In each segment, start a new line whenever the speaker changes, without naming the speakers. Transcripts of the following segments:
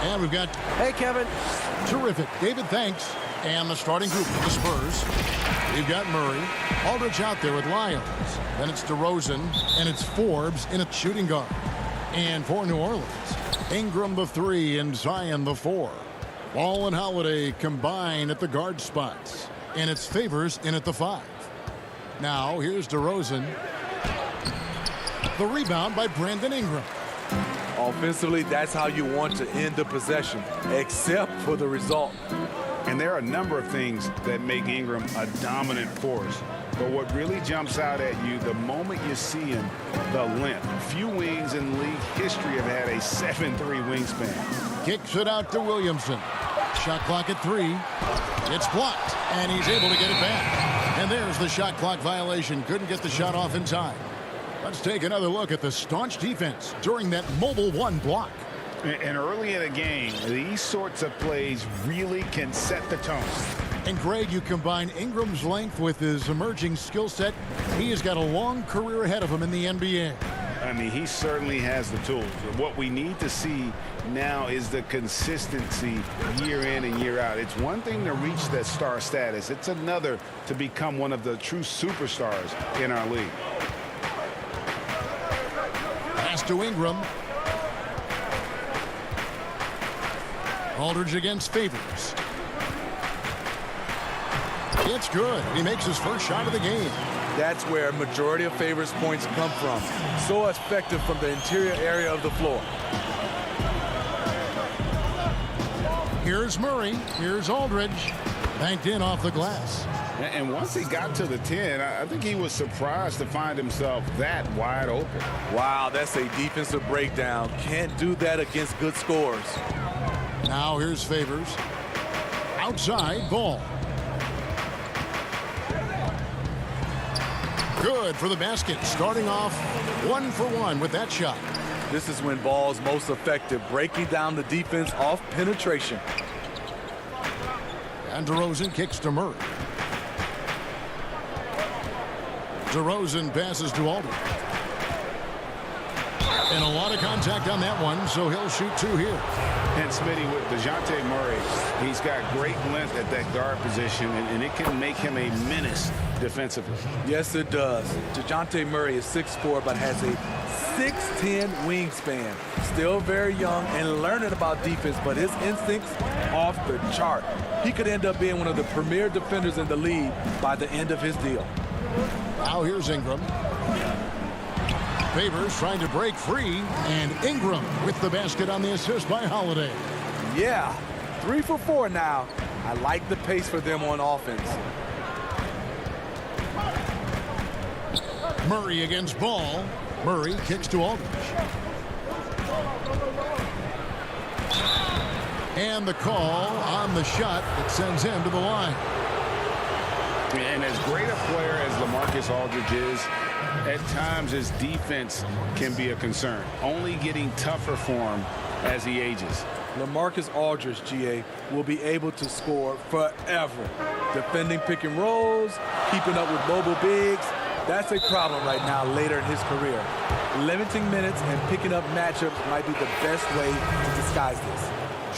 And we've got...
Hey, Kevin.
Terrific. David, thanks. And the starting group for the Spurs. We've got Murray. Aldridge out there with Lyons. Then it's DeRozan. And it's Forbes in a shooting guard. And for New Orleans, Ingram the 3 and Zion the 4. Ball and Holiday combine at the guard spots. And it's Favors in at the 5. Now here's DeRozan. The rebound by Brandon Ingram.
Offensively, that's how you want to end the possession, except for the result.
And there are a number of things that make Ingram a dominant force. But what really jumps out at you the moment you see him, the length. Few wings in league history have had a 7'3" wingspan.
Kicks it out to Williamson. Shot clock at 3. It's blocked, and he's able to get it back. And there's the shot clock violation. Couldn't get the shot off in time. Let's take another look at the staunch defense during that mobile 1 block.
And early in a game, these sorts of plays really can set the tone.
And Greg, you combine Ingram's length with his emerging skill set. He has got a long career ahead of him in the NBA.
I mean, he certainly has the tools. What we need to see now is the consistency year in and year out. It's one thing to reach that star status. It's another to become one of the true superstars in our league.
Pass to Ingram. Aldridge against Favors. It's good. He makes his first shot of the game.
That's where majority of Favors points come from. So effective from the interior area of the floor.
Here's Murray. Here's Aldridge. Banked in off the glass.
And once he got to the 10, I think he was surprised to find himself that wide open.
Wow, that's a defensive breakdown. Can't do that against good scores.
Now here's Favors. Outside ball. Good for the basket. Starting off 1 for 1 with that shot.
This is when Ball's most effective, breaking down the defense off penetration.
And DeRozan kicks to Murray. DeRozan passes to Aldridge. And a lot of contact on that one, so he'll shoot 2 here.
And Smitty, with DeJounte Murray, he's got great length at that guard position, and it can make him a menace defensively.
Yes, it does. DeJounte Murray is 6'4", but has a 6'10" wingspan. Still very young and learning about defense, but his instincts off the chart. He could end up being one of the premier defenders in the league by the end of his deal.
Now here's Ingram. Favors trying to break free, and Ingram with the basket on the assist by Holiday.
Yeah, 3 for 4 now. I like the pace for them on offense.
Murray against Ball. Murray kicks to Aldridge. And the call on the shot that sends him to the line.
And as great a player as LaMarcus Aldridge is, at times his defense can be a concern, only getting tougher for him as he ages.
LaMarcus Aldridge, GA, will be able to score forever. Defending pick and rolls, keeping up with mobile bigs, that's a problem right now later in his career. Limiting minutes and picking up matchups might be the best way to disguise this.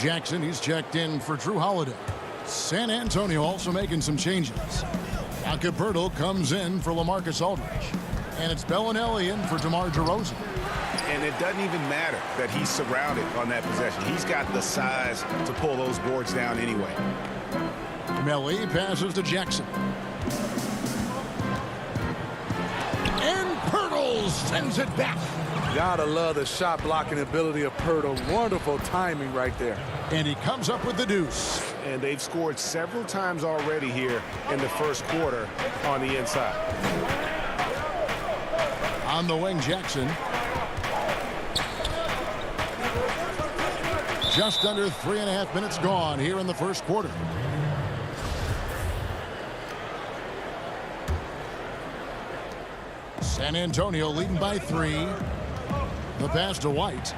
Jackson, he's checked in for Drew Holiday. San Antonio also making some changes. Acapurdo comes in for LaMarcus Aldridge. And it's Bellinelli in for DeMar DeRozan.
And it doesn't even matter that he's surrounded on that possession. He's got the size to pull those boards down anyway.
Melli passes to Jackson. And Pirtle sends it back.
Gotta love the shot blocking ability of Pirtle. Wonderful timing right there.
And he comes up with the deuce.
And they've scored several times already here in the first quarter on the inside.
On the wing, Jackson. Just under 3.5 minutes gone here in the first quarter. San Antonio leading by 3. The pass to White.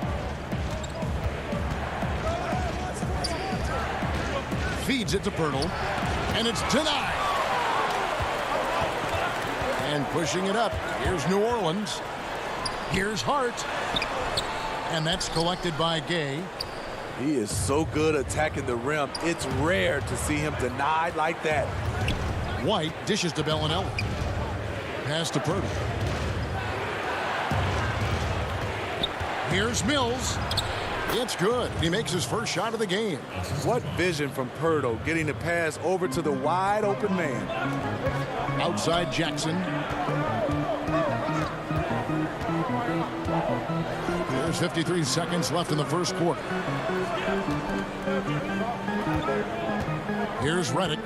Feeds it to Pirtle. And it's denied. And pushing it up. Here's New Orleans. Here's Hart. And that's collected by Gay.
He is so good attacking the rim. It's rare to see him denied like that.
White dishes to Bellinelli. Pass to Purdy. Here's Mills. It's good. He makes his first shot of the game.
What vision from Purtle, getting the pass over to the wide open man.
Outside Jackson. There's 53 seconds left in the first quarter. Here's Reddick.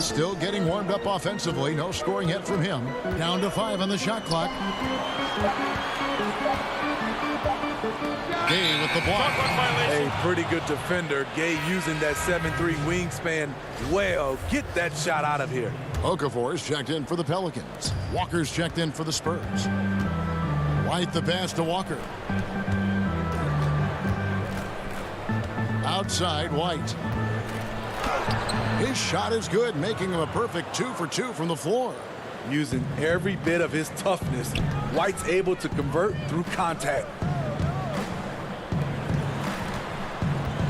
Still getting warmed up offensively. No scoring yet from him. Down to 5 on the shot clock. Gay with the block.
A pretty good defender. Gay using that 7'3" wingspan well. Get that shot out of here.
Okafor's checked in for the Pelicans. Walker's checked in for the Spurs. White the pass to Walker. Outside White. His shot is good, making him a perfect 2 for 2 from the floor.
Using every bit of his toughness, White's able to convert through contact.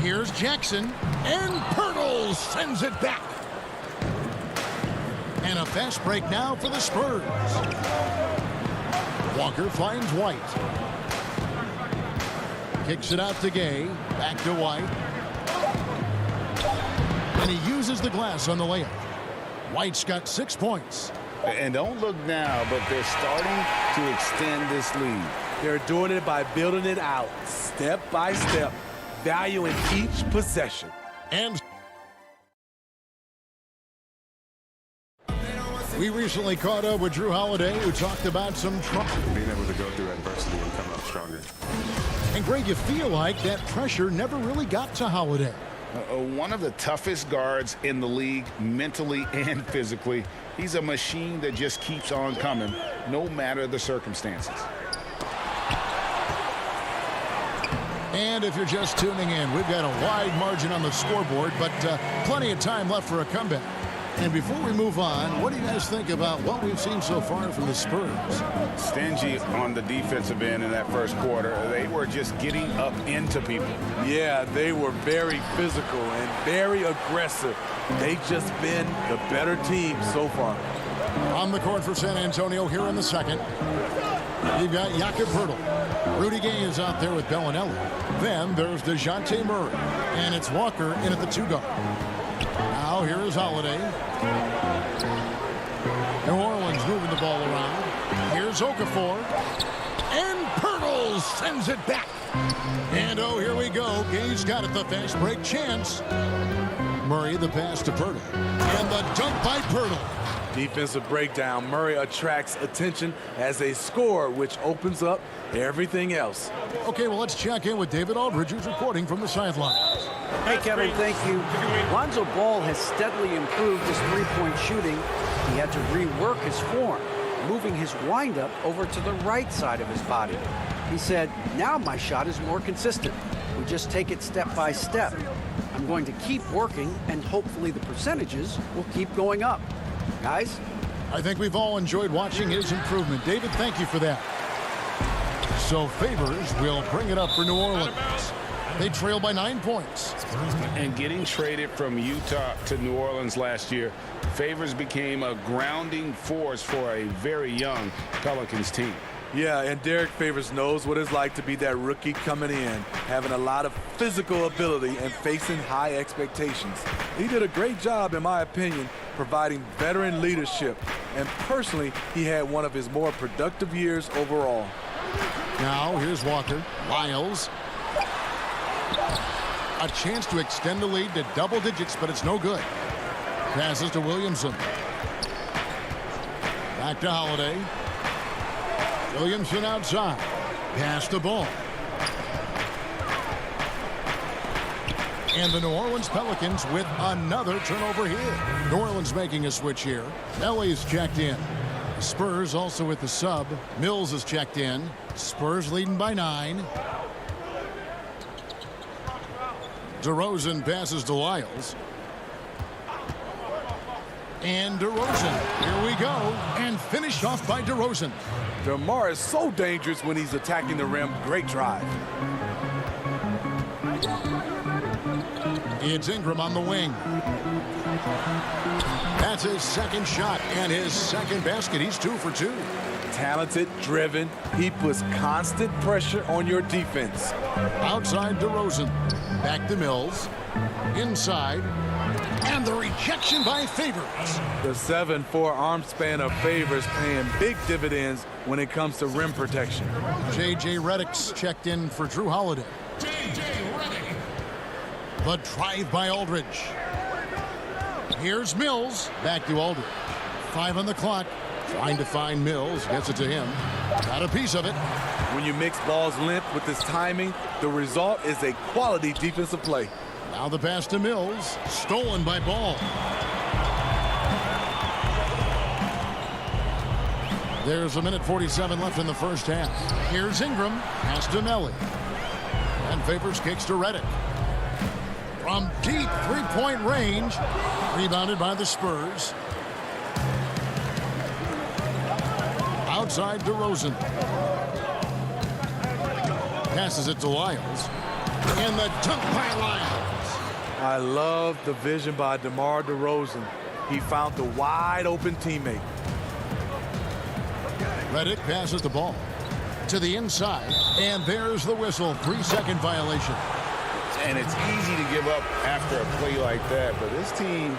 Here's Jackson, and Pirtle sends it back. And a fast break now for the Spurs. Walker finds White. Kicks it out to Gay. Back to White. And he uses the glass on the layup. White's got 6 points.
And don't look now, but they're starting to extend this lead.
They're doing it by building it out, step by step, valuing each possession.
And we recently caught up with Drew Holiday, who talked about some trouble.
Being able to go through adversity and come out stronger.
And Greg, you feel like that pressure never really got to Holiday.
One of the toughest guards in the league, mentally and physically. He's a machine that just keeps on coming, no matter the circumstances.
And if you're just tuning in, we've got a wide margin on the scoreboard, but plenty of time left for a comeback. And before we move on, what do you guys think about what we've seen so far from the Spurs?
Stingy on the defensive end in that first quarter. They were just getting up into people.
Yeah, they were very physical and very aggressive. They've just been the better team so far.
On the court for San Antonio here in the second. You've got Jakob Poeltl. Rudy Gay is out there with Bellinelli. Then there's DeJounte Murray. And it's Walker in at the 2 guard. Now here is Holiday. New Orleans moving the ball around. Here's Okafor. And Pirtle sends it back. And oh, here we go. Gay's got it, the fast break chance. Murray the pass to Pirtle. And the dunk by Pirtle.
Defensive breakdown. Murray attracts attention as a scorer, which opens up everything else.
Okay, well, let's check in with David Aldridge, who's reporting from the sidelines.
Hey, Kevin, thank you. Lonzo Ball has steadily improved his three-point shooting. He had to rework his form, moving his windup over to the right side of his body. He said, now my shot is more consistent. We just take it step by step. I'm going to keep working, and hopefully the percentages will keep going up. Guys?
I think we've all enjoyed watching his improvement. David, thank you for that. So Favors will bring it up for New Orleans. They trail by 9 points.
And getting traded from Utah to New Orleans last year, Favors became a grounding force for a very young Pelicans team.
Yeah, and Derek Favors knows what it's like to be that rookie coming in, having a lot of physical ability and facing high expectations. He did a great job, in my opinion, providing veteran leadership. And personally, he had one of his more productive years overall.
Now, here's Walker. Miles. A chance to extend the lead to double digits, but it's no good. Passes to Williamson. Back to Holiday. Williamson outside. Pass the ball. And the New Orleans Pelicans with another turnover here. New Orleans making a switch here. LA's checked in. The Spurs also with the sub. Mills is checked in. Spurs leading by 9. DeRozan passes to Lyles. And DeRozan, here we go, and finished off by DeRozan.
DeMar is so dangerous when he's attacking the rim. Great drive.
It's Ingram on the wing. That's his second shot and his second basket. He's 2 for 2.
Talented, driven. He puts constant pressure on your defense.
Outside DeRozan. Back to Mills. Inside. And the rejection by Favors.
The 7'4" arm span of Favors paying big dividends when it comes to rim protection.
J.J. Redick's checked in for Drew Holiday. J.J. Redick. The drive by Aldridge. Here's Mills. Back to Aldridge. 5 on the clock. Trying to find Mills. Gets it to him. Got a piece of it.
When you mix ball's length with his timing, the result is a quality defensive play.
Now the pass to Mills. Stolen by Ball. There's 1:47 left in the first half. Here's Ingram. Pass to Melly. And Favors kicks to Redick. From deep three-point range. Rebounded by the Spurs. Outside DeRozan. Passes it to Lyles. And the dunk by Lyles.
I love the vision by DeMar DeRozan. He found the wide open teammate.
Redick passes the ball to the inside. And there's the whistle. 3-second violation.
And it's easy to give up after a play like that, but this team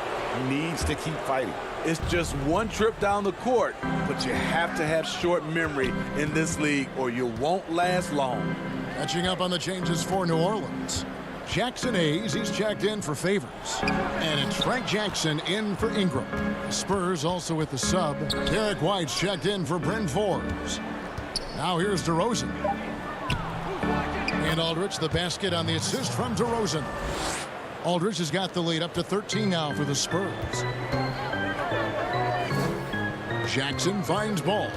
needs to keep fighting.
It's just one trip down the court, but you have to have short memory in this league or you won't last long.
Catching up on the changes for New Orleans. Jackson Hayes, he's checked in for Favors. And it's Frank Jackson in for Ingram. The Spurs also with the sub. Derek White's checked in for Bryn Forbes. Now here's DeRozan. And Aldridge, the basket on the assist from DeRozan. Aldridge has got the lead up to 13 now for the Spurs. Jackson finds Ball.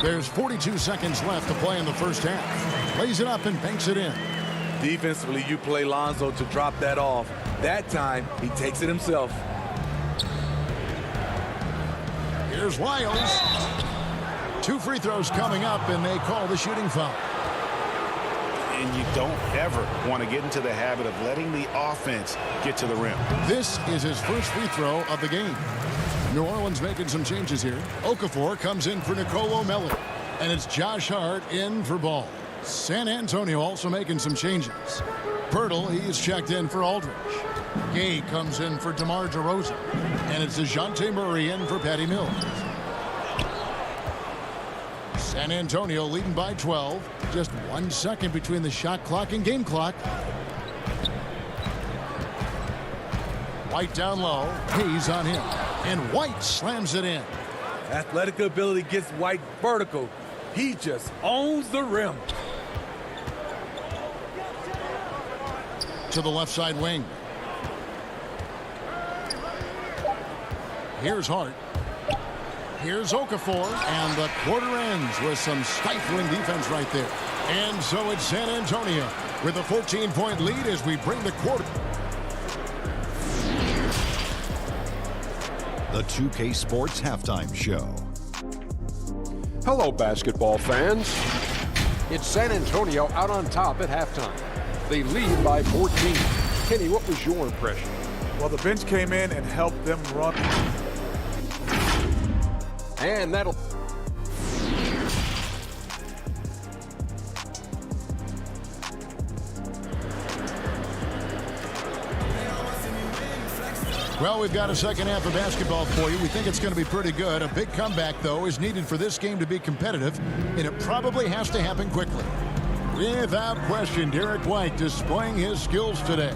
There's 42 seconds left to play in the first half. Lays it up and banks it in.
Defensively, you play Lonzo to drop that off. That time, he takes it himself.
Here's Lyles. 2 free throws coming up, and they call the shooting foul.
And you don't ever want to get into the habit of letting the offense get to the rim.
This is his first free throw of the game. New Orleans making some changes here. Okafor comes in for Nicolo Melli. And it's Josh Hart in for Ball. San Antonio also making some changes. Pirtle, he is checked in for Aldridge. Gay comes in for DeMar DeRozan. And it's DeJounte Murray in for Patty Mills. San Antonio leading by 12. Just 1 second between the shot clock and game clock. White down low. Hayes on him. And White slams it in.
Athletic ability gets White vertical. He just owns the rim.
To the left side wing. Here's Hart. Here's Okafor. And the quarter ends with some stifling defense right there. And so it's San Antonio with a 14-point lead as we bring the quarter.
The 2K Sports Halftime Show.
Hello, basketball fans. It's San Antonio out on top at halftime. They lead by 14. Kenny, what was your impression?
Well, the bench came in and helped them run.
And that'll...
Well, we've got a second half of basketball for you. We think it's going to be pretty good. A big comeback, though, is needed for this game to be competitive, and it probably has to happen quickly. Without question, Derek White displaying his skills today.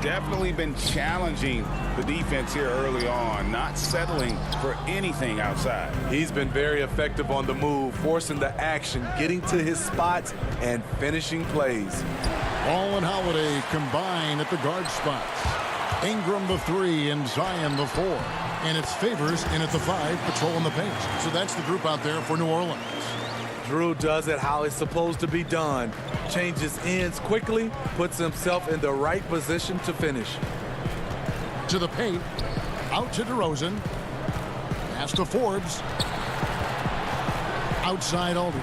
Definitely been challenging the defense here early on, not settling for anything outside.
He's been very effective on the move, forcing the action, getting to his spots, and finishing plays.
Ball and Holiday combine at the guard spots. Ingram the 3 and Zion the 4. And it's Favors in at the 5, patrolling the paint. So that's the group out there for New Orleans.
Drew does it how it's supposed to be done. Changes ends quickly, puts himself in the right position to finish.
To the paint. Out to DeRozan. Pass to Forbes. Outside Aldridge.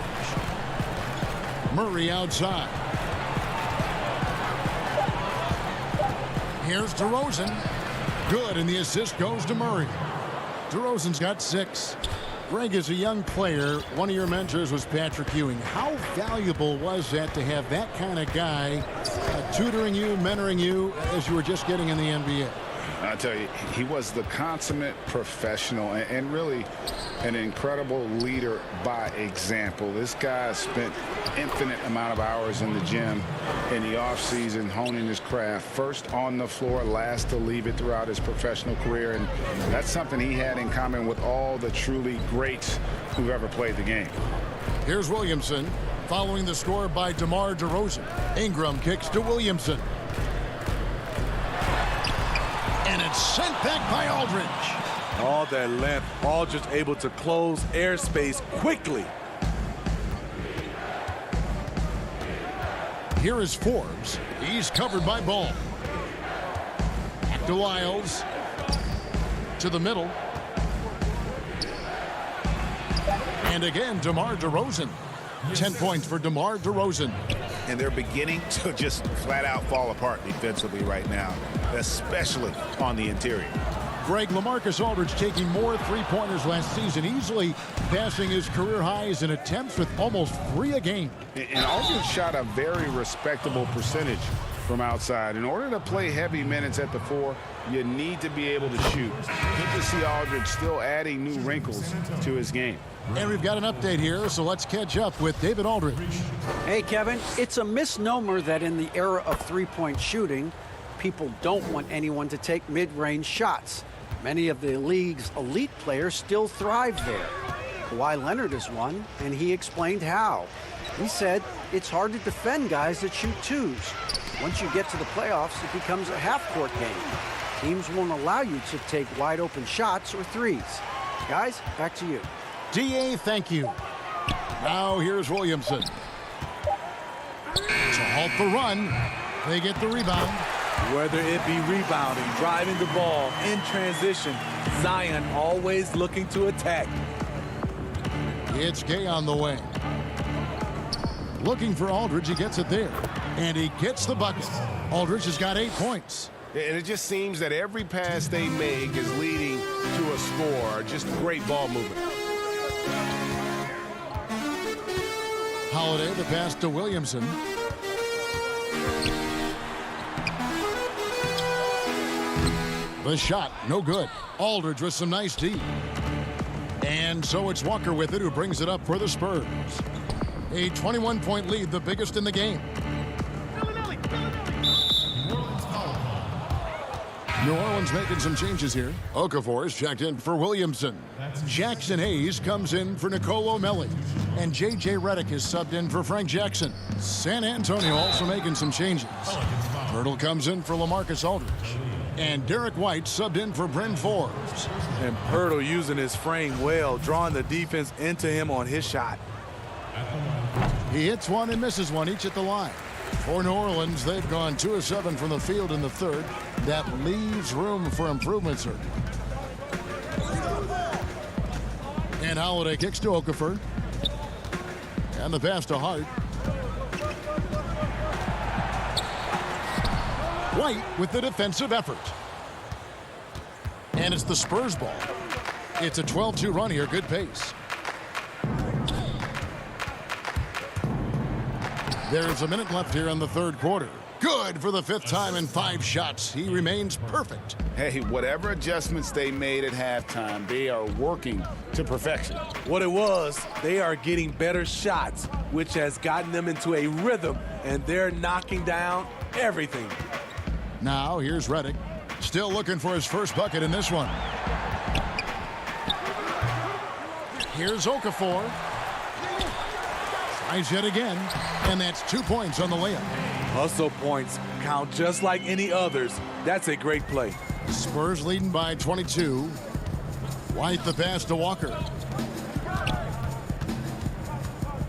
Murray outside. Here's DeRozan. Good, and the assist goes to Murray. DeRozan's got 6. Greg, as a young player, one of your mentors was Patrick Ewing. How valuable was that to have that kind of guy tutoring you, mentoring you as you were just getting in the NBA?
I tell you, he was the consummate professional and really an incredible leader by example. This guy spent infinite amount of hours in the gym in the offseason honing his craft. First on the floor, last to leave it throughout his professional career. And that's something he had in common with all the truly greats who've ever played the game.
Here's Williamson following the score by DeMar DeRozan. Ingram kicks to Williamson. And it's sent back by Aldridge.
All that length, Aldridge able to close airspace quickly.
Here is Forbes. He's covered by Ball. Back to Lyles. To the middle. And again, DeMar DeRozan. 10 points for DeMar DeRozan.
And they're beginning to just flat out fall apart defensively right now, especially on the interior.
Greg, LaMarcus Aldridge taking more three-pointers last season, easily passing his career highs in attempts with almost 3 a game.
And Aldridge shot a very respectable percentage from outside. In order to play heavy minutes at the 4, you need to be able to shoot. Good to see Aldridge still adding new wrinkles to his game.
And we've got an update here, so let's catch up with David Aldridge.
Hey, Kevin, it's a misnomer that in the era of three-point shooting, people don't want anyone to take mid-range shots. Many of the league's elite players still thrive there. Kawhi Leonard is one, and he explained how. He said it's hard to defend guys that shoot twos. Once you get to the playoffs, it becomes a half-court game. Teams won't allow you to take wide-open shots or threes. Guys, back to you.
D.A., thank you. Now here's Williamson. To halt the run, they get the rebound.
Whether it be rebounding, driving the ball, in transition, Zion always looking to attack.
It's Gay on the way. Looking for Aldridge, he gets it there. And he gets the bucket. Aldridge has got 8 points.
And it just seems that every pass they make is leading to a score. Just great ball movement.
Holiday, the pass to Williamson. The shot, no good. Aldridge with some nice D. And so it's Walker with it, who brings it up for the Spurs. A 21-point lead, the biggest in the game. New Orleans making some changes here. Okafor is checked in for Williamson. Jackson Hayes comes in for Nicolo Melli. And J.J. Redick is subbed in for Frank Jackson. San Antonio also making some changes. Pirtle comes in for LaMarcus Aldridge. And Derek White subbed in for Bryn Forbes.
And Pirtle using his frame well, drawing the defense into him on his shot.
He hits one and misses one, each at the line. For New Orleans, they've gone 2 of 7 from the field in the third. That leaves room for improvement, sir. And Holiday kicks to Okafor. And the pass to Hart. White with the defensive effort. And it's the Spurs ball. It's a 12-2 run here, good pace. There's a minute left here in the third quarter. Good for the 5th time in 5 shots. He remains perfect.
Hey, whatever adjustments they made at halftime, they are working to perfection.
What it was, they are getting better shots, which has gotten them into a rhythm, and they're knocking down everything.
Now here's Redick, still looking for his first bucket in this one. Here's Okafor. Tries yet again, and that's 2 points on the layup.
Hustle points count just like any others. That's a great play.
Spurs leading by 22. White the pass to Walker.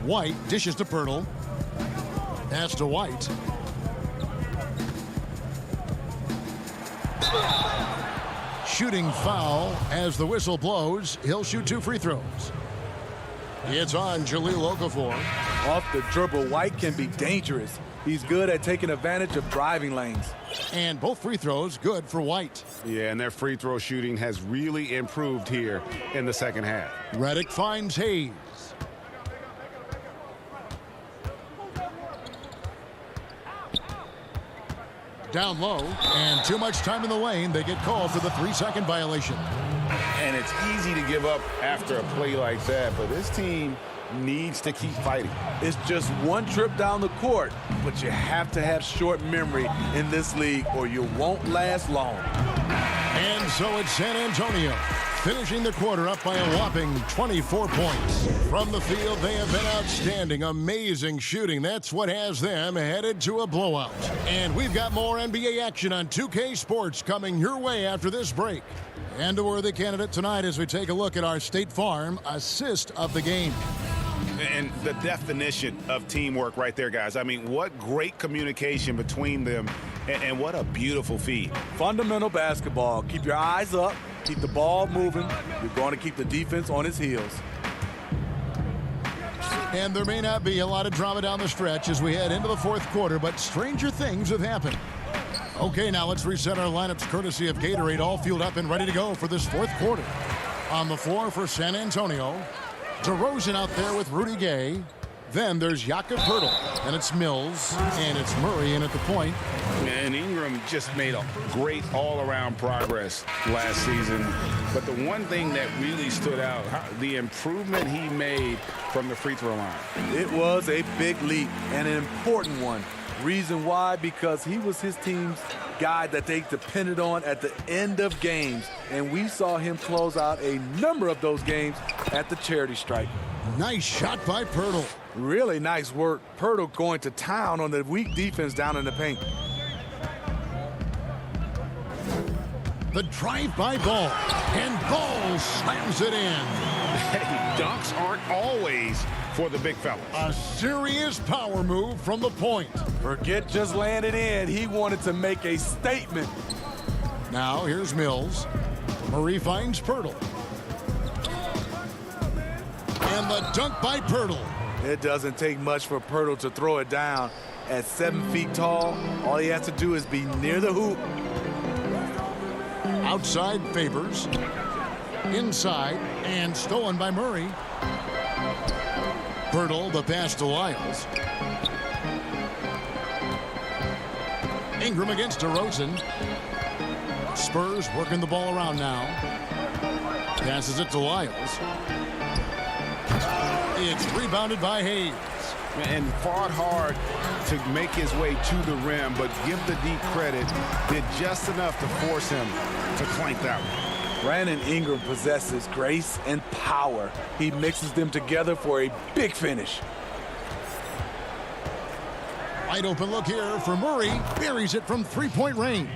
White dishes to Pirtle. Pass to White. Shooting foul as the whistle blows. He'll shoot 2 free throws. It's on Jahlil Okafor.
Off the dribble, White can be dangerous. He's good at taking advantage of driving lanes.
And both free throws good for White.
Yeah, and their free throw shooting has really improved here in the second half.
Reddick finds Hayes. Down low, and too much time in the lane. They get called for the 3-second violation.
And it's easy to give up after a play like that, but this team needs to keep fighting.
It's just one trip down the court, but you have to have short memory in this league or you won't last long.
And so it's San Antonio, finishing the quarter up by a whopping 24 points. From the field, they have been outstanding, amazing shooting. That's what has them headed to a blowout. And we've got more NBA action on 2K Sports coming your way after this break. And a worthy candidate tonight as we take a look at our State Farm assist of the game.
And the definition of teamwork right there, guys. I mean, what great communication between them, and what a beautiful feed.
Fundamental basketball. Keep your eyes up. Keep the ball moving. You're going to keep the defense on its heels.
And there may not be a lot of drama down the stretch as we head into the fourth quarter, but stranger things have happened. Okay, now let's reset our lineups courtesy of Gatorade, all fueled up and ready to go for this fourth quarter. On the floor for San Antonio, DeRozan out there with Rudy Gay. Then there's Jakob Poeltl, and it's Mills, and it's Murray in at the point.
And Ingram just made a great all-around progress last season. But the one thing that really stood out, the improvement he made from the free throw line.
It was a big leap and an important one. Reason why? Because he was his team's guy that they depended on at the end of games. And we saw him close out a number of those games at the charity stripe.
Nice shot by Poeltl.
Really nice work. Poeltl going to town on the weak defense down in the paint.
The drive-by Ball, and Ball slams it in.
Hey, dunks aren't always for the big fellas.
A serious power move from the point.
Forget just landing in. He wanted to make a statement.
Now here's Mills. Murray finds Poeltl. And the dunk by Poeltl.
It doesn't take much for Poeltl to throw it down. At 7 feet tall, all he has to do is be near the hoop.
Outside Favors. Inside, and stolen by Murray. Poeltl, the pass to Lyles. Ingram against DeRozan. Spurs working the ball around now. Passes it to Lyles. It's rebounded by Hayes.
And fought hard to make his way to the rim, but give the deep credit, did just enough to force him to clank that one.
Brandon Ingram possesses grace and power. He mixes them together for a big finish.
Wide open look here for Murray. Buries it from three-point range.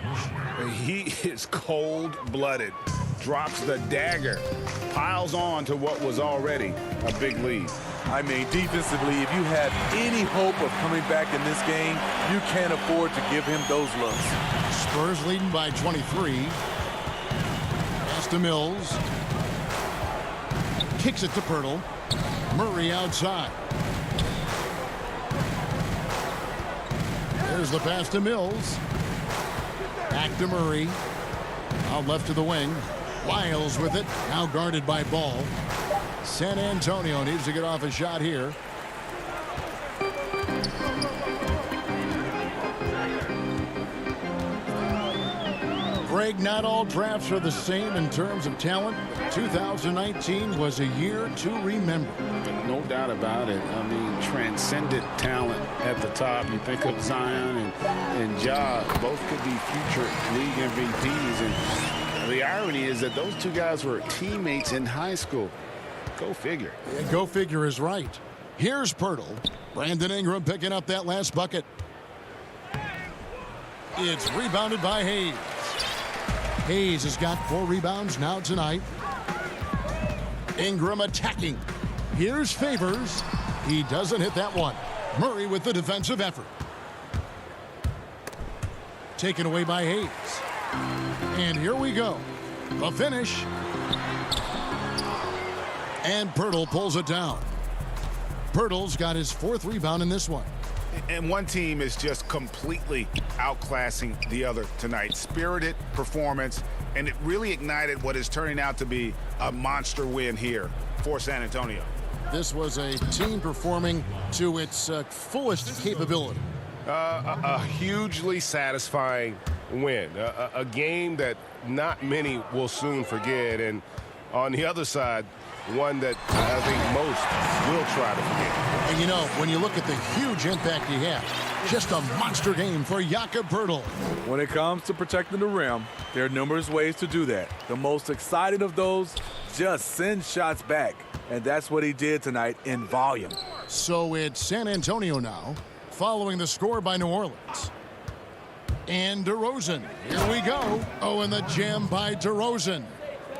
He is cold-blooded. Drops the dagger. Piles on to what was already a big lead.
I mean, defensively, if you have any hope of coming back in this game, you can't afford to give him those looks.
Spurs leading by 23. Pass to Mills. Kicks it to Poeltl. Murray outside. There's the pass to Mills. Back to Murray. Out left to the wing. Lyles with it. Now guarded by Ball. San Antonio needs to get off a shot here. Greg, not all drafts are the same in terms of talent. 2019 was a year to remember.
No doubt about it. I mean, transcendent talent at the top. You think of Zion and Ja, both could be future league MVPs. And the irony is that those two guys were teammates in high school. Go figure.
Yeah, go figure is right. Here's Poeltl. Brandon Ingram picking up that last bucket. It's rebounded by Hayes. Hayes has got 4 rebounds now tonight. Ingram attacking. Here's Favors. He doesn't hit that one. Murray with the defensive effort. Taken away by Hayes. And here we go. The finish. And Poeltl pulls it down. Pirtle's got his 4th rebound in this one.
And one team is just completely outclassing the other tonight. Spirited performance, and it really ignited what is turning out to be a monster win here for San Antonio.
This was a team performing to its fullest capability.
A hugely satisfying win. A game that not many will soon forget. And on the other side, one that I think most will try to forget.
And you know, when you look at the huge impact he had, just a monster game for Jakob Poeltl.
When it comes to protecting the rim, there are numerous ways to do that. The most exciting of those, just send shots back. And that's what he did tonight in volume.
So it's San Antonio now, following the score by New Orleans. And DeRozan, here we go. Oh, and the jam by DeRozan.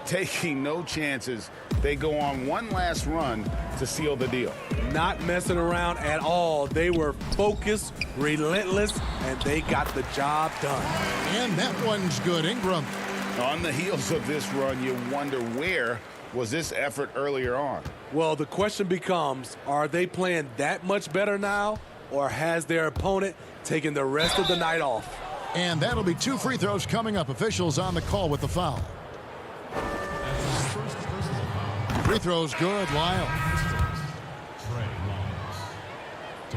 Taking no chances, they go on one last run to seal the deal.
Not messing around at all. They were focused, relentless, and they got the job done.
And that one's good. Ingram.
On the heels of this run, you wonder where was this effort earlier on?
Well, the question becomes, are they playing that much better now, or has their opponent taken the rest of the night off?
And that'll be 2 free throws coming up. Officials on the call with the foul. Free throws good, Lyle.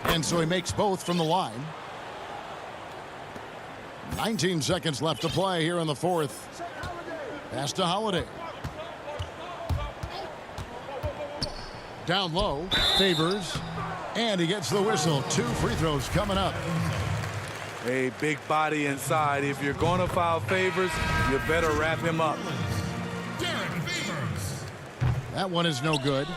And so he makes both from the line. 19 seconds left to play here in the 4th. Pass to Holiday. Down low, Favors, and he gets the whistle. 2 free throws coming up.
A big body inside. If you're going to foul Favors, you better wrap him up.
That one is no good.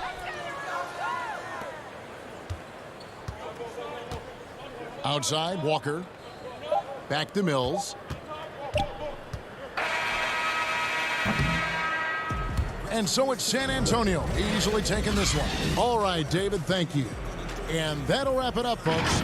Outside, Walker. Back to Mills. And so it's San Antonio easily taking this one. All right, David, thank you. And that'll wrap it up, folks.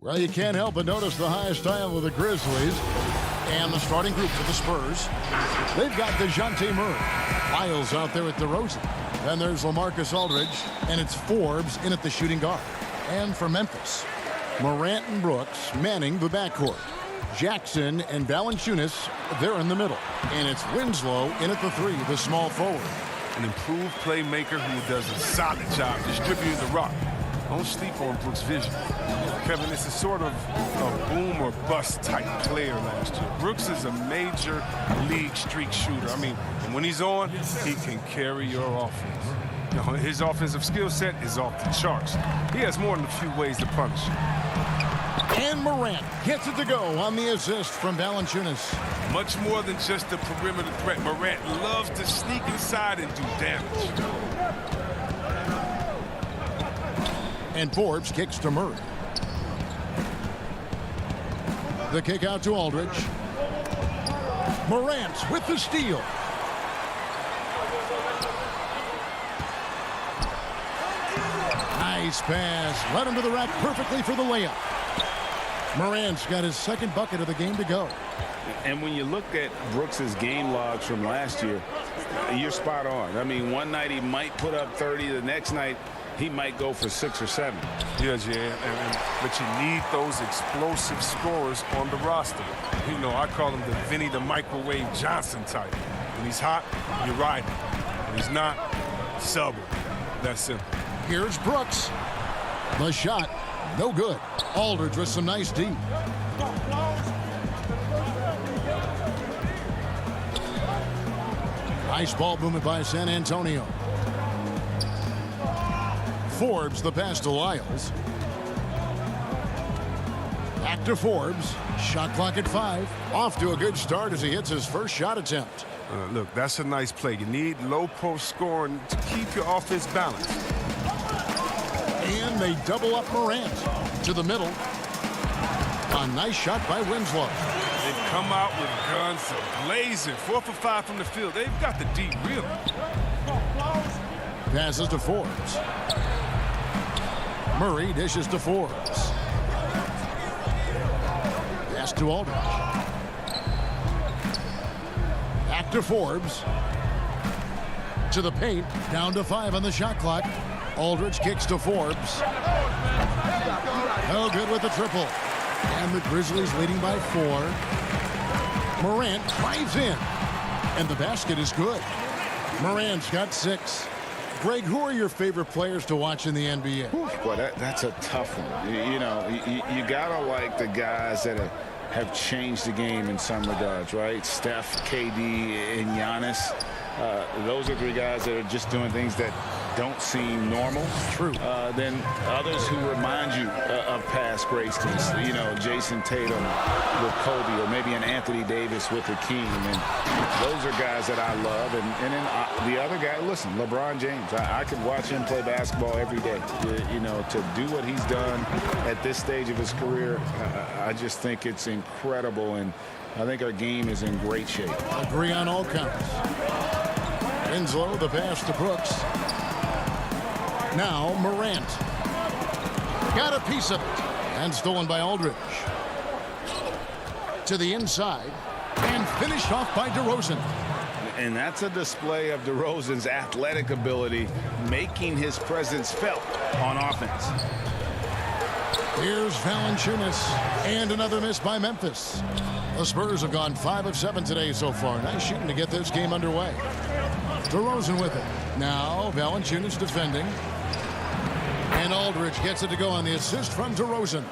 Well, you can't help but notice the highest style of the Grizzlies and the starting group for the Spurs. They've got DeJounte Murray. Lyles out there at DeRozan. Then there's LaMarcus Aldridge, and it's Forbes in at the shooting guard. And for Memphis, Morant and Brooks manning the backcourt. Jackson and Valanciunas, they're in the middle. And it's Winslow in at the 3, the small forward.
An improved playmaker who does a solid job distributing the rock. Don't sleep on Brooks' vision. Kevin, this is sort of a boom or bust type player last year. Brooks is a major league streak shooter. I mean, and when he's on, he can carry your offense. You know, his offensive skill set is off the charts. He has more than a few ways to punish.
And Morant gets it to go on the assist from Valanciunas.
Much more than just a perimeter threat. Morant loves to sneak inside and do damage.
And Forbes kicks to Murray. The kick out to Aldridge. Morant with the steal. Nice pass. Led him to the rack perfectly for the layup. Morant's got his second bucket of the game to go.
And when you look at Brooks's game logs from last year, you're spot on. I mean, one night he might put up 30. The next night he might go for 6 or 7.
Yeah, but you need those explosive scorers on the roster. You know, I call him the Vinny the Microwave Johnson type. When he's hot, you ride him. When he's not, sub him. That's simple.
Here's Brooks. The shot, no good. Aldridge with some nice D. Nice ball movement by San Antonio. Forbes the pass to Lyles. Back to Forbes. Shot clock at 5. Off to a good start as he hits his first shot attempt.
Look, that's a nice play. You need low post scoring to keep your offense balanced.
And they double up Morant to the middle. A nice shot by Winslow.
They've come out with guns blazing. 4 for 5 from the field. They've got the D really.
Passes to Forbes. Murray dishes to Forbes. Pass to Aldridge. Back to Forbes. To the paint. Down to 5 on the shot clock. Aldridge kicks to Forbes. No good with the triple. And the Grizzlies leading by 4. Morant drives in. And the basket is good. Morant's got 6. Greg, who are your favorite players to watch in the NBA?
Boy, that's a tough one. You gotta like the guys that have changed the game in some regards, right? Steph, KD, and Giannis. Those are 3 guys that are just doing things that don't seem normal.
True.
Then others who remind you of past greats, you know, Jason Tatum with Kobe, or maybe an Anthony Davis with Hakeem. And those are guys that I love. And then the other guy, listen, LeBron James. I could watch him play basketball every day. You know, to do what he's done at this stage of his career, I just think it's incredible. And I think our game is in great shape.
Agree on all counts. Winslow, the pass to Brooks. Now Morant. Got a piece of it. And stolen by Aldridge. To the inside. And finished off by DeRozan.
And that's a display of DeRozan's athletic ability, making his presence felt on offense.
Here's Valanciunas. And another miss by Memphis. The Spurs have gone 5 of 7 today so far. Nice shooting to get this game underway. DeRozan with it. Now Valanciunas defending. And Aldridge gets it to go on the assist from DeRozan.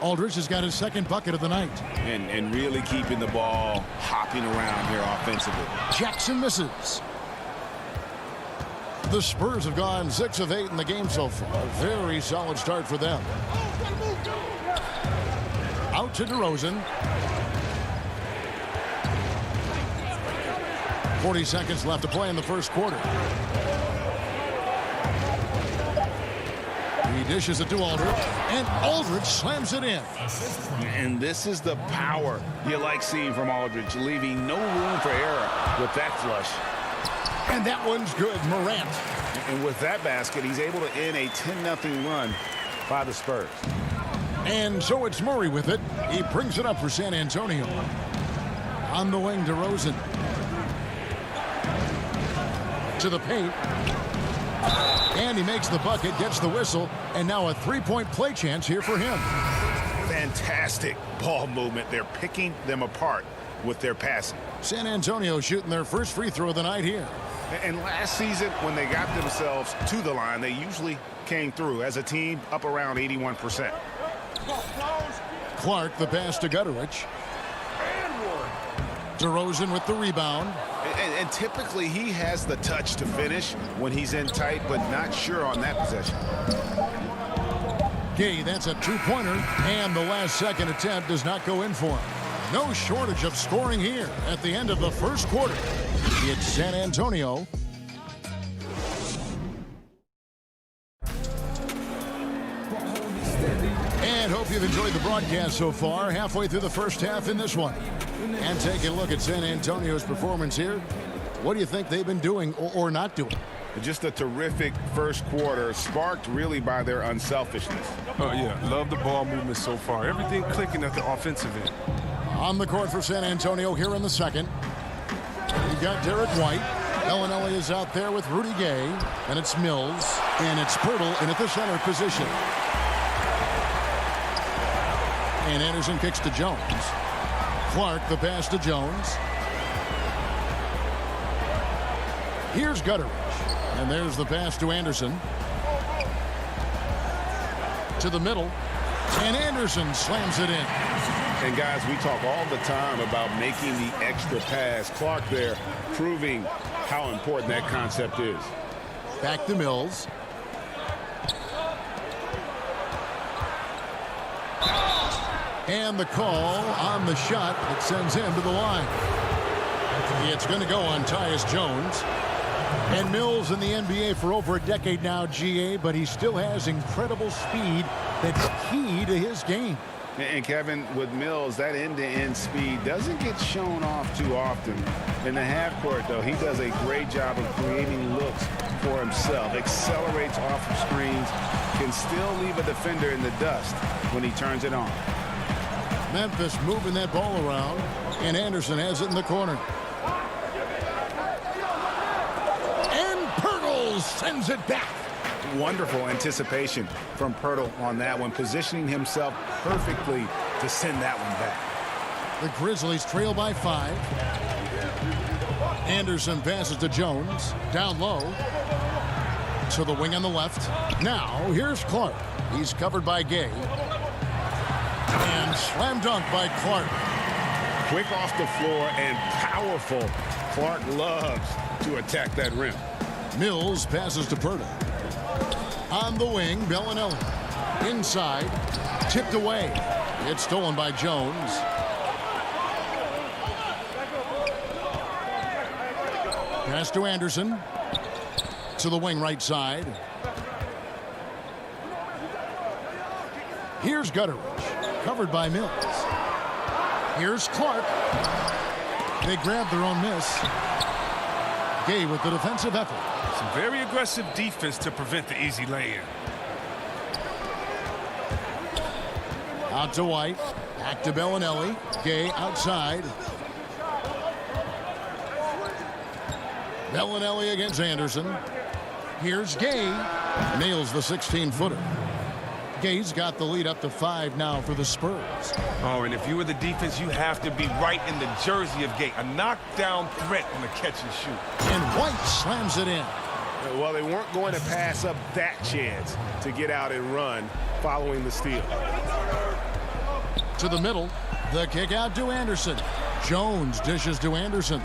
Aldridge has got his second bucket of the night.
And really keeping the ball hopping around here offensively.
Jackson misses. The Spurs have gone 6 of 8 in the game so far. Very solid start for them. Out to DeRozan. 40 seconds left to play in the first quarter. He dishes it to Aldridge, and Aldridge slams it in.
And this is the power you like seeing from Aldridge, leaving no room for error with that flush.
And that one's good, Morant.
And with that basket, he's able to end a 10-0 run by the Spurs.
And so it's Murray with it. He brings it up for San Antonio. On the wing, DeRozan. To the paint. And he makes the bucket, gets the whistle, and now a three-point play chance here for him.
Fantastic ball movement. They're picking them apart with their passing.
San Antonio shooting their first free throw of the night here.
And last season, when they got themselves to the line, they usually came through as a team up around 81%.
Clark, the pass to Gutterich. DeRozan with the rebound.
And typically, he has the touch to finish when he's in tight, but not sure on that possession.
Gay, that's a two-pointer, and the last second attempt does not go in for him. No shortage of scoring here at the end of the first quarter. It's San Antonio. And hope you've enjoyed the broadcast so far. Halfway through the first half in this one. And taking a look at San Antonio's performance here. What do you think they've been doing or not doing?
Just a terrific first quarter, sparked really by their unselfishness.
Oh, yeah. Love the ball movement so far. Everything clicking at the offensive end.
On the court for San Antonio here in the second. You've got Derek White. Bellinelli is out there with Rudy Gay. And it's Mills. And it's Pirtle in at the center position. And Anderson kicks to Jones. Clark, the pass to Jones. Here's Gutterich. And there's the pass to Anderson. To the middle. And Anderson slams it in.
And guys, we talk all the time about making the extra pass. Clark there proving how important that concept is.
Back to Mills. And the call on the shot that sends him to the line. It's going to go on Tyus Jones. And Mills in the NBA for over a decade now, GA, but he still has incredible speed that's key to his game.
And Kevin, with Mills, that end-to-end speed doesn't get shown off too often. In the half court, though, he does a great job of creating looks for himself, accelerates off of screens, can still leave a defender in the dust when he turns it on.
Memphis moving that ball around, and Anderson has it in the corner. And Pirtle sends it back.
Wonderful anticipation from Pirtle on that one, positioning himself perfectly to send that one back.
The Grizzlies trail by 5. Anderson passes to Jones, down low. To the wing on the left. Now, here's Clark. He's covered by Gay. And slam dunk by Clark.
Quick off the floor and powerful. Clark loves to attack that rim.
Mills passes to Pirtle. On the wing, Bellinelli. Inside, tipped away. It's stolen by Jones. Pass to Anderson. To the wing right side. Here's Gutterich, covered by Mills. Here's Clark. They grab their own miss. Gay with the defensive effort.
Some very aggressive defense to prevent the easy lay-in.
Out to White. Back to Bellinelli. Gay outside. Bellinelli against Anderson. Here's Gay. Nails the 16-footer. Gay's got the lead up to 5 now for the Spurs.
Oh, and if you were the defense, you have to be right in the jersey of Gay. A knockdown threat on the catch and shoot.
And White slams it in.
Well, they weren't going to pass up that chance to get out and run following the steal.
To the middle. The kick out to Anderson. Jones dishes to Anderson.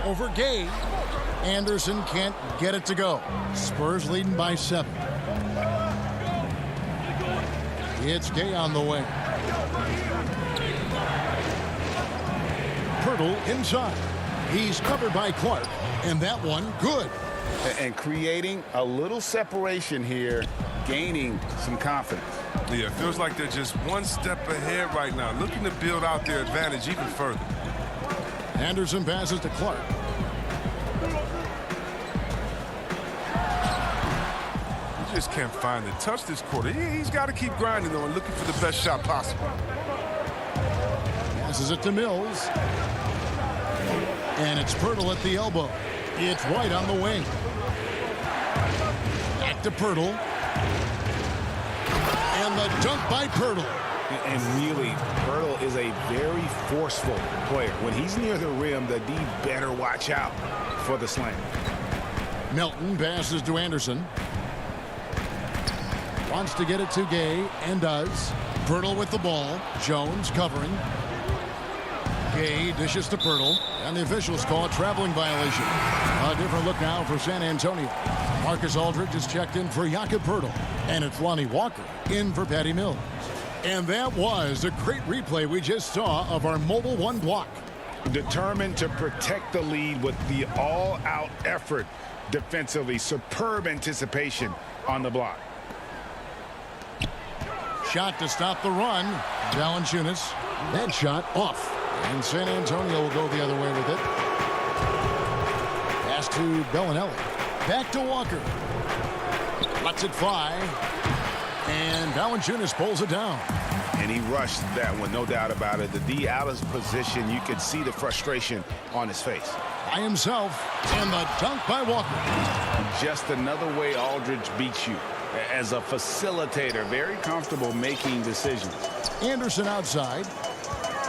Over Gay. Anderson can't get it to go. Spurs leading by 7. It's Gay on the wing. Pirtle inside. He's covered by Clark. And that one, good.
And creating a little separation here, gaining some confidence.
Yeah, it feels like they're just one step ahead right now, looking to build out their advantage even further.
Anderson passes to Clark.
just can't find the touch this quarter. He's got to keep grinding, though, and looking for the best shot possible.
Passes it to Mills. And it's Pirtle at the elbow. It's White on the wing. Back to Pirtle. And the dunk by Pirtle.
And really, Pirtle is a very forceful player. When he's near the rim, the D better watch out for the slam.
Melton passes to Anderson. Wants to get it to Gay, and does. Pirtle with the ball. Jones covering. Gay dishes to Pirtle, and the officials call a traveling violation. A different look now for San Antonio. Marcus Aldridge is checked in for Jakob Pirtle, and it's Lonnie Walker in for Patty Mills. And that was a great replay we just saw of our Mobile One block.
Determined to protect the lead with the all-out effort defensively. Superb anticipation on the block.
Shot to stop the run. Valanciunas. That shot off. And San Antonio will go the other way with it. Pass to Bellinelli. Back to Walker. Lets it fly. And Valanciunas pulls it down.
And he rushed that one, no doubt about it. The D out of position. You could see the frustration on his face.
By himself. And the dunk by Walker.
Just another way Aldridge beats you. As a facilitator, very comfortable making decisions.
Anderson outside.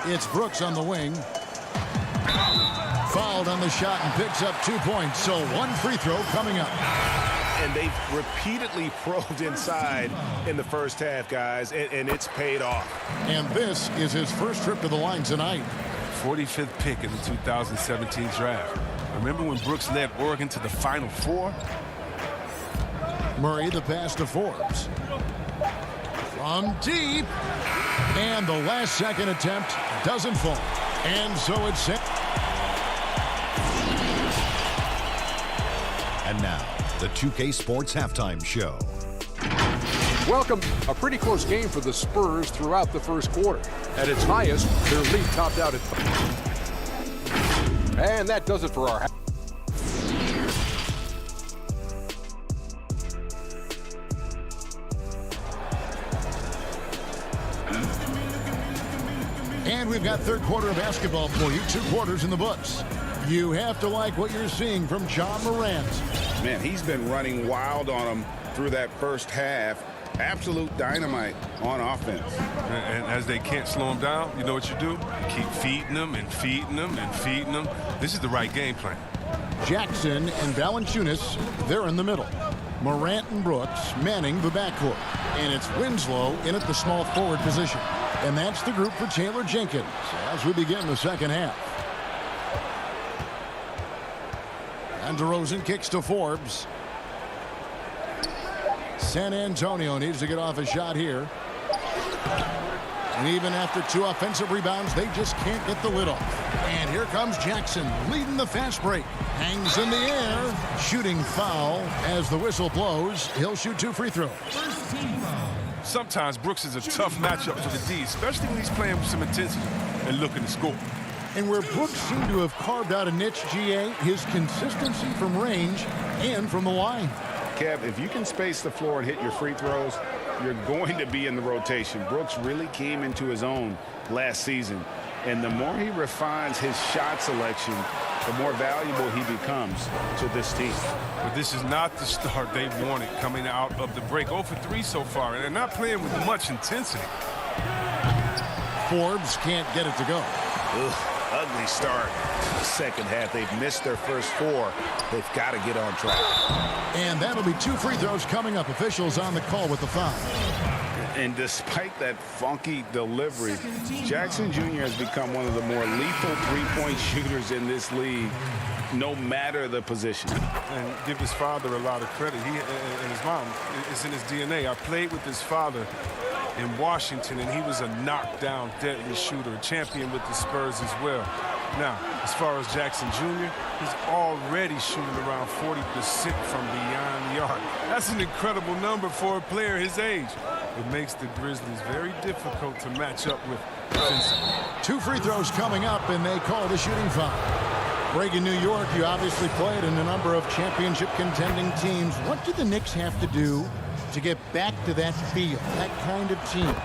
It's Brooks on the wing. Fouled on the shot and picks up 2 points. So one free throw coming up.
And they've repeatedly probed inside in the first half, guys, and it's paid off.
And this is his first trip to the line tonight.
45th pick in the 2017 draft. Remember when Brooks led Oregon to the Final Four?
Murray the pass to Forbes. From deep. And the last second attempt doesn't fall. And so it's set.
And now, the 2K Sports Halftime Show.
Welcome. A pretty close game for the Spurs throughout the first quarter. At its highest, their lead topped out at 5. And that does it for our half.
And we've got third quarter of basketball for you. 2 quarters in the books. You have to like what you're seeing from John Morant.
Man, he's been running wild on him through that first half. Absolute dynamite on offense.
And as they can't slow him down, you know what you do? Keep feeding them and feeding them and feeding them. This is the right game plan.
Jackson and Valanciunas, they're in the middle. Morant and Brooks manning the backcourt. And it's Winslow in at the small forward position. And that's the group for Taylor Jenkins as we begin the second half. And DeRozan kicks to Forbes. San Antonio needs to get off a shot here. And even after 2 offensive rebounds, they just can't get the lid off. And here comes Jackson leading the fast break. Hangs in the air. Shooting foul as the whistle blows. He'll shoot 2 free throws.
Sometimes Brooks is a tough matchup for the D, especially when he's playing with some intensity and looking to score.
And where Brooks seemed to have carved out a niche, GA, his consistency from range and from the line.
Kev, if you can space the floor and hit your free throws, you're going to be in the rotation. Brooks really came into his own last season. And the more he refines his shot selection, the more valuable he becomes to this team.
But this is not the start they wanted coming out of the break. 0 for 3 so far, and they're not playing with much intensity.
Forbes can't get it to go.
Ugly start. The second half, they've missed their first 4. They've got to get on track.
And that'll be 2 free throws coming up. Officials on the call with the foul.
And despite that funky delivery, Jackson Jr. has become one of the more lethal three-point shooters in this league, no matter the position.
And give his father a lot of credit. He and his mom, it's in his DNA. I played with his father in Washington, and he was a knockdown, deadly shooter, a champion with the Spurs as well. Now, as far as Jackson Jr., he's already shooting around 40% from beyond the arc. That's an incredible number for a player his age. It makes the Grizzlies very difficult to match up with.
2 free throws coming up, and they call the shooting foul. Greg, in New York, you obviously played in a number of championship contending teams. What do the Knicks have to do to get back to that feel, that kind of team?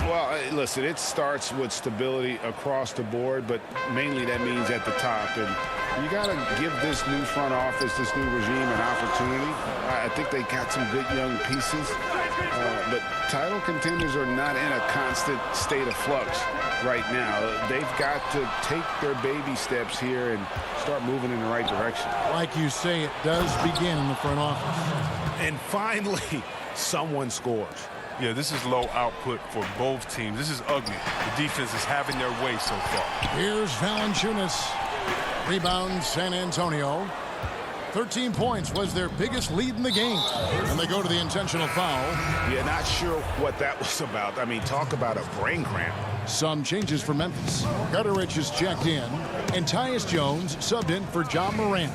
Well, listen, it starts with stability across the board, but mainly that means at the top. And you got to give this new front office, this new regime, an opportunity. I think they got some good young pieces, but title contenders are not in a constant state of flux right now. They've got to take their baby steps here and start moving in the right direction.
Like you say, it does begin in the front office.
And finally, someone scores.
Yeah, this is low output for both teams. This is ugly. The defense is having their way so far.
Here's Valanciunas. Rebound, San Antonio. 13 points was their biggest lead in the game. And they go to the intentional foul.
Yeah, not sure what that was about. I mean, talk about a brain cramp.
Some changes for Memphis. Gutterich is checked in, and Tyus Jones subbed in for John Morant.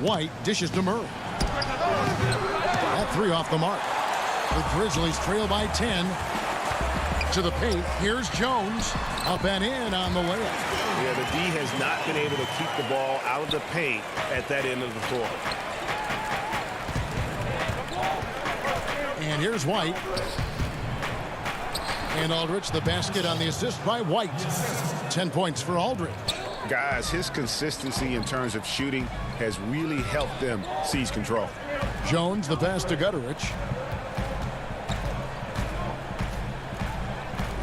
White dishes to Murray. That three off the mark. The Grizzlies trail by 10. To the paint. Here's Jones. Up and in on the layup.
Yeah, the D has not been able to keep the ball out of the paint at that end of the floor.
And here's White. And Aldridge, the basket on the assist by White. 10 points for Aldridge.
Guys, his consistency in terms of shooting has really helped them seize control.
Jones, the pass to Gutterich.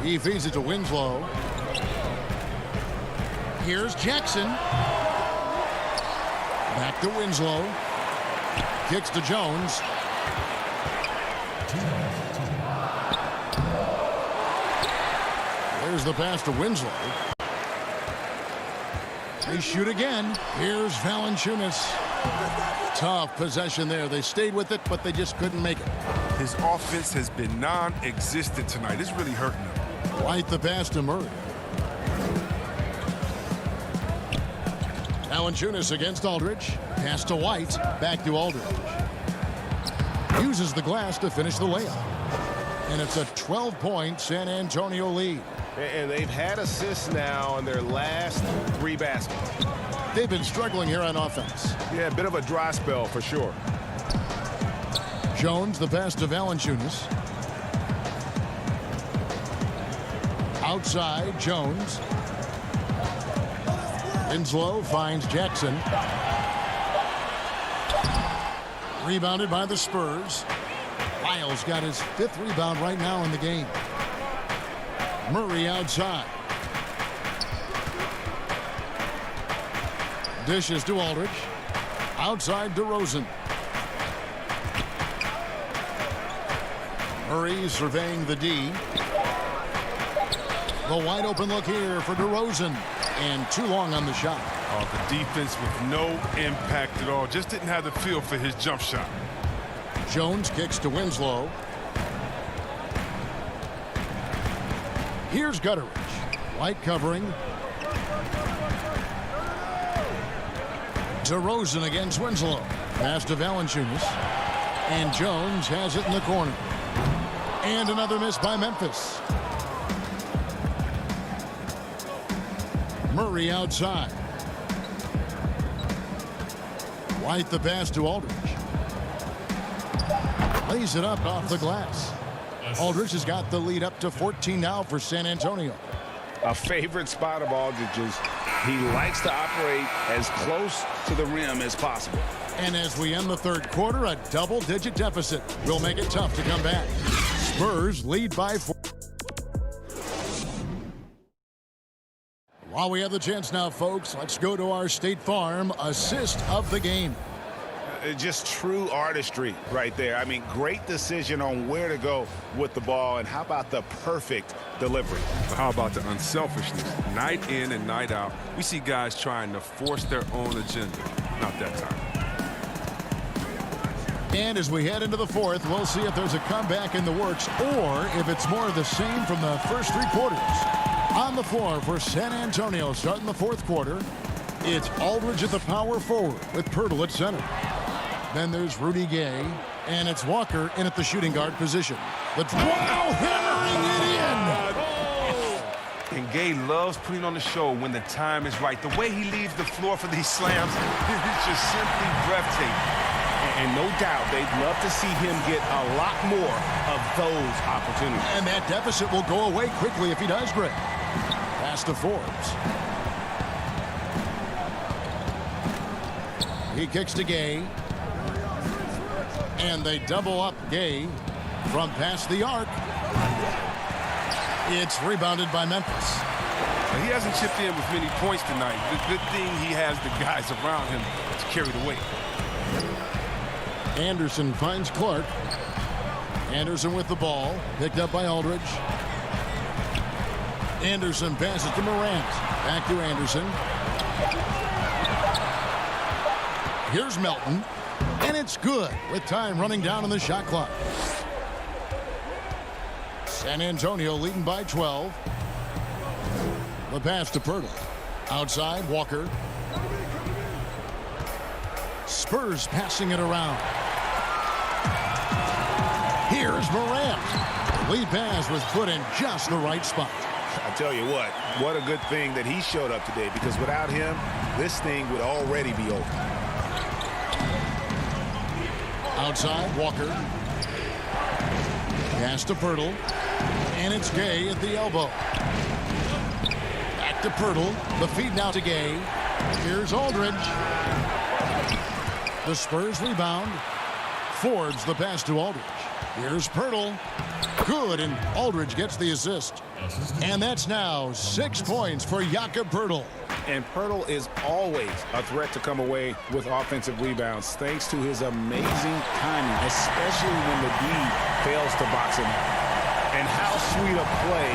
He feeds it to Winslow. Here's Jackson. Back to Winslow. Kicks to Jones. There's the pass to Winslow. They shoot again. Here's Valanciunas. Tough possession there. They stayed with it, but they just couldn't make it.
His offense has been non-existent tonight. It's really hurting him.
White the pass to Murray. Valanciunas against Aldridge. Pass to White. Back to Aldridge. Uses the glass to finish the layup. And it's a 12-point San Antonio lead.
And they've had assists now on their last 3 baskets.
They've been struggling here on offense.
Yeah, a bit of a dry spell for sure.
Jones the pass to Valanciunas. Outside, Jones. Winslow finds Jackson. Rebounded by the Spurs. Lyles got his 5th rebound right now in the game. Murray outside. Dishes to Aldridge. Outside DeRozan. Murray surveying the D. The wide open look here for DeRozan. And too long on the shot.
Oh, the defense with no impact at all. Just didn't have the feel for his jump shot.
Jones kicks to Winslow. Here's Gutterich. White covering. DeRozan against Winslow. Pass to Valanciunas. And Jones has it in the corner. And another miss by Memphis. Murray outside. White the pass to Aldridge. Lays it up off the glass. Aldridge has got the lead up to 14 now for San Antonio.
A favorite spot of Aldridge's. He likes to operate as close to the rim as possible.
And as we end the third quarter, a double-digit deficit will make it tough to come back. Spurs lead by 4. While we have the chance now, folks, let's go to our State Farm assist of the game.
Just true artistry right there. I mean, great decision on where to go with the ball, and how about the perfect delivery?
How about the unselfishness? Night in and night out, we see guys trying to force their own agenda. Not that time.
And as we head into the fourth, we'll see if there's a comeback in the works or if it's more of the same from the first 3 quarters. On the floor for San Antonio starting the fourth quarter, it's Aldridge at the power forward with Pirtle at center. Then there's Rudy Gay, and it's Walker in at the shooting guard position. Wow, hammering it in!
And Gay loves putting on the show when the time is right. The way he leaves the floor for these slams is just simply breathtaking.
And no doubt they'd love to see him get a lot more of those opportunities.
And that deficit will go away quickly if he does, Greg. Pass to Forbes. He kicks to Gay. And they double up Gay from past the arc. It's rebounded by Memphis.
He hasn't chipped in with many points tonight. The good thing he has the guys around him to carry the weight.
Anderson finds Clark. Anderson with the ball. Picked up by Aldridge. Anderson passes to Morant. Back to Anderson. Here's Melton. And it's good with time running down on the shot clock. San Antonio leading by 12. The pass to Pirtle. Outside, Walker. Spurs passing it around. Here's Morant. The lead pass was put in just the right spot.
I tell you what a good thing that he showed up today, because without him, this thing would already be over.
Outside, Walker. Pass to Pirtle. And it's Gay at the elbow. Back to Pirtle. The feed now to Gay. Here's Aldridge. The Spurs rebound. Forbes the pass to Aldridge. Here's Pirtle. Good, and Aldridge gets the assist. And that's now 6 points for Jakob Pirtle.
And Pirtle is always a threat to come away with offensive rebounds thanks to his amazing timing, especially when the D fails to box him out. And how sweet a play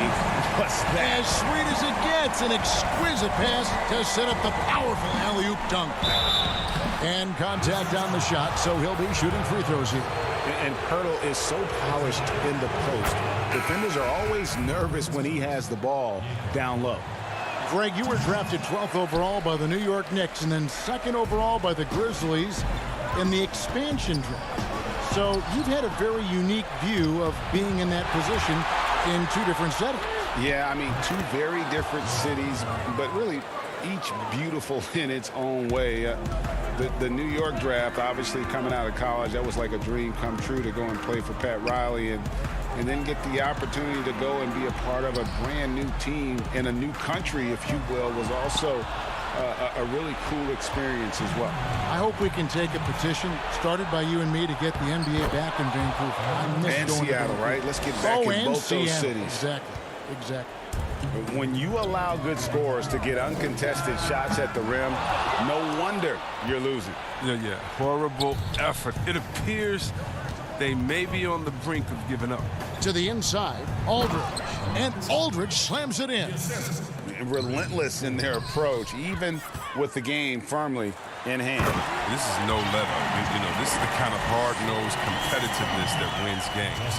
was that?
As sweet as it gets, an exquisite pass to set up the powerful alley-oop dunk. And contact on the shot, so he'll be shooting free throws here.
And Pirtle is so polished in the post. Defenders are always nervous when he has the ball down low.
Greg, you were drafted 12th overall by the New York Knicks and then 2nd overall by the Grizzlies in the expansion draft. So you've had a very unique view of being in that position in 2 different settings.
Yeah, I mean, 2 very different cities, but really each beautiful in its own way. The New York draft, obviously coming out of college, that was like a dream come true to go and play for Pat Riley and then get the opportunity to go and be a part of a brand new team in a new country, if you will, was also a really cool experience as well.
I hope we can take a petition started by you and me to get the NBA back in Vancouver. I miss
and
going
Seattle,
to
right? Let's get back in both
Seattle.
those cities.
Exactly.
When you allow good scorers to get uncontested shots at the rim, no wonder you're losing.
Yeah. Horrible effort. It appears they may be on the brink of giving up.
To the inside, Aldridge. And Aldridge slams it in.
Relentless in their approach, even with the game firmly in hand.
This is no let-up. You know, this is the kind of hard-nosed competitiveness that wins games.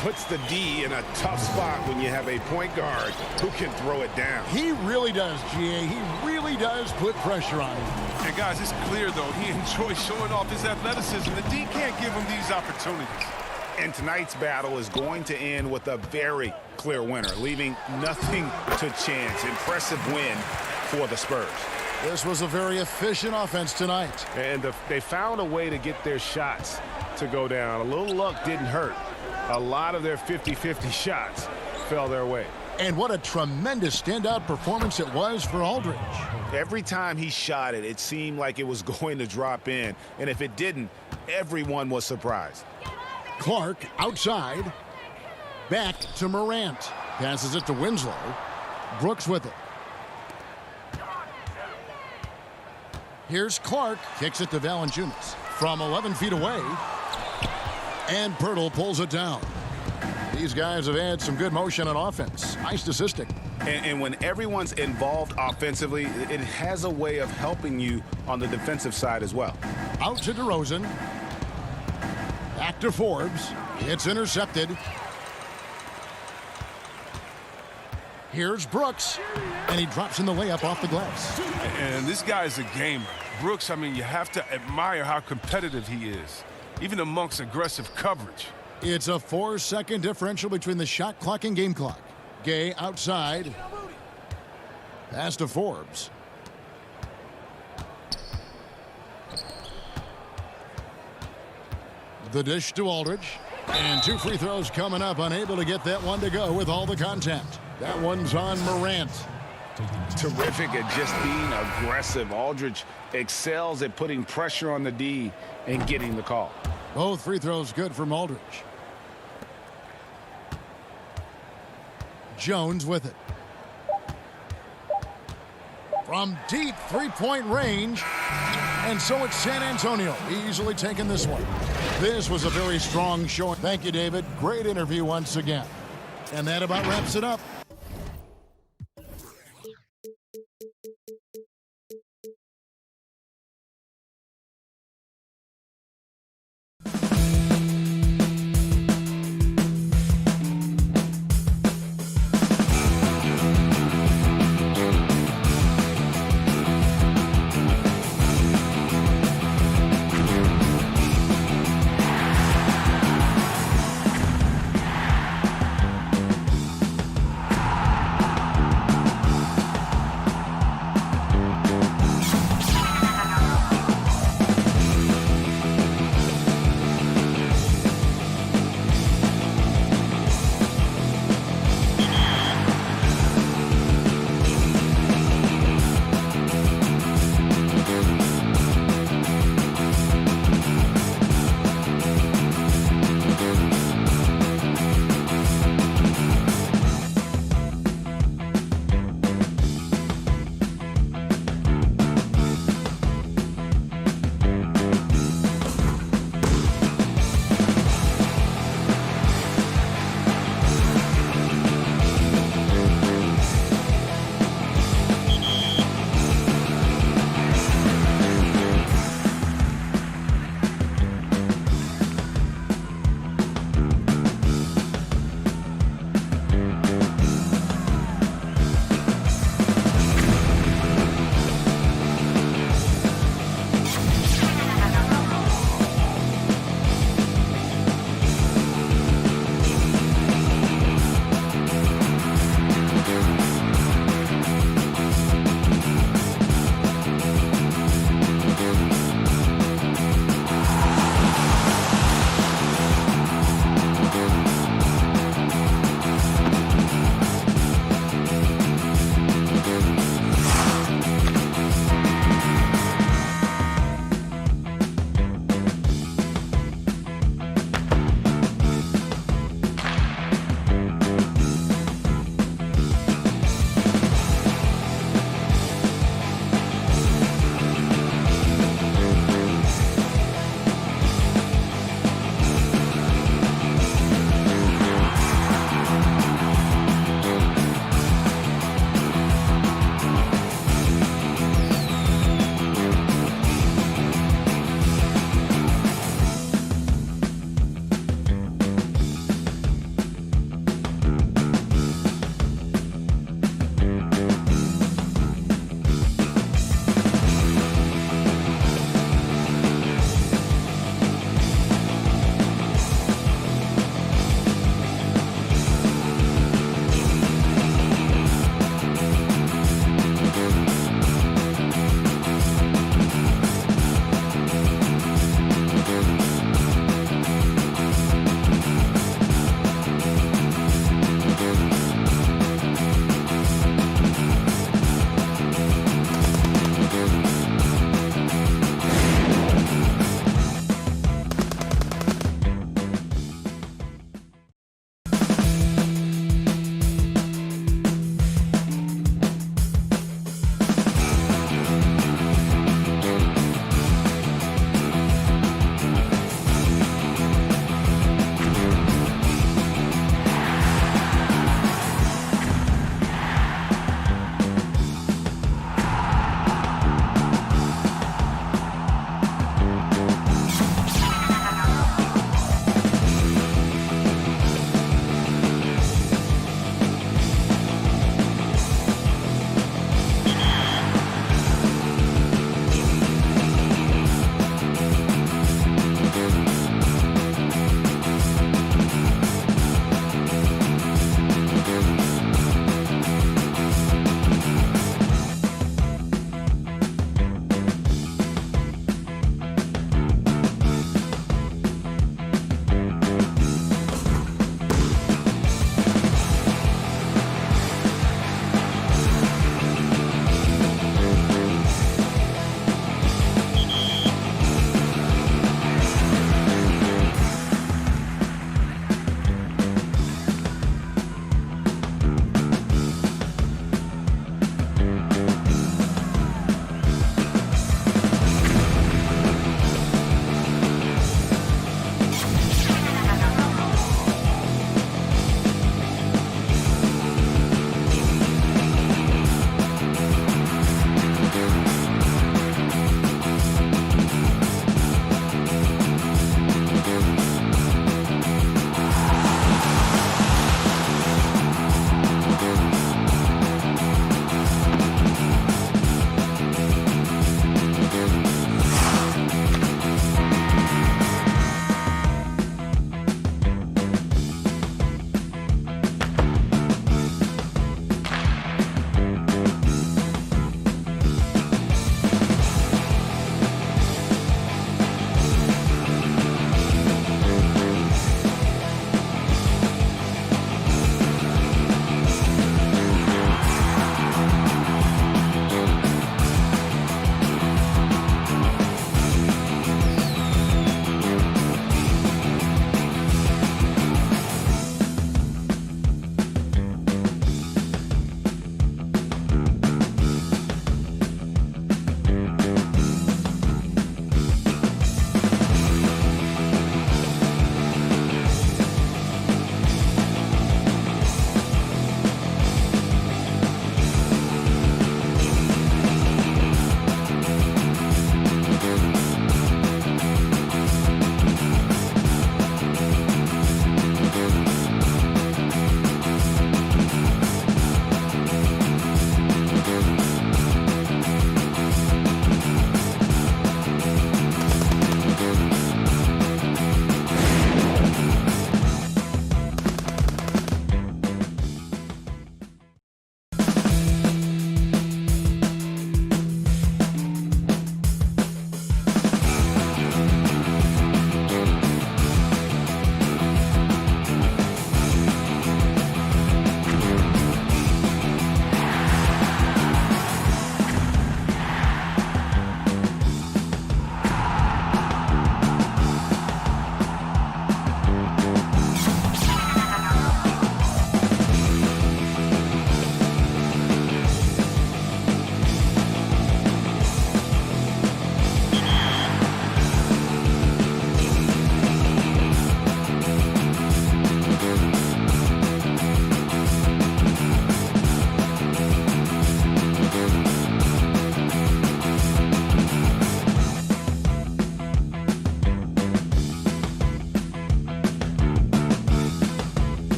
Puts the D in a tough spot when you have a point guard who can throw it down.
He really does, GA. He really does put pressure on him.
And guys, it's clear, though, he enjoys showing off his athleticism. The D can't give him these opportunities.
And tonight's battle is going to end with a very clear winner, leaving nothing to chance. Impressive win for the Spurs.
This was a very efficient offense tonight.
And they found a way to get their shots to go down. A little luck didn't hurt. A lot of their 50-50 shots fell their way.
And what a tremendous standout performance it was for Aldridge.
Every time he shot it, it seemed like it was going to drop in. And if it didn't, everyone was surprised.
Clark outside. Back to Morant. Passes it to Winslow. Brooks with it. Here's Clark. Kicks it to Valanciunas. From 11 feet away. And Pirtle pulls it down. These guys have had some good motion on offense. Nice assisting.
And when everyone's involved offensively, it has a way of helping you on the defensive side as well.
Out to DeRozan. Back to Forbes. It's intercepted. Here's Brooks. And he drops in the layup off the glass.
And this guy is a gamer. Brooks, I mean, you have to admire how competitive he is, even amongst aggressive coverage.
It's a 4-second differential between the shot clock and game clock. Gay outside. Pass to The dish to Aldridge. And 2 free throws coming up. Unable to get that one to go with all the contact. That one's on Morant.
Terrific at just being aggressive. Aldridge excels at putting pressure on the D and getting the call.
Both free throws good from Aldridge. Jones with it. From deep three-point range. And so it's San Antonio easily taking this one. This was a very strong showing. Thank you, David. Great interview once again. And that about wraps it up.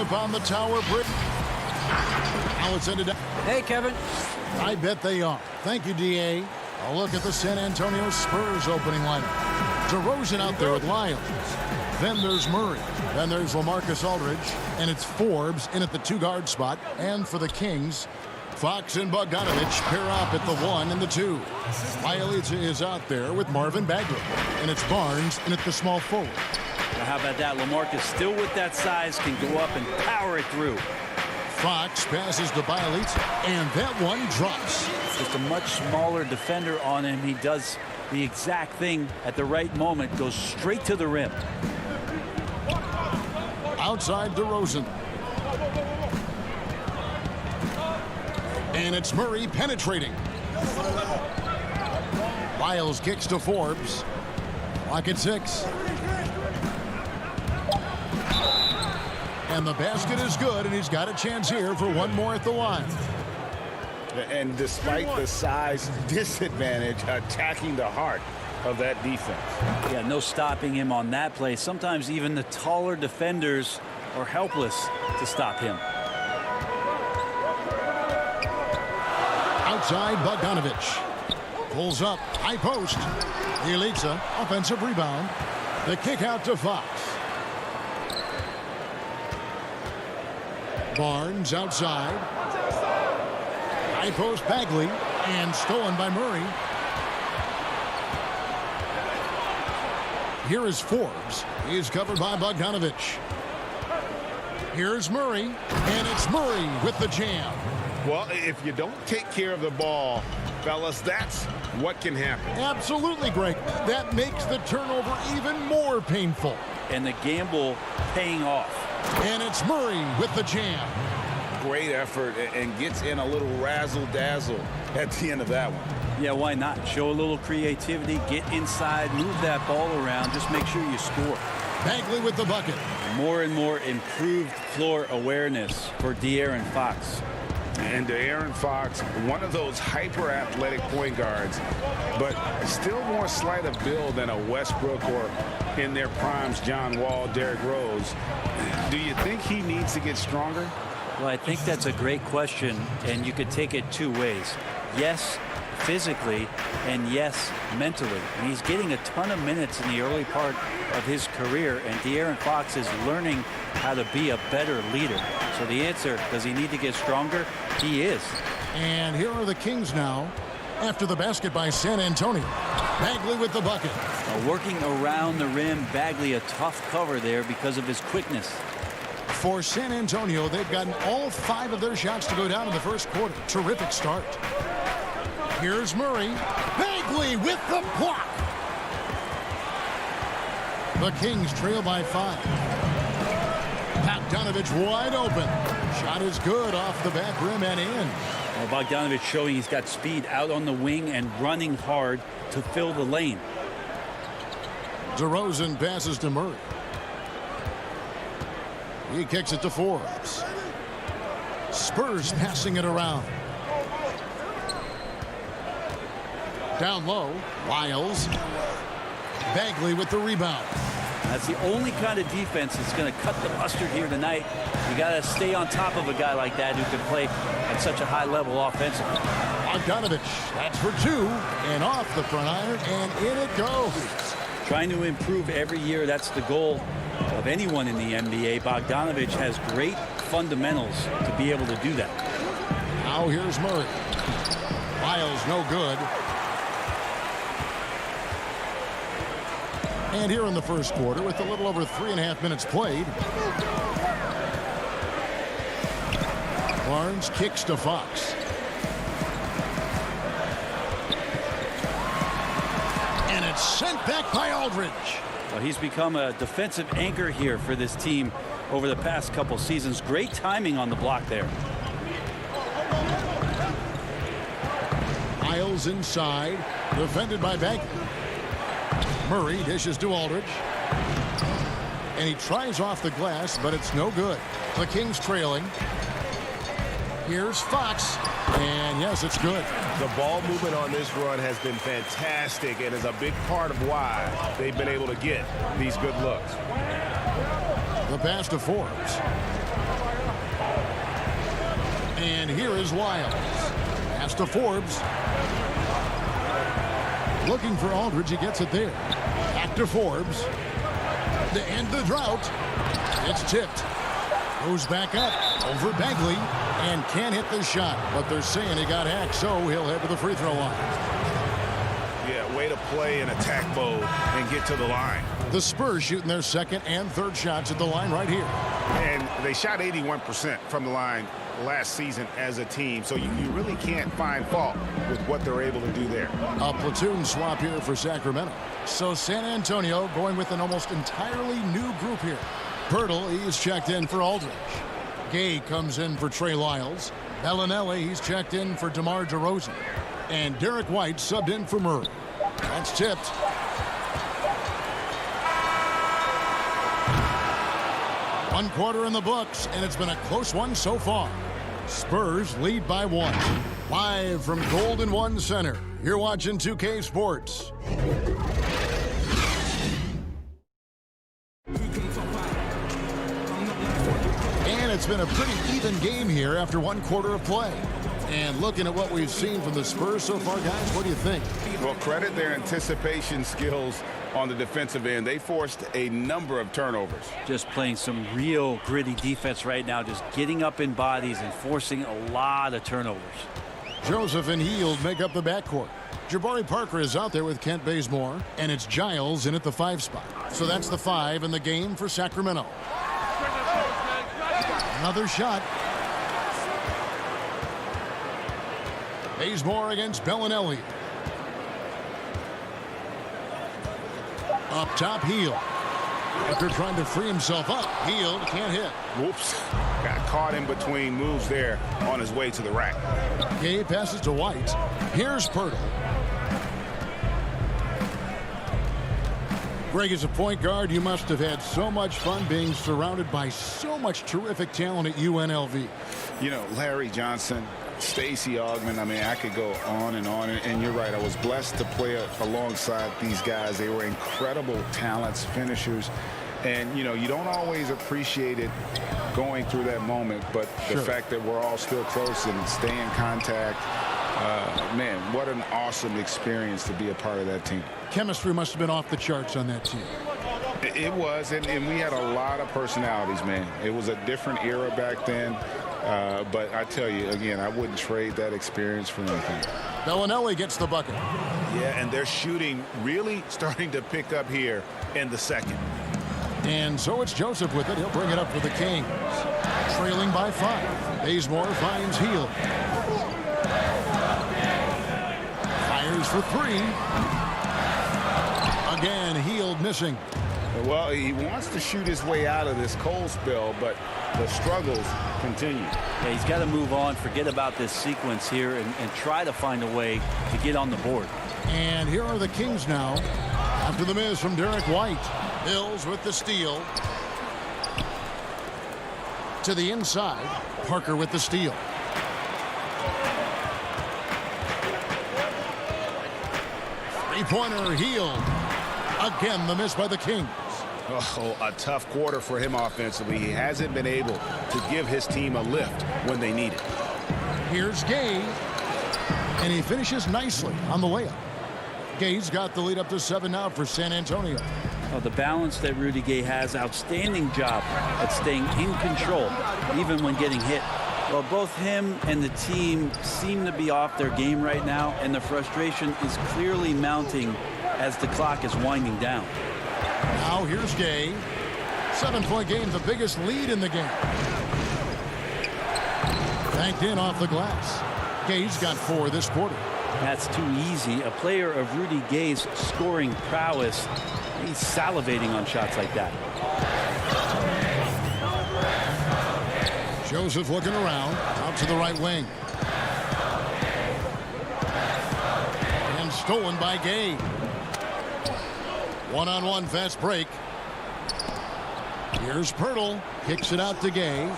up on the tower bridge. Now it's ended up.
Hey, Kevin.
I bet they are. Thank you, D.A. A look at the San Antonio Spurs opening lineup. DeRozan out there with Lyons. Then there's Murray. Then there's LaMarcus Aldridge. And it's Forbes in at the 2-guard spot. And for the Kings, Fox and Bogdanovich pair up at the 1 and the 2. Bielitsa is out there with Marvin Bagley. And it's Barnes in at the small forward.
Now how about that? LaMarcus still with that size can go up and power it through.
Fox passes to Bielitsa, and that one drops.
Just a much smaller defender on him. He does the exact thing at the right moment, goes straight to the rim.
Outside DeRozan. And it's Murray penetrating. Lyles kicks to Forbes. Clock at 6. And the basket is good, and he's got a chance here for one more at the line.
And despite the size disadvantage, attacking the heart of that defense.
Yeah, no stopping him on that play. Sometimes even the taller defenders are helpless to stop him.
Outside, Bogdanovich. Pulls up, high post. Bielitsa, offensive rebound. The kick out to Fox. Barnes outside. High post Bagley, and stolen by Murray. Here is Forbes. He is covered by Bogdanovich. Here's Murray, and it's Murray with the jam.
Well, if you don't take care of the ball, fellas, that's what can happen.
Absolutely, Greg. That makes the turnover even more painful.
And the gamble paying off.
And it's Murray with the jam.
Great effort and gets in a little razzle-dazzle at the end of that one.
Yeah, why not? Show a little creativity, get inside, move that ball around, just make sure you score.
Bagley with the bucket.
More and more improved floor awareness for De'Aaron Fox.
And De'Aaron Fox, one of those hyper-athletic point guards, but still more slight of build than a Westbrook or, in their primes, John Wall, Derrick Rose. Do you think he needs to get stronger?
Well, I think that's a great question, and you could take it two ways. Yes, physically, and yes, mentally. And he's getting a ton of minutes in the early part of his career, and De'Aaron Fox is learning how to be a better leader. So the answer, does he need to get stronger? He is.
And here are the Kings now after the basket by San Antonio. Bagley with the bucket.
Working around the rim, Bagley a tough cover there because of his quickness.
For San Antonio, they've gotten all 5 of their shots to go down in the first quarter. Terrific start. Here's Murray. Bagley with the block. The Kings trail by 5. Bogdanovich wide open. Shot is good off the back rim and in.
Well, Bogdanovich showing he's got speed out on the wing and running hard to fill the lane.
DeRozan passes to Murray. He kicks it to Forbes. Spurs passing it around. Down low, Lyles. Bagley with the rebound.
That's the only kind of defense that's going to cut the mustard here tonight. You got to stay on top of a guy like that who can play at such a high level offensively.
Bogdanovich, that's for 2, and off the front iron, and in it goes.
Trying to improve every year, that's the goal of anyone in the NBA. Bogdanovich has great fundamentals to be able to do that.
Now here's Murray. Lyles no good. And here in the first quarter, with a little over 3.5 minutes played, Barnes kicks to Fox. And it's sent back by Aldridge.
Well, he's become a defensive anchor here for this team over the past couple seasons. Great timing on the block there.
Lyles inside, defended by Bagley. Murray dishes to Aldridge. And he tries off the glass, but it's no good. The Kings trailing. Here's Fox. And yes, it's good.
The ball movement on this run has been fantastic and is a big part of why they've been able to get these good looks.
The pass to Forbes. And here is Lyles. Pass to Forbes. Looking for Aldridge. He gets it there. Back to Forbes. To end the drought. It's tipped. Goes back up over Bagley and can't hit the shot. But they're saying he got hacked, so he'll head to the free throw line.
Yeah, way to play in attack mode and get to the line.
The Spurs shooting their second and third shots at the line right here.
And they shot 81% from the line last season as a team, so you really can't find fault with what they're able to do there.
A platoon swap here for Sacramento. So San Antonio going with an almost entirely new group here. Pirtle, he's checked in for Aldridge. Gay comes in for Trey Lyles. Bellinelli, he's checked in for DeMar DeRozan. And Derek White subbed in for Murray. That's tipped. One quarter in the books, and it's been a close one so far. Spurs lead by 1. Live from Golden One Center, you're watching 2K Sports. And it's been a pretty even game here after one quarter of play. And looking at what we've seen from the Spurs so far, guys, what do you think?
Well, credit their anticipation skills on the defensive end. They forced a number of turnovers.
Just playing some real gritty defense right now, just getting up in bodies and forcing a lot of turnovers.
Joseph and Hield make up the backcourt. Jabari Parker is out there with Kent Bazemore, and it's Giles in at the 5 spot. So that's the 5 in the game for Sacramento. Another shot. Bazemore against Bellinelli. Up top, Hield. After trying to free himself up, Hield can't hit.
Whoops. Got caught in between moves there on his way to the rack.
Gay passes to White. Here's Pirtle. Greg, as a point guard, you must have had so much fun being surrounded by so much terrific talent at UNLV.
You know, Larry Johnson, Stacey Augmon, I mean, I could go on. And you're right, I was blessed to play alongside these guys. They were incredible talents, finishers. And, you know, you don't always appreciate it going through that moment, but the fact that we're all still close and stay in contact, man, what an awesome experience to be a part of that team.
Chemistry must have been off the charts on that team.
It was, and we had a lot of personalities, man. It was a different era back then. But I tell you, again, I wouldn't trade that experience for anything.
Bellinelli gets the bucket.
Yeah, and their shooting really starting to pick up here in the second.
And so it's Joseph with it. He'll bring it up for the Kings. Trailing by 5. Bazemore finds Hield. Fires for 3. Again, Hield missing.
Well, he wants to shoot his way out of this cold spell, but the struggles continue.
Yeah, he's got to move on, forget about this sequence here, and try to find a way to get on the board.
And here are the Kings now. After the miss from Derek White. Bills with the steal. To the inside. Parker with the steal. Three-pointer, Hield. Again, the miss by the Kings.
Oh, a tough quarter for him offensively. He hasn't been able to give his team a lift when they need it.
Here's Gay. And he finishes nicely on the layup. Gay's got the lead up to 7 now for San Antonio.
Oh, the balance that Rudy Gay has, outstanding job at staying in control, even when getting hit. Well, both him and the team seem to be off their game right now, and the frustration is clearly mounting as the clock is winding down.
Now here's Gay. 7-point game, the biggest lead in the game. Banked in off the glass. Gay's got 4 this quarter.
That's too easy. A player of Rudy Gay's scoring prowess, he's salivating on shots like that.
Joseph looking around, out to the right wing. And stolen by Gay. One-on-one fast break. Here's Pirtle. Kicks it out to Gay.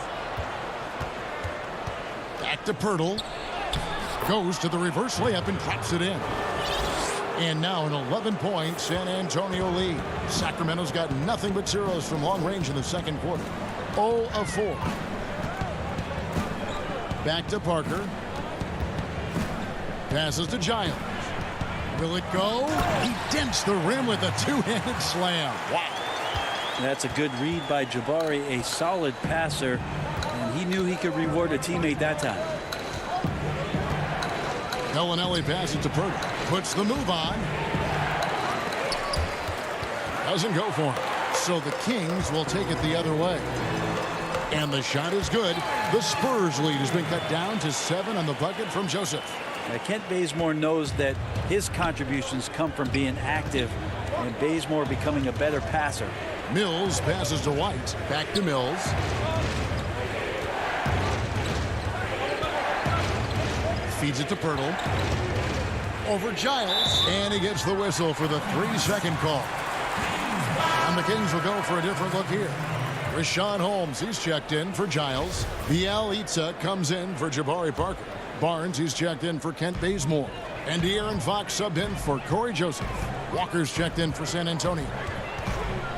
Back to Pirtle. Goes to the reverse layup and drops it in. And now an 11-point San Antonio lead. Sacramento's got nothing but zeros from long range in the second quarter. 0 of 4. Back to Parker. Passes to Giles. Will it go? He dents the rim with a two-handed slam. Wow.
That's a good read by Jabari, a solid passer, and he knew he could reward a teammate that time.
Bellinelli passes to Purdy. Puts the move on. Doesn't go for him. So the Kings will take it the other way. And the shot is good. The Spurs lead has been cut down to 7 on the bucket from Joseph.
Kent Bazemore knows that his contributions come from being active and Bazemore becoming a better passer.
Mills passes to White. Back to Mills. Feeds it to Pirtle. Over Giles. And he gets the whistle for the 3-second call. And the Kings will go for a different look here. Rashawn Holmes, he's checked in for Giles. Bialica comes in for Jabari Parker. Barnes, he's checked in for Kent Bazemore. And De'Aaron Fox subbed in for Corey Joseph. Walker's checked in for San Antonio.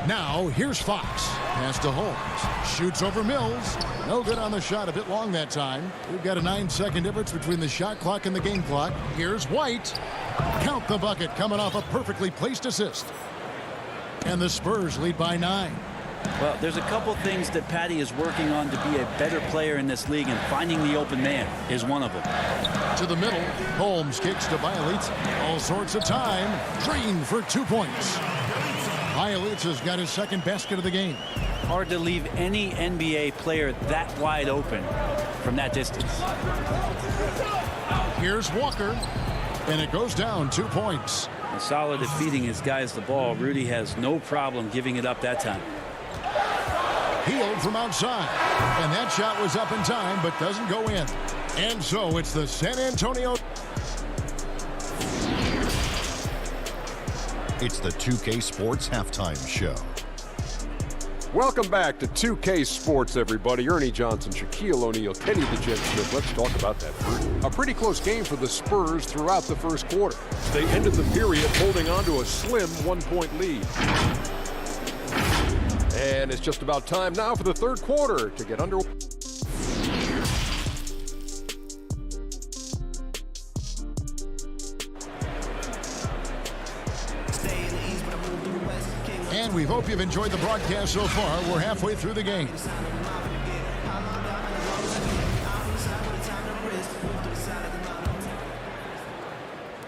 Now, here's Fox. Pass to Holmes. Shoots over Mills. No good on the shot. A bit long that time. We've got a 9-second difference between the shot clock and the game clock. Here's White. Count the bucket coming off a perfectly placed assist. And the Spurs lead by 9.
Well, there's a couple things that Patty is working on to be a better player in this league, and finding the open man is one of them.
To the middle. Holmes kicks to Bialica. All sorts of time. Drained for 2 points. Bialica's got his second basket of the game.
Hard to leave any NBA player that wide open from that distance.
Here's Walker. And it goes down 2 points.
Solid at feeding his guys the ball. Rudy has no problem giving it up that time.
Healed from outside. And that shot was up in time, but doesn't go in. And so it's the San Antonio.
It's the 2K Sports Halftime Show.
Welcome back to 2K Sports, everybody. Ernie Johnson, Shaquille O'Neal, Kenny the Jet Smith. Let's talk about that. A pretty close game for the Spurs throughout the first quarter. They ended the period holding on to a slim 1-point lead. And it's just about time now for the third quarter to get underway.
And we hope you've enjoyed the broadcast so far. We're halfway through the game.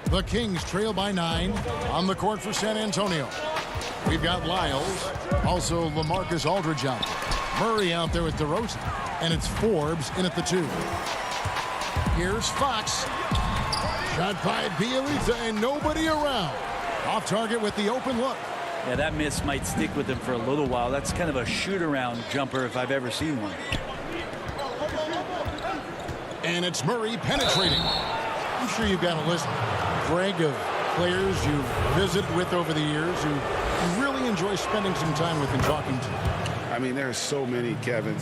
The Kings trail by 9 on the court for San Antonio. We've got Lyles, also LaMarcus Aldridge out there. Murray out there with DeRozan, and it's Forbes in at the 2. Here's Fox. Shot by Bialica and nobody around. Off target with the open look.
Yeah, that miss might stick with him for a little while. That's kind of a shoot-around jumper if I've ever seen one.
And it's Murray penetrating. I'm sure you've got a list, Greg, of players you've visited with over the years who you really enjoy spending some time with and talking to.
I mean, there's so many, Kevin.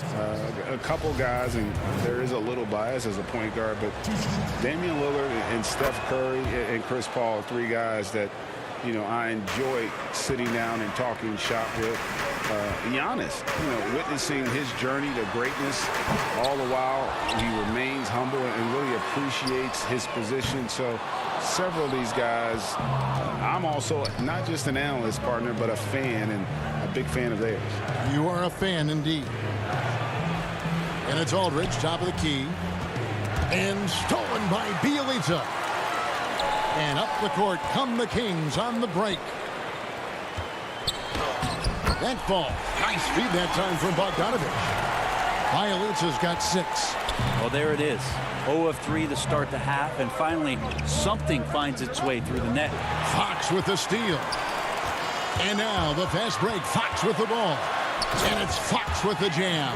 A couple guys, and there is a little bias as a point guard, but Damian Lillard and Steph Curry and Chris Paul, 3 guys that, you know, I enjoy sitting down and talking shop with. Giannis, you know, witnessing his journey to greatness, all the while he remains humble and really appreciates his position. So several of these guys, I'm also not just an analyst, partner, but a fan, and a big fan of theirs.
You are a fan indeed. And it's Aldridge, top of the key. And stolen by Bialica. And up the court come the Kings on the break. That ball. Nice feed that time from Bogdanovich. Bialica's got 6.
Well, there it is. 0 of 3 to start the half, and finally something finds its way through the net.
Fox with the steal. And now the fast break. Fox with the ball. And it's Fox with the jam.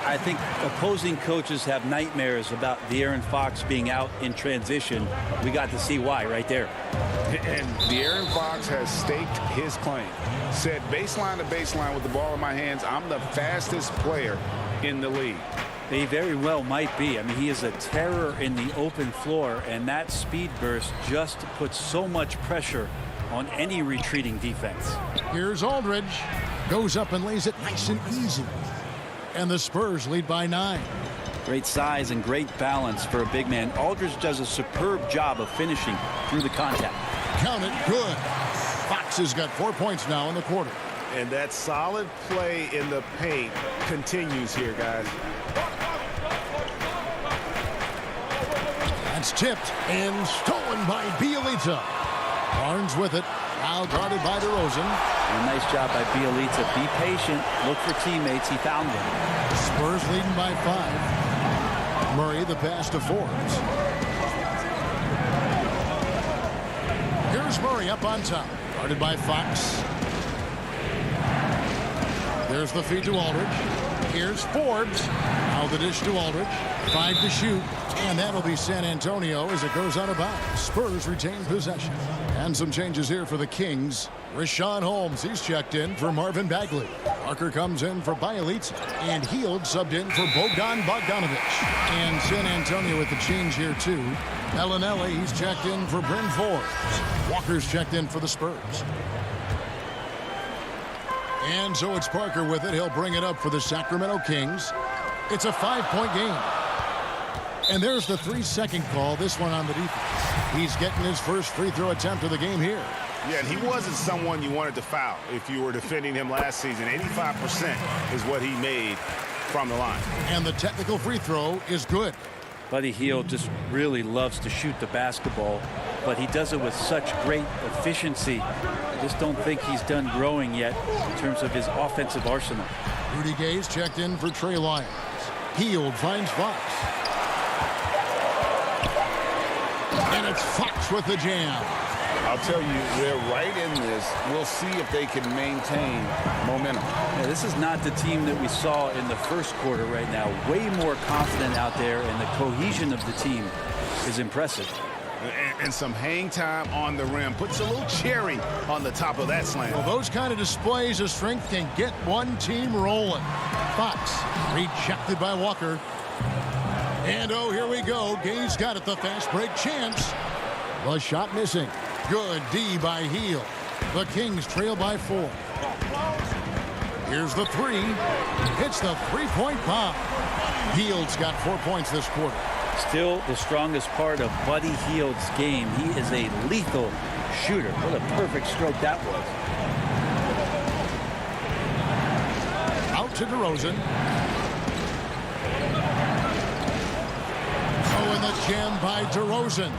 I think opposing coaches have nightmares about De'Aaron Fox being out in transition. We got to see why right there.
And De'Aaron Fox has staked his claim. Said baseline to baseline with the ball in my hands, I'm the fastest player in the league.
He very well might be. I mean, he is a terror in the open floor, and that speed burst just puts so much pressure on any retreating defense.
Here's Aldridge. Goes up and lays it nice and easy. And the Spurs lead by 9.
Great size and great balance for a big man. Aldridge does a superb job of finishing through the contact.
Count it, good. Fox has got 4 points now in the quarter.
And that solid play in the paint continues here, guys.
That's tipped and stolen by Bielitsa. Barnes with it. Now guarded by DeRozan.
A nice job by Bielitsa. Be patient. Look for teammates. He found them.
Spurs leading by 5. Murray the pass to Forbes. Here's Murray up on top. Guarded by Fox. There's the feed to Aldridge. Here's Forbes. Now the dish to Aldridge. 5 to shoot. And that'll be San Antonio as it goes out of bounds. Spurs retain possession. And some changes here for the Kings. Rashawn Holmes, he's checked in for Marvin Bagley. Parker comes in for Bielitsa. And Hield subbed in for Bogdan Bogdanovic. And San Antonio with the change here too. Bellinelli, he's checked in for Bryn Forbes. Walker's checked in for the Spurs. And so it's Parker with it. He'll bring it up for the Sacramento Kings. It's a 5-point game. And there's the 3-second call, this one on the defense. He's getting his first free throw attempt of the game here.
Yeah, and he wasn't someone you wanted to foul if you were defending him last season. 85% is what he made from the line.
And the technical free throw is good.
Buddy Hield just really loves to shoot the basketball, but he does it with such great efficiency. I just don't think he's done growing yet in terms of his offensive arsenal.
Rudy Gay's checked in for Trey Lyons. Hield finds Fox. And it's Fox with the jam.
I'll tell you, they're right in this. We'll see if they can maintain momentum.
Yeah, this is not the team that we saw in the first quarter right now. Way more confident out there, and the cohesion of the team is impressive.
And some hang time on the rim. Puts a little cherry on the top of that slam.
Well, those kind of displays of strength can get one team rolling. Fox rejected by Walker. And oh, here we go. Gay's got it, the fast break chance. The shot missing. Good D by Hield. The Kings trail by 4. Here's the 3. Hits the three-point bomb. Hield's got 4 points this quarter.
Still the strongest part of Buddy Hield's game. He is a lethal shooter. What a perfect stroke that was.
Out to DeRozan. Oh, and the jam by DeRozan.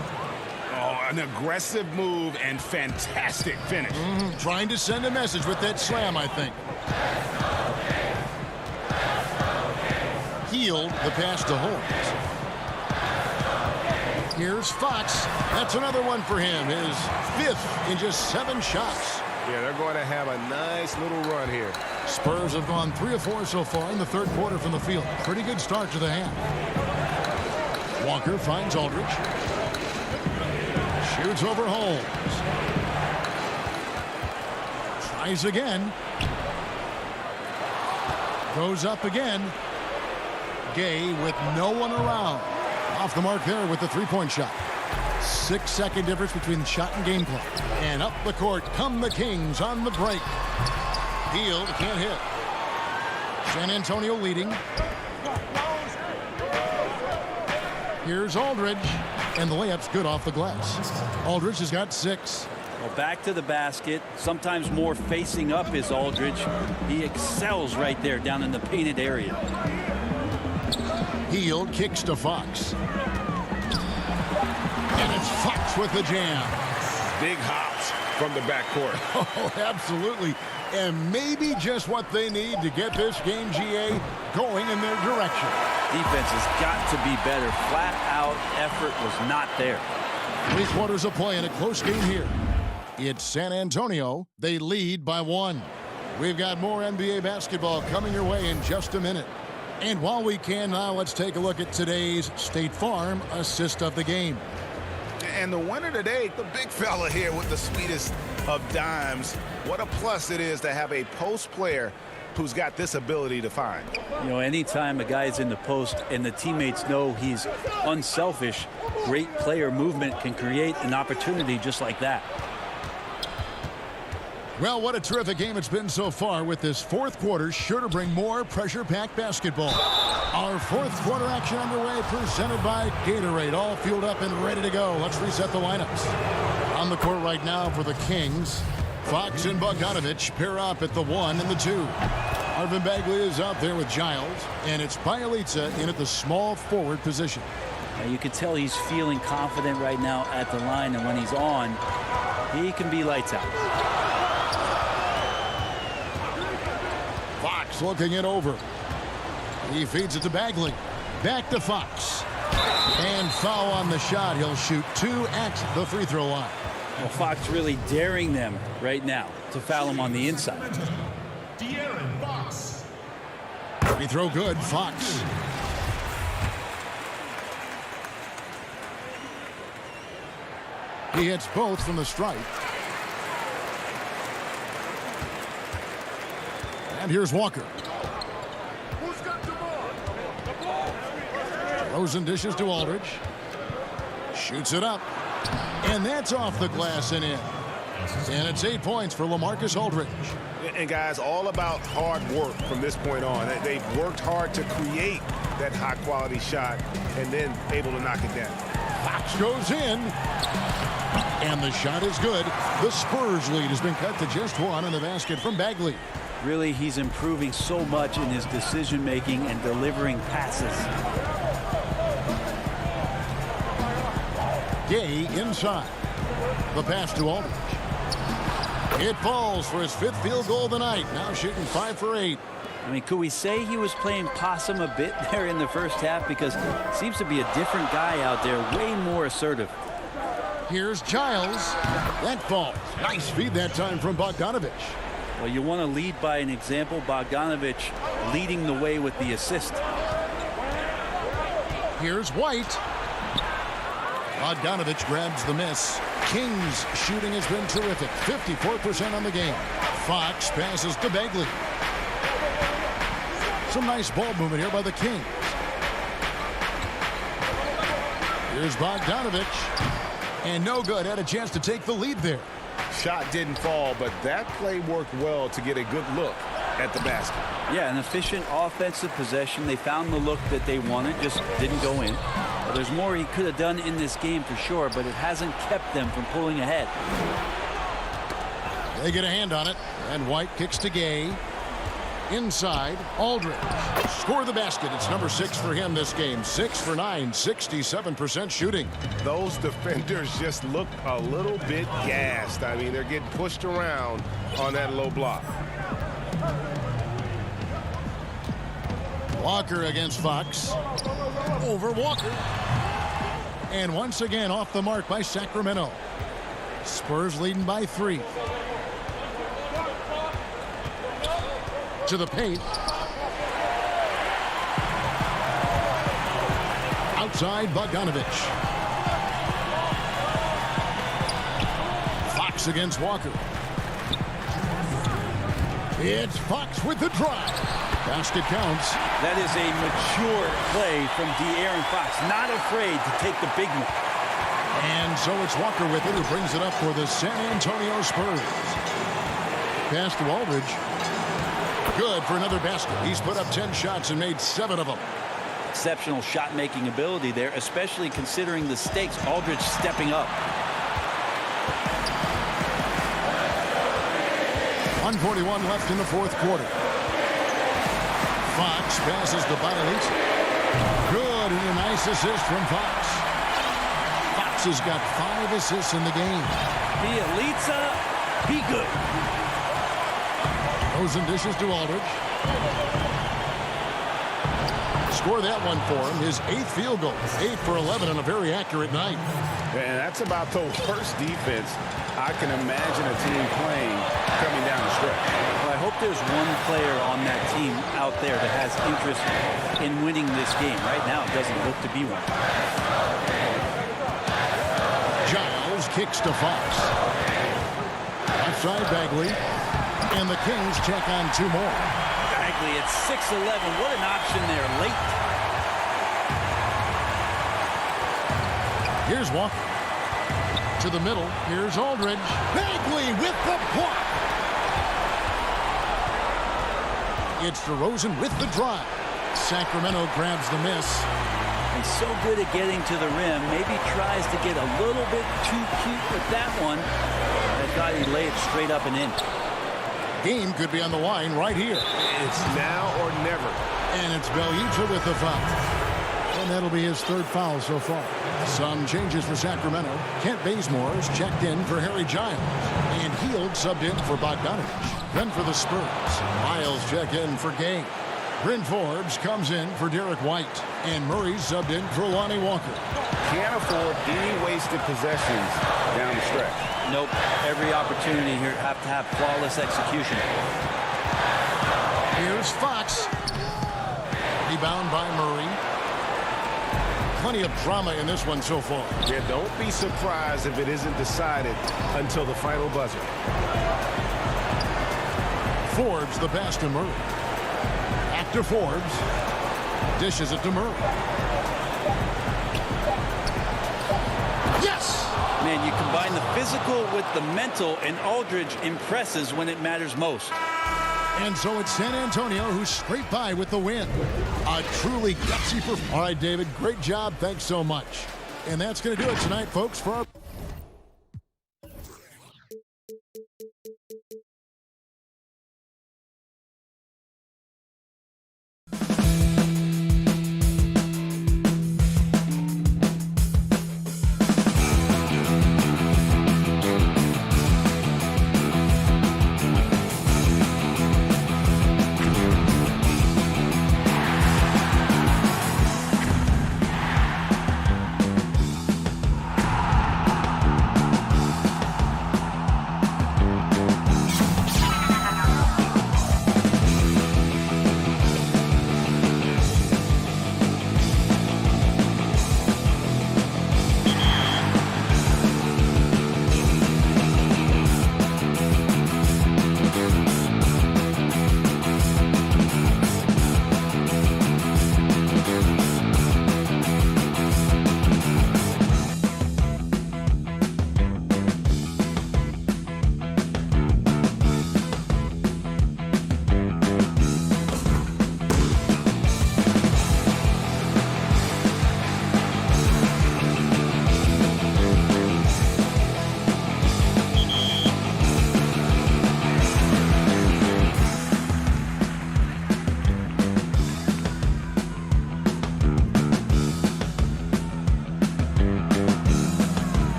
Oh, an aggressive move and fantastic finish.
Trying to send a message with that slam, I think. Hield the pass to Holmes. Here's Fox. That's another one for him. His 5th in just 7 shots.
Yeah, they're going to have a nice little run here.
Spurs have gone 3 of 4 so far in the third quarter from the field. Pretty good start to the half. Walker finds Aldridge. Shoots over Holmes. Tries again. Goes up again. Gay with no one around. Off the mark there with the 3-point shot. 6-second difference between the shot and game clock. And up the court come the Kings on the break. Hield can't hit. San Antonio leading. Here's Aldridge. And the layup's good off the glass. Aldridge has got 6.
Well, back to the basket. Sometimes more facing up is Aldridge. He excels right there down in the painted area.
Hield kicks to Fox. And it's Fox with the jam.
Big hops from the backcourt.
Oh, absolutely. And maybe just what they need to get this game, GA, going in their direction.
Defense has got to be better. Flat out effort was not there.
3 quarters of play in a close game here. It's San Antonio. They lead by 1. We've got more NBA basketball coming your way in just a minute. And while we can now, let's take a look at today's State Farm assist of the game.
And the winner today, the big fella here with the sweetest of dimes. What a plus it is to have a post player who's got this ability to find.
You know, anytime a guy's in the post and the teammates know he's unselfish, great player movement can create an opportunity just like that.
Well, what a terrific game it's been so far, with this fourth quarter sure to bring more pressure-packed basketball. Our fourth quarter action underway, presented by Gatorade. All fueled up and ready to go. Let's reset the lineups. On the court right now for the Kings, Fox and Bogdanovich pair up at the 1 and the 2. Marvin Bagley is out there with Giles, and it's Bielitsa in at the small forward position.
You can tell he's feeling confident right now at the line, and when he's on, he can be lights out.
Fox looking it over. He feeds it to Bagley. Back to Fox. And foul on the shot. He'll shoot 2 at the free throw line.
Well, Fox really daring them right now to foul him on the inside.
Free throw good. Fox. He hits both from the stripe. And here's Walker. Rosen dishes to Aldridge. Shoots it up. And that's off the glass and in. And it's 8 points for LaMarcus Aldridge.
And guys, all about hard work from this point on. They've worked hard to create that high-quality shot and then able to knock it down.
Fox goes in. And the shot is good. The Spurs lead has been cut to just 1 in the basket from Bagley.
Really, he's improving so much in his decision-making and delivering passes.
Gay inside. The pass to Aldridge. It falls for his 5th field goal of the night. Now shooting 5 for 8.
I mean, could we say he was playing possum a bit there in the first half? Because it seems to be a different guy out there, way more assertive.
Here's Giles. That falls. Nice feed that time from Bogdanovich.
Well, you want to lead by an example. Bogdanovich leading the way with the assist.
Here's White. Bogdanovich grabs the miss. Kings shooting has been terrific. 54% on the game. Fox passes to Bagley. Some nice ball movement here by the Kings. Here's Bogdanovich. And no good. Had a chance to take the lead there.
Shot didn't fall, but that play worked well to get a good look at the basket.
Yeah, an efficient offensive possession. They found the look that they wanted, just didn't go in. Well, there's more he could have done in this game for sure, but it hasn't kept them from pulling ahead.
They get a hand on it, and White kicks to Gay. Inside, Aldridge. Score the basket. It's number 6 for him this game. 6 for 9, 67% shooting.
Those defenders just look a little bit gassed. I mean, they're getting pushed around on that low block.
Walker against Fox. Over Walker. And once again off the mark by Sacramento. Spurs leading by 3. To the paint. Outside Bogdanovich. Fox against Walker. It's Fox with the drive. Basket counts.
That is a mature play from De'Aaron Fox. Not afraid to take the big one.
And so it's Walker with it, who brings it up for the San Antonio Spurs. Pass to Aldridge. Good for another basket. He's put up 10 shots and made 7 of them.
Exceptional shot-making ability there, especially considering the stakes. Aldridge stepping up.
1:41 left in the fourth quarter. Fox passes to Bielitsa. Good, and a nice assist from Fox. Fox has got 5 assists in the game.
Bielitsa, be good.
Rosen dishes to Aldridge. Score that one for him. His 8th field goal. 8 for 11 on a very accurate night.
And that's about the worst defense I can imagine a team playing coming down the stretch.
Well, I hope there's one player on that team out there that has interest in winning this game. Right now, it doesn't look to be one.
Giles kicks to Fox. Outside Bagley. And the Kings check on 2 more.
Bagley at 6'11". What an option there late.
Here's Walker. To the middle. Here's Aldridge. Bagley with the block. It's DeRozan with the drive. Sacramento grabs the miss.
He's so good at getting to the rim. Maybe tries to get a little bit too cute with that one. I thought he laid it straight up and in.
Game could be on the line right here.
It's now or never.
And it's Bjelica with the foul. And that'll be his third foul so far. Some changes for Sacramento. Kent Bazemore's checked in for Harry Giles. And Hield subbed in for Bogdanovich. Then for the Spurs, Miles check in for Gay. Bryn Forbes comes in for Derek White. And Murray subbed in for Lonnie Walker.
Can't afford any wasted possessions down the stretch.
Nope. Every opportunity here have to have flawless execution.
Here's Fox. Rebound by Murray. Plenty of drama in this one so far.
Yeah, don't be surprised if it isn't decided until the final buzzer.
Forbes the pass to Murray. Back to Forbes. Dishes it to Murray. Yes!
Man, you combine the physical with the mental, and Aldridge impresses when it matters most.
And so it's San Antonio who's scraped by with the win. A truly gutsy performance. All right, David, great job. Thanks so much. And that's going to do it tonight, folks, for our...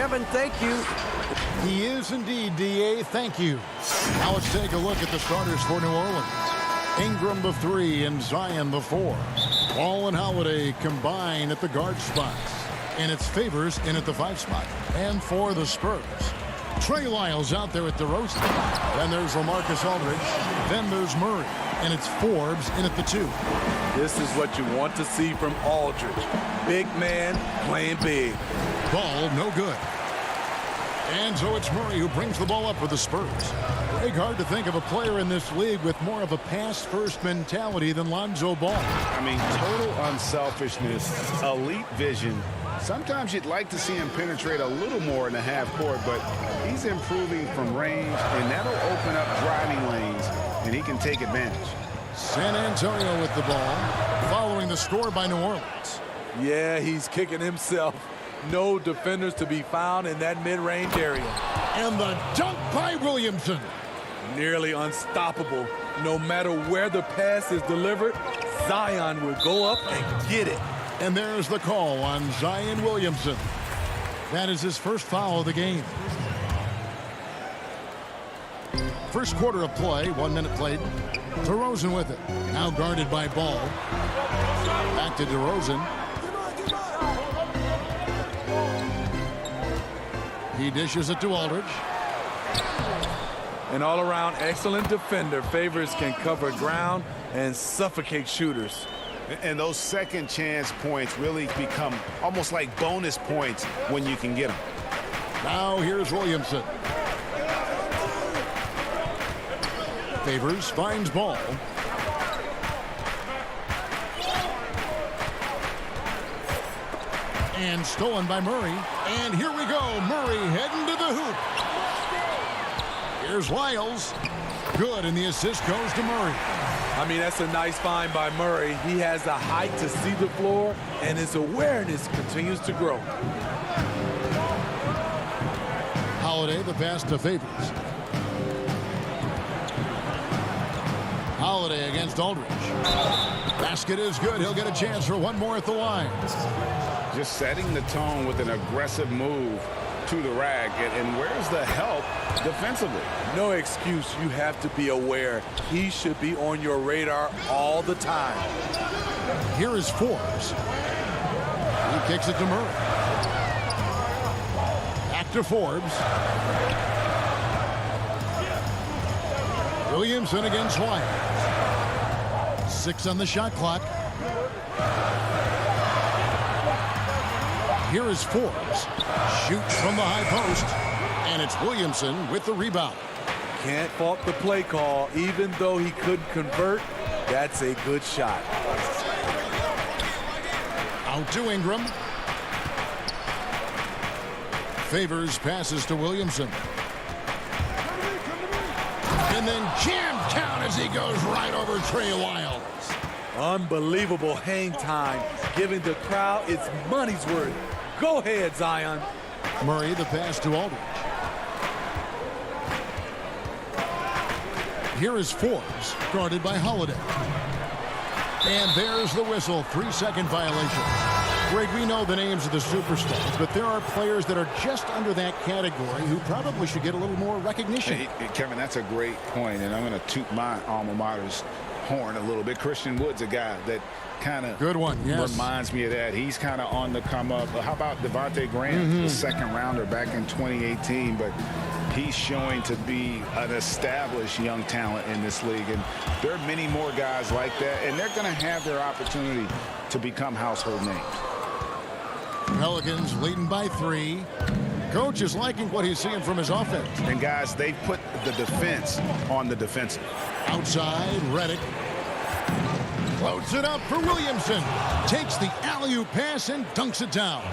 Kevin, thank you.
He is indeed, D.A. Thank you. Now let's take a look at the starters for New Orleans. Ingram the 3 and Zion the 4. Ball and Holiday combine at the guard spots. And it's Favors in at the 5 spot. And for the Spurs, Trey Lyles out there at DeRozan. Then there's LaMarcus Aldridge. Then there's Murray. And it's Forbes in at the 2.
This is what you want to see from Aldridge. Big man playing big.
Ball no good. And so it's Murray who brings the ball up for the Spurs. Very hard to think of a player in this league with more of a pass-first mentality than Lonzo Ball.
I mean, total unselfishness, elite vision. Sometimes you'd like to see him penetrate a little more in the half court, but he's improving from range, and that'll open up driving lanes, and he can take advantage.
San Antonio with the ball, following the score by New Orleans.
Yeah, he's kicking himself. No defenders to be found in that mid-range area.
And the dunk by Williamson.
Nearly unstoppable. No matter where the pass is delivered, Zion will go up and get it.
And there's the call on Zion Williamson. That is his first foul of the game. First quarter of play, 1 minute played. DeRozan with it. Now guarded by Ball. Back to DeRozan. He dishes it to Aldridge.
An all-around excellent defender. Favors can cover ground and suffocate shooters.
And those second chance points really become almost like bonus points when you can get them.
Now here's Williamson. Favors finds Ball. And stolen by Murray. And here we go. Murray heading to the hoop. Here's Lyles. Good, and the assist goes to Murray.
I mean, that's a nice find by Murray. He has the height to see the floor, and his awareness continues to grow.
Holiday, the pass to Favors. Holiday against Aldridge. Basket is good. He'll get a chance for one more at the line.
Just setting the tone with an aggressive move to the rack. And where's the help defensively?
No excuse. You have to be aware. He should be on your radar all the time.
Here is Forbes. He kicks it to Murray. Back to Forbes. Williamson against Lyles. 6 on the shot clock. Here is Forbes. Shoots from the high post. And it's Williamson with the rebound.
Can't fault the play call. Even though he couldn't convert, that's a good shot.
Out to Ingram. Favors passes to Williamson. And then jammed down as he goes right over Trey Lyles.
Unbelievable hang time, giving the crowd its money's worth. Go ahead, Zion.
Murray, the pass to Aldridge. Here is Forbes, guarded by Holiday. And there's the whistle, 3-second violation. Greg, we know the names of the superstars, but there are players that are just under that category who probably should get a little more recognition.
Hey, Kevin, that's a great point, and I'm going to toot my alma mater's horn a little bit. Christian Wood's a guy that kind of
good one, yes,
reminds me of that. He's kind of on the come up. How about Devontae Graham, the second rounder back in 2018, but he's showing to be an established young talent in this league, and there are many more guys like that, and they're going to have their opportunity to become household names.
Pelicans leading by 3. Coach is liking what he's seeing from his offense.
And guys, they put the defense on the defensive.
Outside, Redick floats it up for Williamson. Takes the alley-oop pass and dunks it down.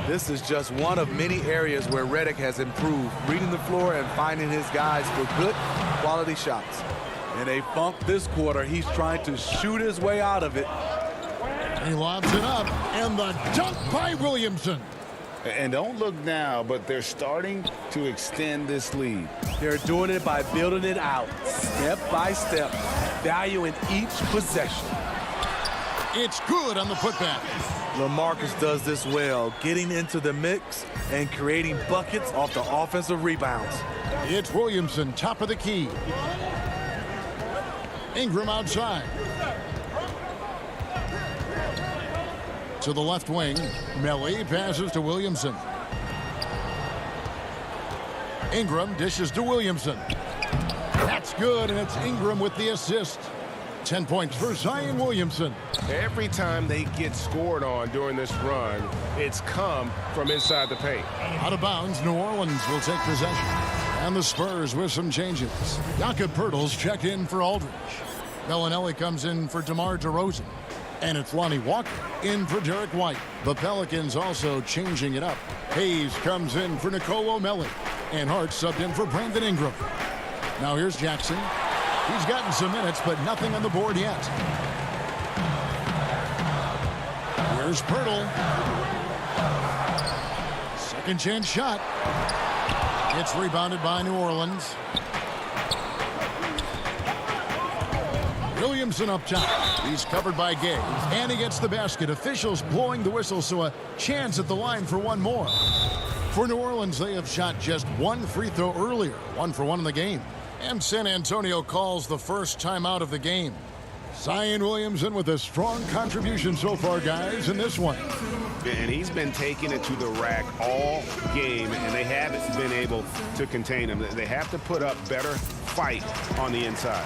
This is just one of many areas where Redick has improved, reading the floor and finding his guys for good quality shots. In a funk this quarter, he's trying to shoot his way out of it.
He lobs it up, and the dunk by Williamson.
And don't look now, but they're starting to extend this lead.
They're doing it by building it out, step by step, valuing each possession.
It's good on the putback.
LaMarcus does this well, getting into the mix and creating buckets off the offensive rebounds.
It's Williamson, top of the key. Ingram outside. To the left wing. Melly passes to Williamson. Ingram dishes to Williamson. That's good, and it's Ingram with the assist. 10 points for Zion Williamson.
Every time they get scored on during this run, it's come from inside the paint.
Out of bounds, New Orleans will take possession. And the Spurs with some changes. Jakob Poeltl's checked in for Aldridge. Bellinelli comes in for DeMar DeRozan. And it's Lonnie Walker in for Derek White. The Pelicans also changing it up. Hayes comes in for Nicolo Melli. And Hart subbed in for Brandon Ingram. Now here's Jackson. He's gotten some minutes, but nothing on the board yet. Here's Poeltl. Second chance shot. It's rebounded by New Orleans. Williamson up top. He's covered by Gay. And he gets the basket. Officials blowing the whistle, so a chance at the line for one more. For New Orleans, they have shot just one free throw earlier. 1 for 1 in the game. And San Antonio calls the first timeout of the game. Zion Williamson with a strong contribution so far, guys, in this one.
And he's been taking it to the rack all game, and they haven't been able to contain him. They have to put up better fight on the inside.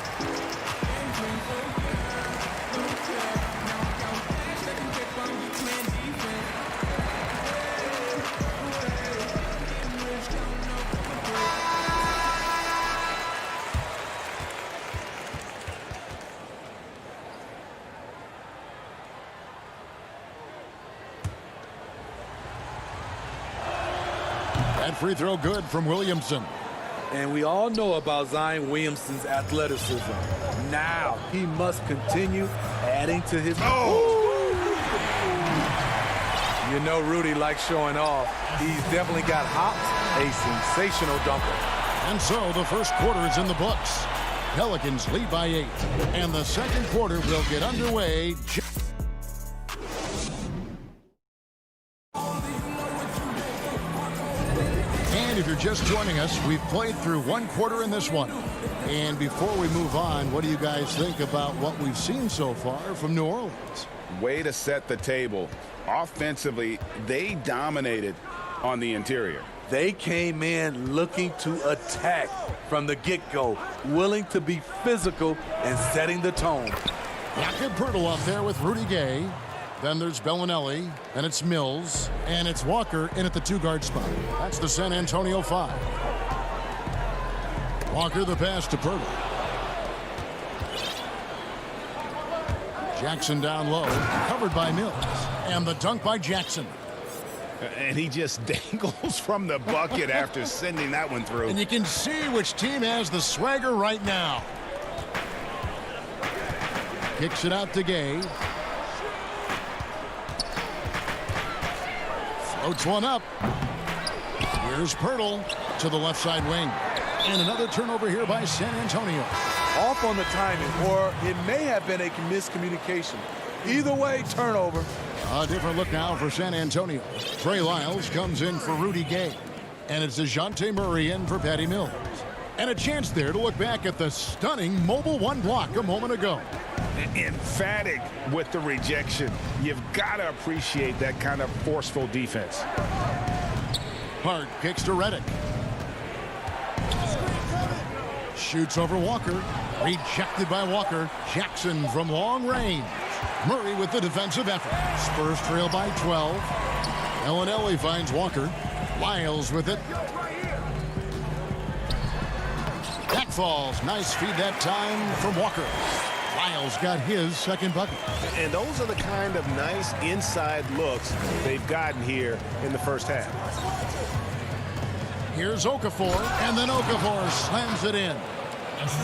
That free throw good from Williamson.
And we all know about Zion Williamson's athleticism. Now he must continue adding to his... You know Rudy likes showing off. He's definitely got hops, a sensational dunker.
And so the first quarter is in the books. Pelicans lead by 8. And the second quarter will get underway. And if you're just joining us, we've played through one quarter in this one. And before we move on, what do you guys think about what we've seen so far from New Orleans?
Way to set the table. Offensively, they dominated on the interior.
They came in looking to attack from the get-go, willing to be physical and setting the tone.
Jakob Poeltl up there with Rudy Gay. Then there's Bellinelli, and it's Mills, and it's Walker in at the 2-guard spot. That's the San Antonio 5. Walker the pass to Poeltl. Jackson down low, covered by Mills, and the dunk by Jackson.
And he just dangles from the bucket after sending that one through.
And you can see which team has the swagger right now. Kicks it out to Gay. Floats one up. Here's Poeltl to the left side wing. And another turnover here by San Antonio.
Off on the timing, or it may have been a miscommunication. Either way, turnover.
A different look now for San Antonio. Trey Lyles comes in for Rudy Gay. And it's DeJounte Murray in for Patty Mills. And a chance there to look back at the stunning mobile 1 block a moment ago.
Emphatic with the rejection. You've got to appreciate that kind of forceful defense.
Hart kicks to Redick. Shoots over Walker. Rejected by Walker. Jackson from long range. Murray with the defensive effort. Spurs trail by 12. Bellinelli finds Walker. Lyles with it. Back falls. Nice feed that time from Walker. Lyles got his second bucket.
And those are the kind of nice inside looks they've gotten here in the first half.
Here's Okafor, and then Okafor slams it in.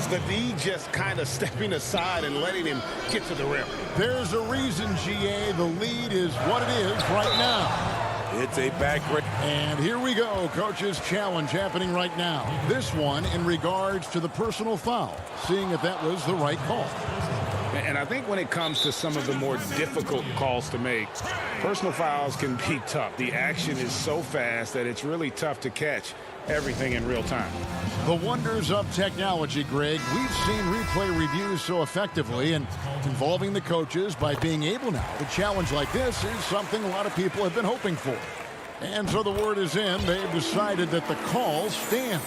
The D just kind of stepping aside and letting him get to the rim.
There's a reason, GA. The lead is what it is right now.
It's a back break.
And here we go. Coach's challenge happening right now. This one in regards to the personal foul. Seeing if that was the right call.
And I think when it comes to some of the more difficult calls to make, personal fouls can be tough. The action is so fast that it's really tough to catch everything in real time.
The wonders of technology, Greg. We've seen replay reviews so effectively, and involving the coaches by being able now to challenge like this is something a lot of people have been hoping for. And so the word is in. They've decided that the call stands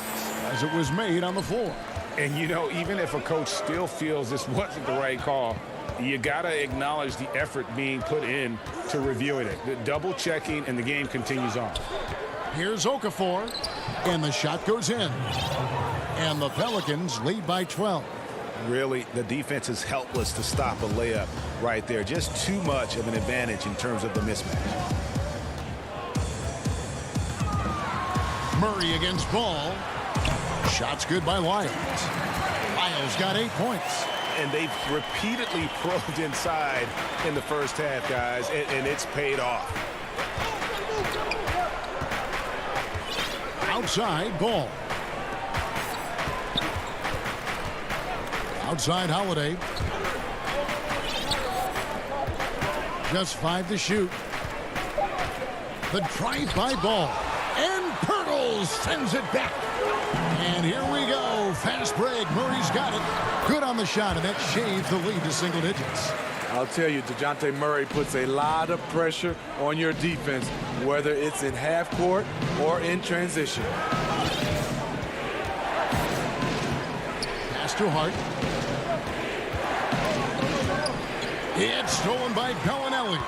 as it was made on the floor.
And, you know, even if a coach still feels this wasn't the right call, you got to acknowledge the effort being put in to reviewing it. The double checking, and the game continues on.
Here's Okafor, and the shot goes in. And the Pelicans lead by 12.
Really, the defense is helpless to stop a layup right there. Just too much of an advantage in terms of the mismatch.
Murray against Ball. Shot's good by Lyles. Lyles got 8 points.
And they've repeatedly probed inside in the first half, guys, and it's paid off.
Outside, Ball. Outside, Holiday. Just 5 to shoot. The drive by Ball. And Pirtle sends it back. And here we go. Fast break. Murray's got it. Good on the shot, and that shaves the lead to single digits.
I'll tell you, DeJounte Murray puts a lot of pressure on your defense, whether it's in half court or in transition.
Pass to Hart. It's stolen by Bellinelli.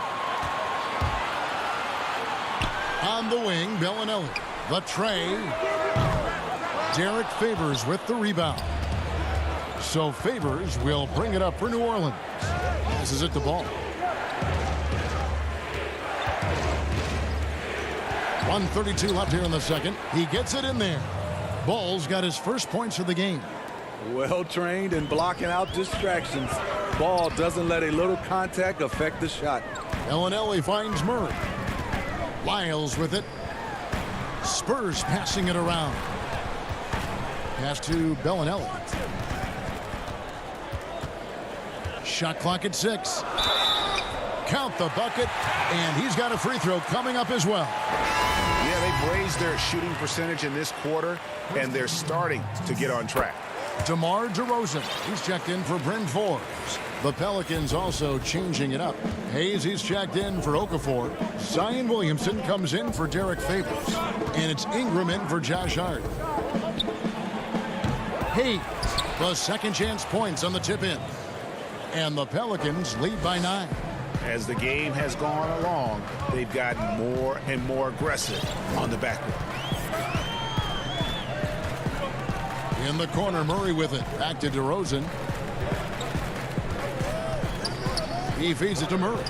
On the wing, Bellinelli. The tray. Derek Favors with the rebound. So Favors will bring it up for New Orleans. This is it to Ball. 1:32 left here in the second. He gets it in there. Ball's got his first points of the game.
Well trained in blocking out distractions. Ball doesn't let a little contact affect the shot.
Bellinelli finds Murray. Lyles with it. Spurs passing it around. Pass to Bellinelli. Shot clock at 6. Count the bucket, and he's got a free throw coming up as well.
Yeah, they've raised their shooting percentage in this quarter, and they're starting to get on track.
DeMar DeRozan, he's checked in for Bryn Forbes. The Pelicans also changing it up. Hayes, he's checked in for Okafor. Zion Williamson comes in for Derek Favors. And it's Ingram in for Josh Hart. Hayes, the second chance points on the tip in. And the Pelicans lead by 9.
As the game has gone along, they've gotten more and more aggressive on the backcourt.
In the corner, Murray with it. Back to DeRozan. He feeds it to Murray.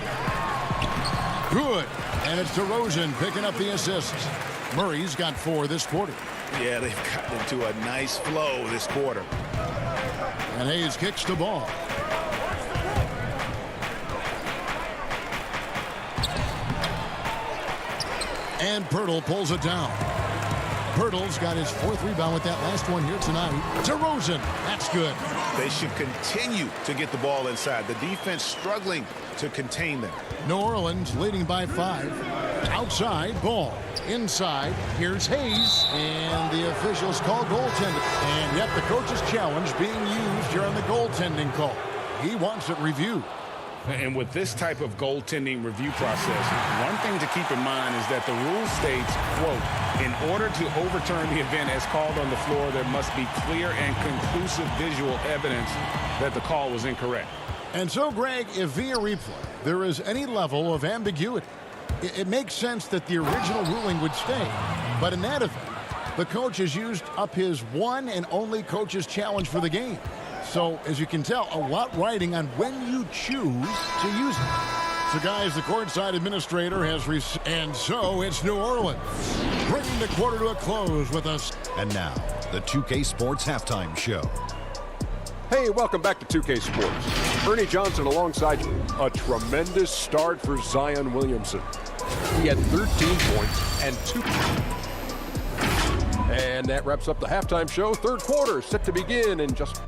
Good. And it's DeRozan picking up the assist. Murray's got 4 this quarter.
Yeah, they've gotten into a nice flow this quarter.
And Hayes kicks the ball. And Pirtle pulls it down. Pirtle's got his 4th rebound with that last one here tonight. DeRozan, that's good.
They should continue to get the ball inside. The defense struggling to contain them.
New Orleans leading by 5. Outside, Ball. Inside, here's Hayes. And the officials call goaltending. And yet the coach's challenge being used during the goaltending call. He wants it reviewed.
And with this type of goaltending review process, one thing to keep in mind is that the rule states, quote, in order to overturn the event as called on the floor, there must be clear and conclusive visual evidence that the call was incorrect.
And so, Greg, if via replay there is any level of ambiguity, it makes sense that the original ruling would stay. But in that event, the coach has used up his one and only coach's challenge for the game. So, as you can tell, a lot riding on when you choose to use it. So, guys, the courtside administrator has and so it's New Orleans, bringing the quarter to a close with us.
And now, the 2K Sports Halftime Show.
Hey, welcome back to 2K Sports. Ernie Johnson alongside you. A tremendous start for Zion Williamson. He had 13 points and 2 points. And that wraps up the halftime show. Third quarter set to begin in just...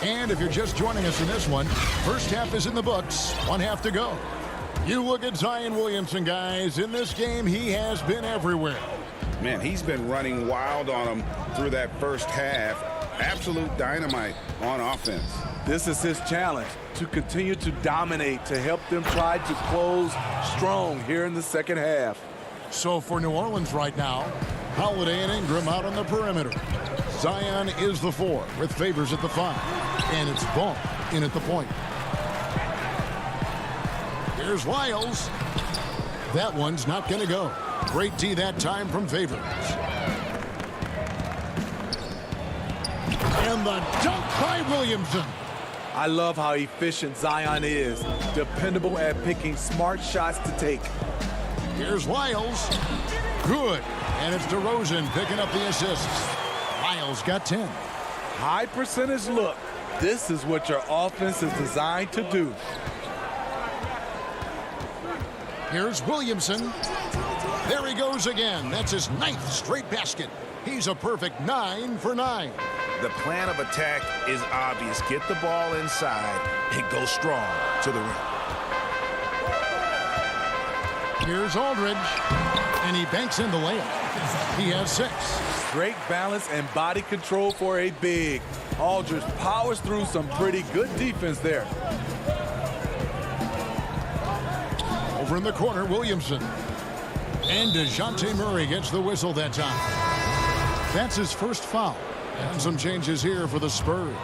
And if you're just joining us in this one, first half is in the books, 1 half to go. You look at Zion Williamson, guys. In this game, he has been everywhere.
Man, he's been running wild on them through that first half. Absolute dynamite on offense.
This is his challenge, to continue to dominate, to help them try to close strong here in the second half.
So for New Orleans right now, Holiday and Ingram out on the perimeter. Zion is the 4 with Favors at the 5. And it's Ball in at the point. Here's Lyles. That one's not going to go. Great D that time from Favors. And the dunk by Williamson.
I love how efficient Zion is. Dependable at picking smart shots to take.
Here's Lyles. Good. And it's DeRozan picking up the assists. Lyles got 10.
High percentage look. This is what your offense is designed to do.
Here's Williamson. There he goes again. That's his 9th straight basket. He's a perfect 9 for 9.
The plan of attack is obvious. Get the ball inside and go strong to the rim.
Here's Aldridge. And he banks in the layup. He has 6.
Great balance and body control for a big. Aldridge powers through some pretty good defense there.
Over in the corner, Williamson. And DeJounte Murray gets the whistle that time. That's his first foul. And some changes here for the Spurs.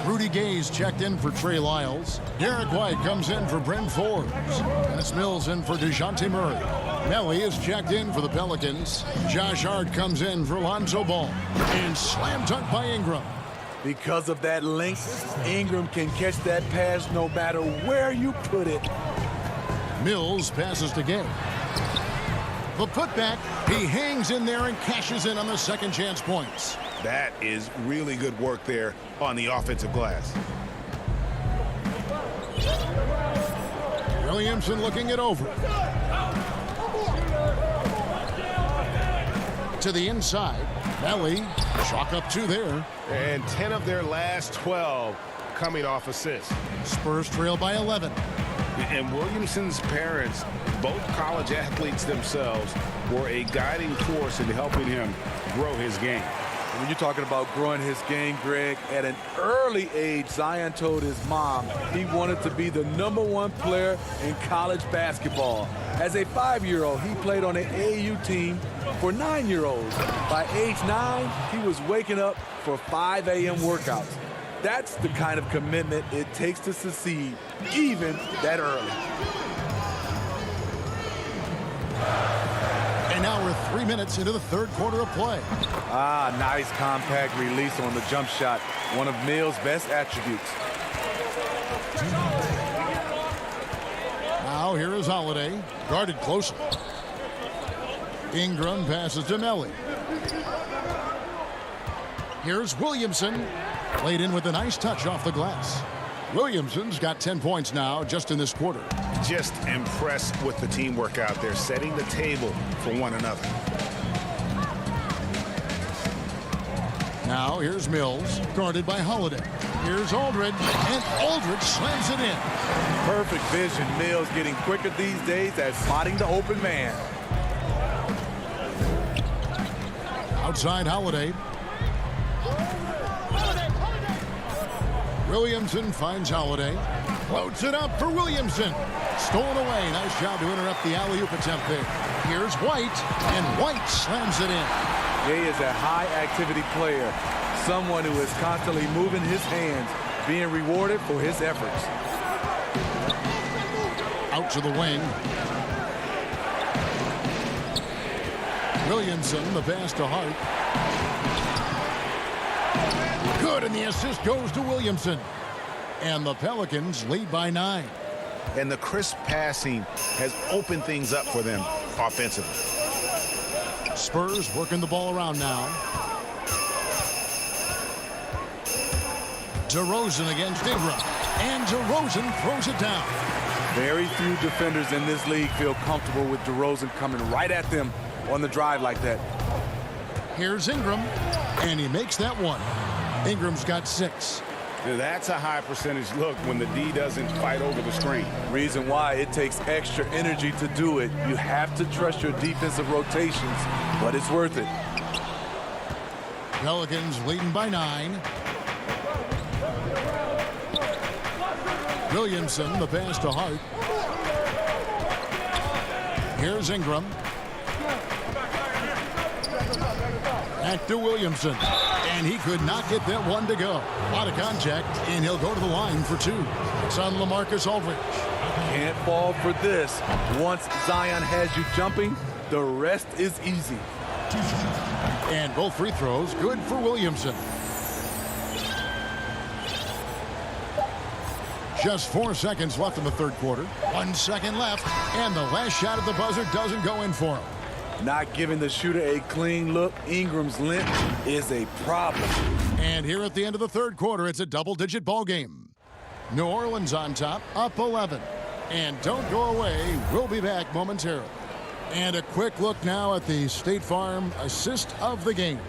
Rudy Gay's checked in for Trey Lyles. Derek White comes in for Brent Forbes. And it's Mills in for DeJounte Murray. Melly is checked in for the Pelicans. Josh Hart comes in for Lonzo Ball. And slam dunk by Ingram.
Because of that length, Ingram can catch that pass no matter where you put it.
Mills passes to Gay. The putback, he hangs in there and cashes in on the second chance points.
That is really good work there on the offensive glass.
Williamson looking it over. To the inside. Melly, chalk up 2 there.
And 10 of their last 12 coming off assists.
Spurs trail by 11.
And Williamson's parents, both college athletes themselves, were a guiding force in helping him grow his game.
When you're talking about growing his game, Greg, at an early age, Zion told his mom he wanted to be the #1 player in college basketball. As a 5-year-old, he played on an AAU team for 9-year-olds. By age 9, he was waking up for 5 a.m. workouts. That's the kind of commitment it takes to succeed, even that early.
And now we're 3 minutes into the third quarter of play.
Nice compact release on the jump shot. One of Mills' best attributes.
Now here is Holiday, guarded closely. Ingram passes to Melly. Here's Williamson, laid in with a nice touch off the glass. Williamson's got 10 points now just in this quarter.
Just impressed with the teamwork out there, setting the table for one another.
Now here's Mills, guarded by Holiday. Here's Aldridge, and Aldridge slams it in.
Perfect vision. Mills getting quicker these days at spotting the open man.
Outside Holiday. Williamson finds Holiday. Floats it up for Williamson. Stolen away. Nice job to interrupt the alley-oop attempt there. Here's White, and White slams it in.
Gay is a high-activity player, someone who is constantly moving his hands, being rewarded for his efforts.
Out to the wing. Williamson, the pass to Hart. Good, and the assist goes to Williamson. And the Pelicans lead by 9.
And the crisp passing has opened things up for them offensively.
Spurs working the ball around now. DeRozan against Ingram. And DeRozan throws it down.
Very few defenders in this league feel comfortable with DeRozan coming right at them on the drive like that.
Here's Ingram, and he makes that one. Ingram's got 6.
That's a high percentage look when the D doesn't fight over the screen.
Reason why it takes extra energy to do it. You have to trust your defensive rotations, but it's worth it.
Pelicans leading by 9. Williamson, the pass to Hart. Here's Ingram. Back to Williamson. And he could not get that one to go. Out of contact, and he'll go to the line for 2. It's on LaMarcus Aldridge.
Can't fall for this. Once Zion has you jumping, the rest is easy.
And both free throws good for Williamson. Just 4 seconds left in the third quarter. 1 second left, and the last shot at the buzzer doesn't go in for him.
Not giving the shooter a clean look. Ingram's length is a problem.
And here at the end of the third quarter, it's a double-digit ball game. New Orleans on top, up 11. And don't go away. We'll be back momentarily. And a quick look now at the State Farm assist of the game.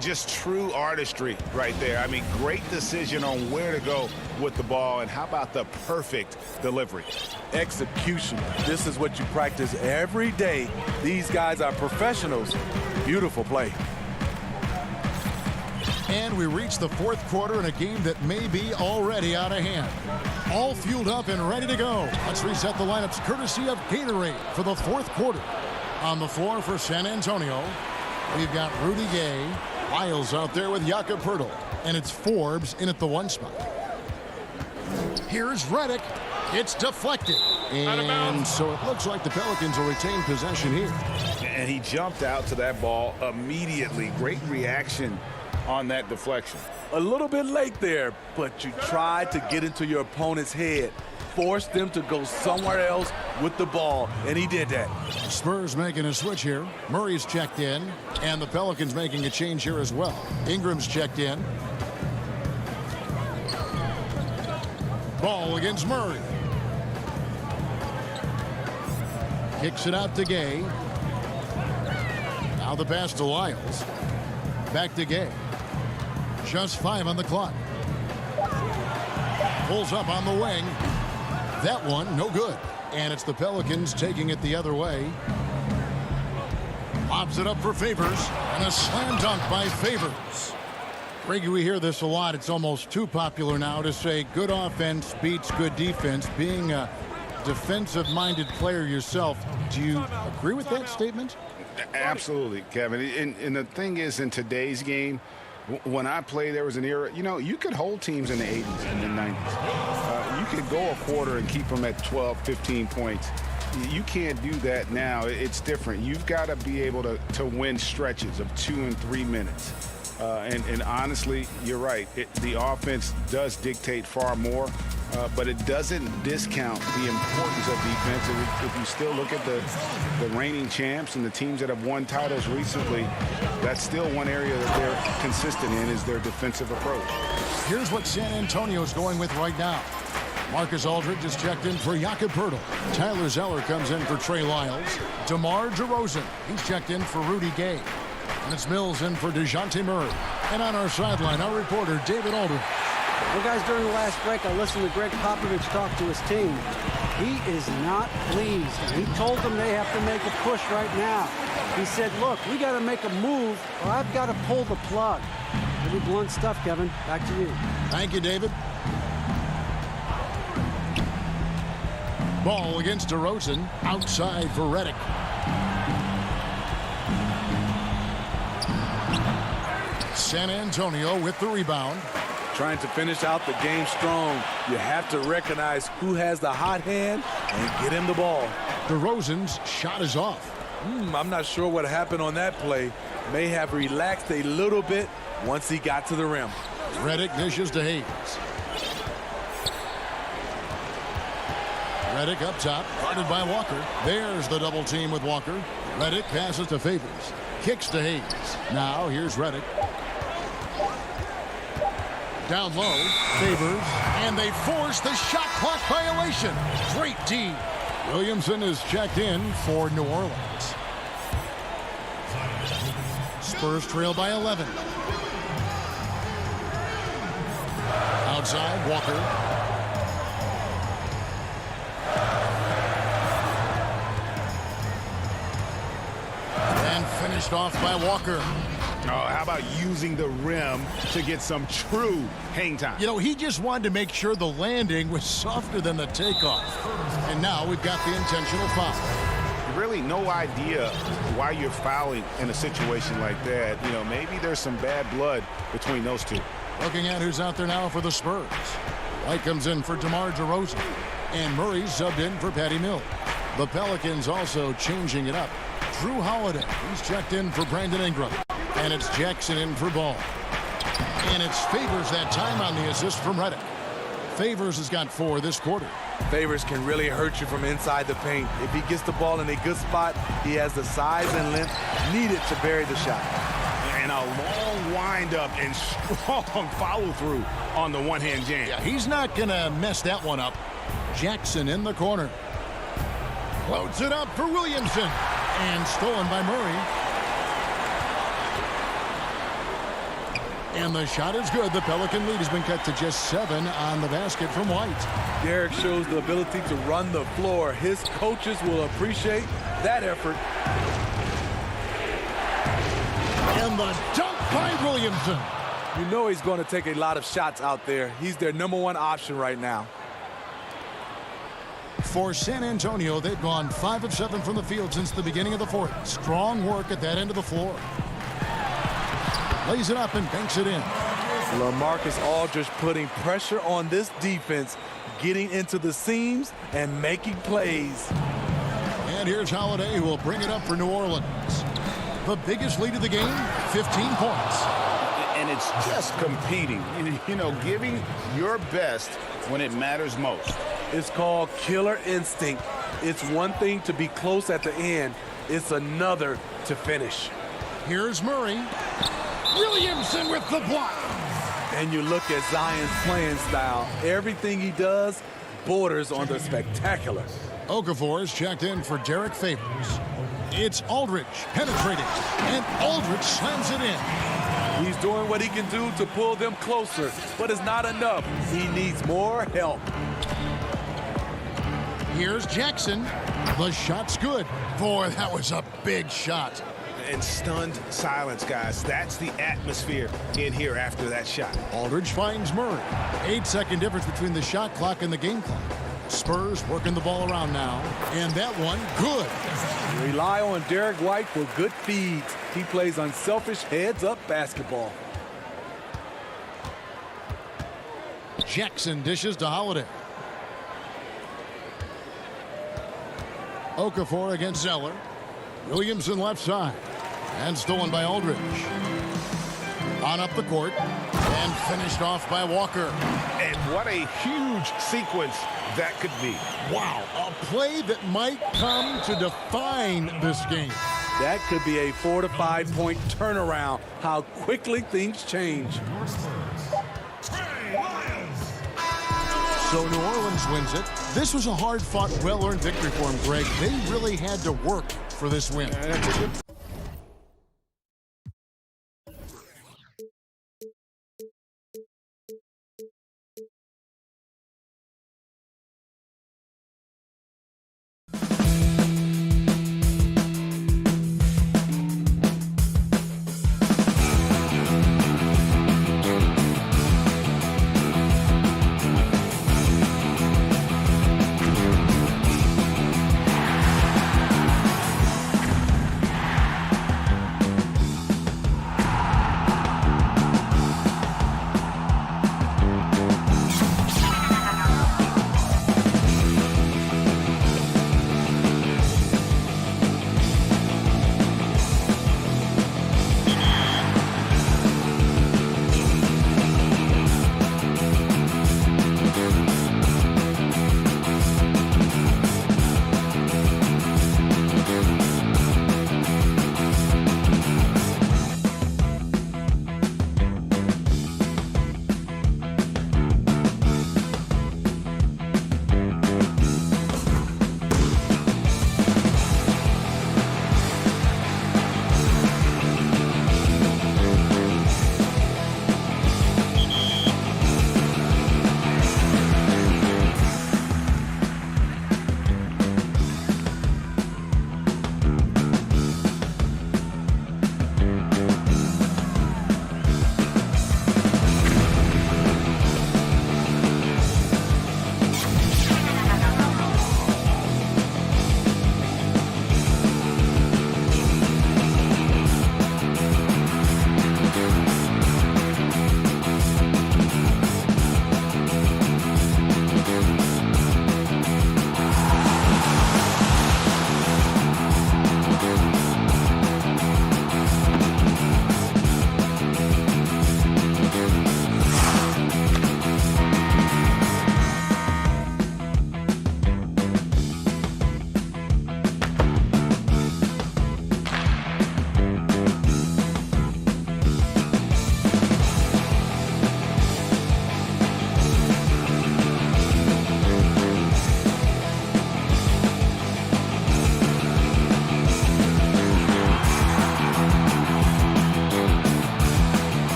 Just true artistry right there. I mean, great decision on where to go with the ball, and how about the perfect delivery?
Execution. This is what you practice every day. These guys are professionals. Beautiful play.
And we reach the fourth quarter in a game that may be already out of hand. All fueled up and ready to go. Let's reset the lineups courtesy of Gatorade for the fourth quarter. On the floor for San Antonio, we've got Rudy Gay. Lyles out there with Jakob Poeltl. And it's Forbes in at the 1 spot. Here's Redick. It's deflected. And so it looks like the Pelicans will retain possession here.
And he jumped out to that ball immediately. Great reaction on that deflection.
A little bit late there, but you tried to get into your opponent's head. Force them to go somewhere else with the ball, and he did that.
Spurs making a switch here. Murray's checked in, and the Pelicans making a change here as well. Ingram's checked in. Ball against Murray. Kicks it out to Gay. Now the pass to Lyles. Back to Gay. Just 5 on the clock. Pulls up on the wing. That one, no good. And it's the Pelicans taking it the other way. Lobs it up for Favors. And a slam dunk by Favors. Greggy, we hear this a lot. It's almost too popular now to say good offense beats good defense. Being a defensive-minded player yourself, do you agree with that statement?
Absolutely, Kevin. And the thing is, in today's game, when I played, there was an era, you could hold teams in the 80s and the 90s. You could go a quarter and keep them at 12, 15 points. You can't do that now. It's different. You've got to be able to win stretches of 2 and 3 minutes. And honestly, you're right. The offense does dictate far more, but it doesn't discount the importance of defense. If you still look at the reigning champs and the teams that have won titles recently, that's still one area that they're consistent in, is their defensive approach.
Here's what San Antonio's going with right now. Marcus Aldridge is checked in for Jakob Poeltl. Tyler Zeller comes in for Trey Lyles. DeMar DeRozan, he's checked in for Rudy Gay. And it's Mills in for DeJounte Murray. And on our sideline, our reporter, David Aldridge.
Well, guys, during the last break, I listened to Greg Popovich talk to his team. He is not pleased. He told them they have to make a push right now. He said, look, we got to make a move, or I've got to pull the plug. Pretty blunt stuff, Kevin. Back to you.
Thank you, David. Ball against DeRozan. Outside for Redick. San Antonio with the rebound.
Trying to finish out the game strong. You have to recognize who has the hot hand and get him the ball.
DeRozan's shot is off.
I'm not sure what happened on that play. May have relaxed a little bit once he got to the rim.
Redick dishes to Hayes. Redick up top, guarded by Walker. There's the double team with Walker. Redick passes to Favors. Kicks to Hayes. Now here's Redick. Down low, Favors, and they force the shot clock violation. Great D. Williamson is checked in for New Orleans. Spurs trail by 11. Outside, Walker. And finished off by Walker.
Oh, how about using the rim to get some true hang time?
You know, he just wanted to make sure the landing was softer than the takeoff. And now we've got the intentional foul.
Really no idea why you're fouling in a situation like that. You know, maybe there's some bad blood between those two.
Looking at who's out there now for the Spurs. White comes in for DeMar DeRozan. And Murray subbed in for Patty Mills. The Pelicans also changing it up. Drew Holiday, he's checked in for Brandon Ingram. And it's Jackson in for Ball. And it's Favors that time on the assist from Redick. Favors has got 4 this quarter.
Favors can really hurt you from inside the paint. If he gets the ball in a good spot, he has the size and length needed to bury the shot.
And a long windup and strong follow-through on the one-hand jam.
Yeah, he's not going to mess that one up. Jackson in the corner. Floats it up for Williamson. And stolen by Murray. And the shot is good. The Pelican lead has been cut to just 7 on the basket from White.
Derek shows the ability to run the floor. His coaches will appreciate that effort.
And the dunk by Williamson.
You know he's going to take a lot of shots out there. He's their #1 option right now.
For San Antonio, they've gone 5 of 7 from the field since the beginning of the fourth. Strong work at that end of the floor. Lays it up and banks it in.
LaMarcus Aldridge putting pressure on this defense, getting into the seams and making plays.
And here's Holiday, who will bring it up for New Orleans. The biggest lead of the game, 15 points.
And it's just competing, you know, giving your best when it matters most.
It's called killer instinct. It's one thing to be close at the end. It's another to finish.
Here's Murray. Williamson with the block.
And you look at Zion's playing style. Everything he does borders on the spectacular.
Okafor is checked in for Derek Favors. It's Aldridge penetrating, and Aldridge slams it in.
He's doing what he can do to pull them closer, but it's not enough. He needs more help.
Here's Jackson. The shot's good. Boy, that was a big shot.
And stunned silence, guys. That's the atmosphere in here after that shot.
Aldridge finds Murray. 8-second difference between the shot clock and the game clock. Spurs working the ball around now. And that one, good.
Rely on Derek White for good feeds. He plays unselfish heads-up basketball.
Jackson dishes to Holiday. Okafor against Zeller. Williamson left side. And stolen by Aldridge. On up the court. And finished off by Walker.
And what a huge sequence that could be.
Wow, a play that might come to define this game.
That could be a 4 to 5 point turnaround. How quickly things change.
So New Orleans wins it. This was a hard-fought, well-earned victory for them, Greg. They really had to work for this win.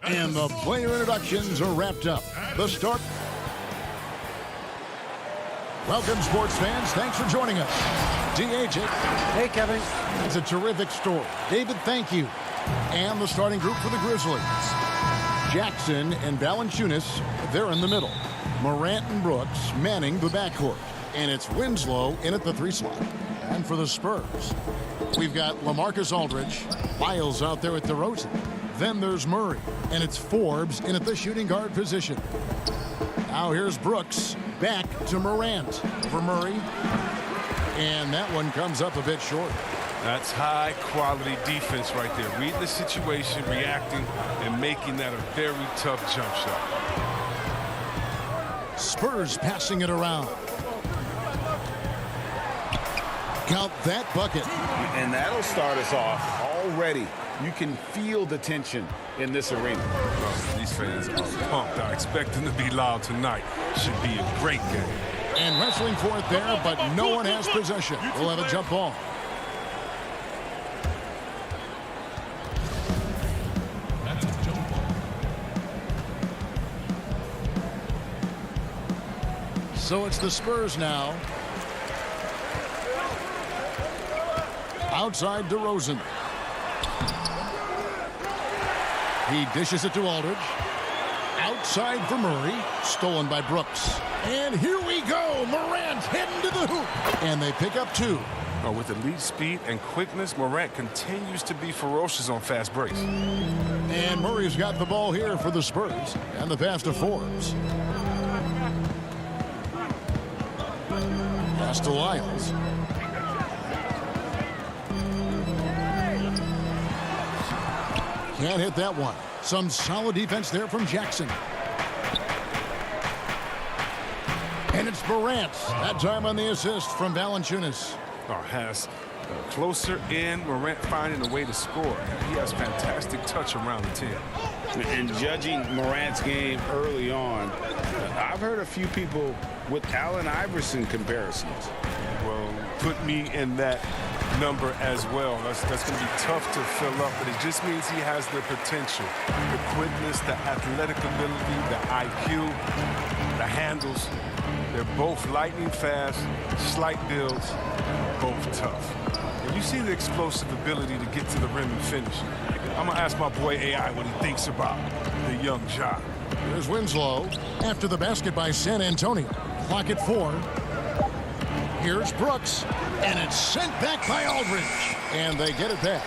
And the player introductions are wrapped up. The start. Welcome, sports fans. Thanks for joining us. DH.
Hey, Kevin.
It's a terrific story. David, thank you. And the starting group for the Grizzlies. Jackson and Valanciunas, they're in the middle. Morant and Brooks manning the backcourt. And it's Winslow in at the 3 slot. And for the Spurs, we've got LaMarcus Aldridge, Lyles out there at DeRozan. Then there's Murray, and it's Forbes in at the shooting guard position. Now here's Brooks, back to Morant for Murray. And that one comes up a bit short.
That's high-quality defense right there. Reading the situation, reacting, and making that a very tough jump shot.
Spurs passing it around. Count that bucket.
And that'll start us off already. You can feel the tension in this arena.
Oh, these fans are pumped. I expect them to be loud tonight. Should be a great game.
And wrestling for it there, but no one has possession. We'll have a jump ball. So it's the Spurs now. Outside DeRozan. He dishes it to Aldridge. Outside for Murray. Stolen by Brooks. And here we go. Morant heading to the hoop. And they pick up 2.
With elite speed and quickness, Morant continues to be ferocious on fast breaks.
And Murray's got the ball here for the Spurs. And the pass to Forbes. Pass to Lyles. Can't hit that one. Some solid defense there from Jackson. And it's Morant. That time on the assist from Valanciunas.
Has closer in. Morant finding a way to score. He has fantastic touch around the 10.
And judging Morant's game early on, I've heard a few people with Allen Iverson comparisons.
Well, put me in that number as well. That's going to be tough to fill up, but it just means he has the potential, the quickness, the athletic ability, the IQ, the handles. They're both lightning fast, slight builds, both tough. And you see the explosive ability to get to the rim and finish. I'm going to ask my boy AI what he thinks about the young Ja.
Here's Winslow after the basket by San Antonio. Clock at 4. Here's Brooks, and it's sent back by Aldridge. And they get it back.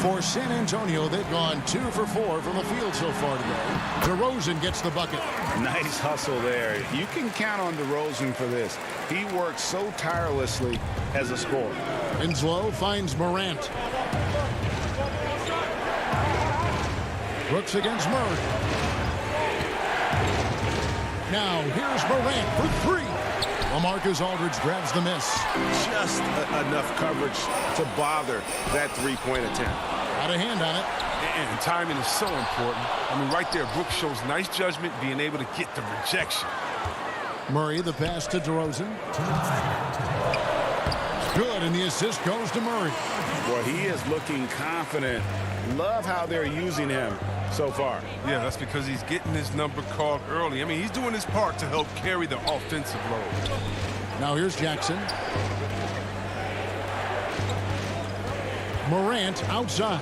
For San Antonio, they've gone 2 for 4 from the field so far today. DeRozan gets the bucket.
Nice hustle there. You can count on DeRozan for this. He works so tirelessly as a scorer.
Winslow finds Morant. Brooks against Murray. Now here's Morant for 3. LaMarcus Aldridge grabs the miss.
Just enough coverage to bother that three-point attempt.
Got a hand on it.
And timing is so important. I mean, right there, Brooks shows nice judgment, being able to get the rejection.
Murray, the pass to DeRozan. Good, and the assist goes to Murray.
Well, he is looking confident. Love how they're using him so far.
Yeah, that's because he's getting his number called early. I mean, he's doing his part to help carry the offensive load.
Now here's Jackson. Morant outside.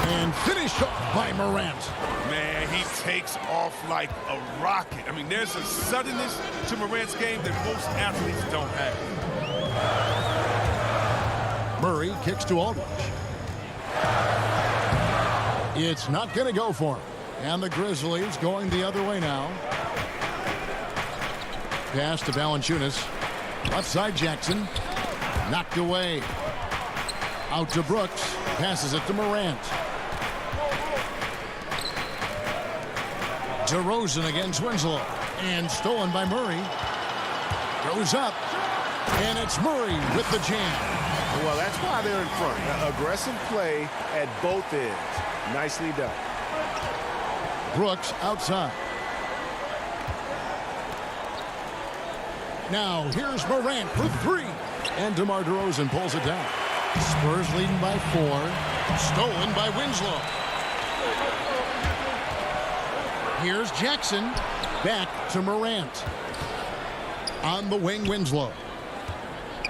And finished off by Morant.
Man, he takes off like a rocket. I mean, there's a suddenness to Morant's game that most athletes don't have.
Murray kicks to Aldridge. It's not going to go for him. And the Grizzlies going the other way now. Pass to Valanciunas. Left side Jackson. Knocked away. Out to Brooks. Passes it to Morant. DeRozan against Winslow. And stolen by Murray. Goes up. And it's Murray with the jam.
Well, that's why they're in front. Aggressive play at both ends. Nicely done.
Brooks outside. Now here's Morant for 3. And DeMar DeRozan pulls it down. Spurs leading by 4. Stolen by Winslow. Here's Jackson. Back to Morant. On the wing, Winslow.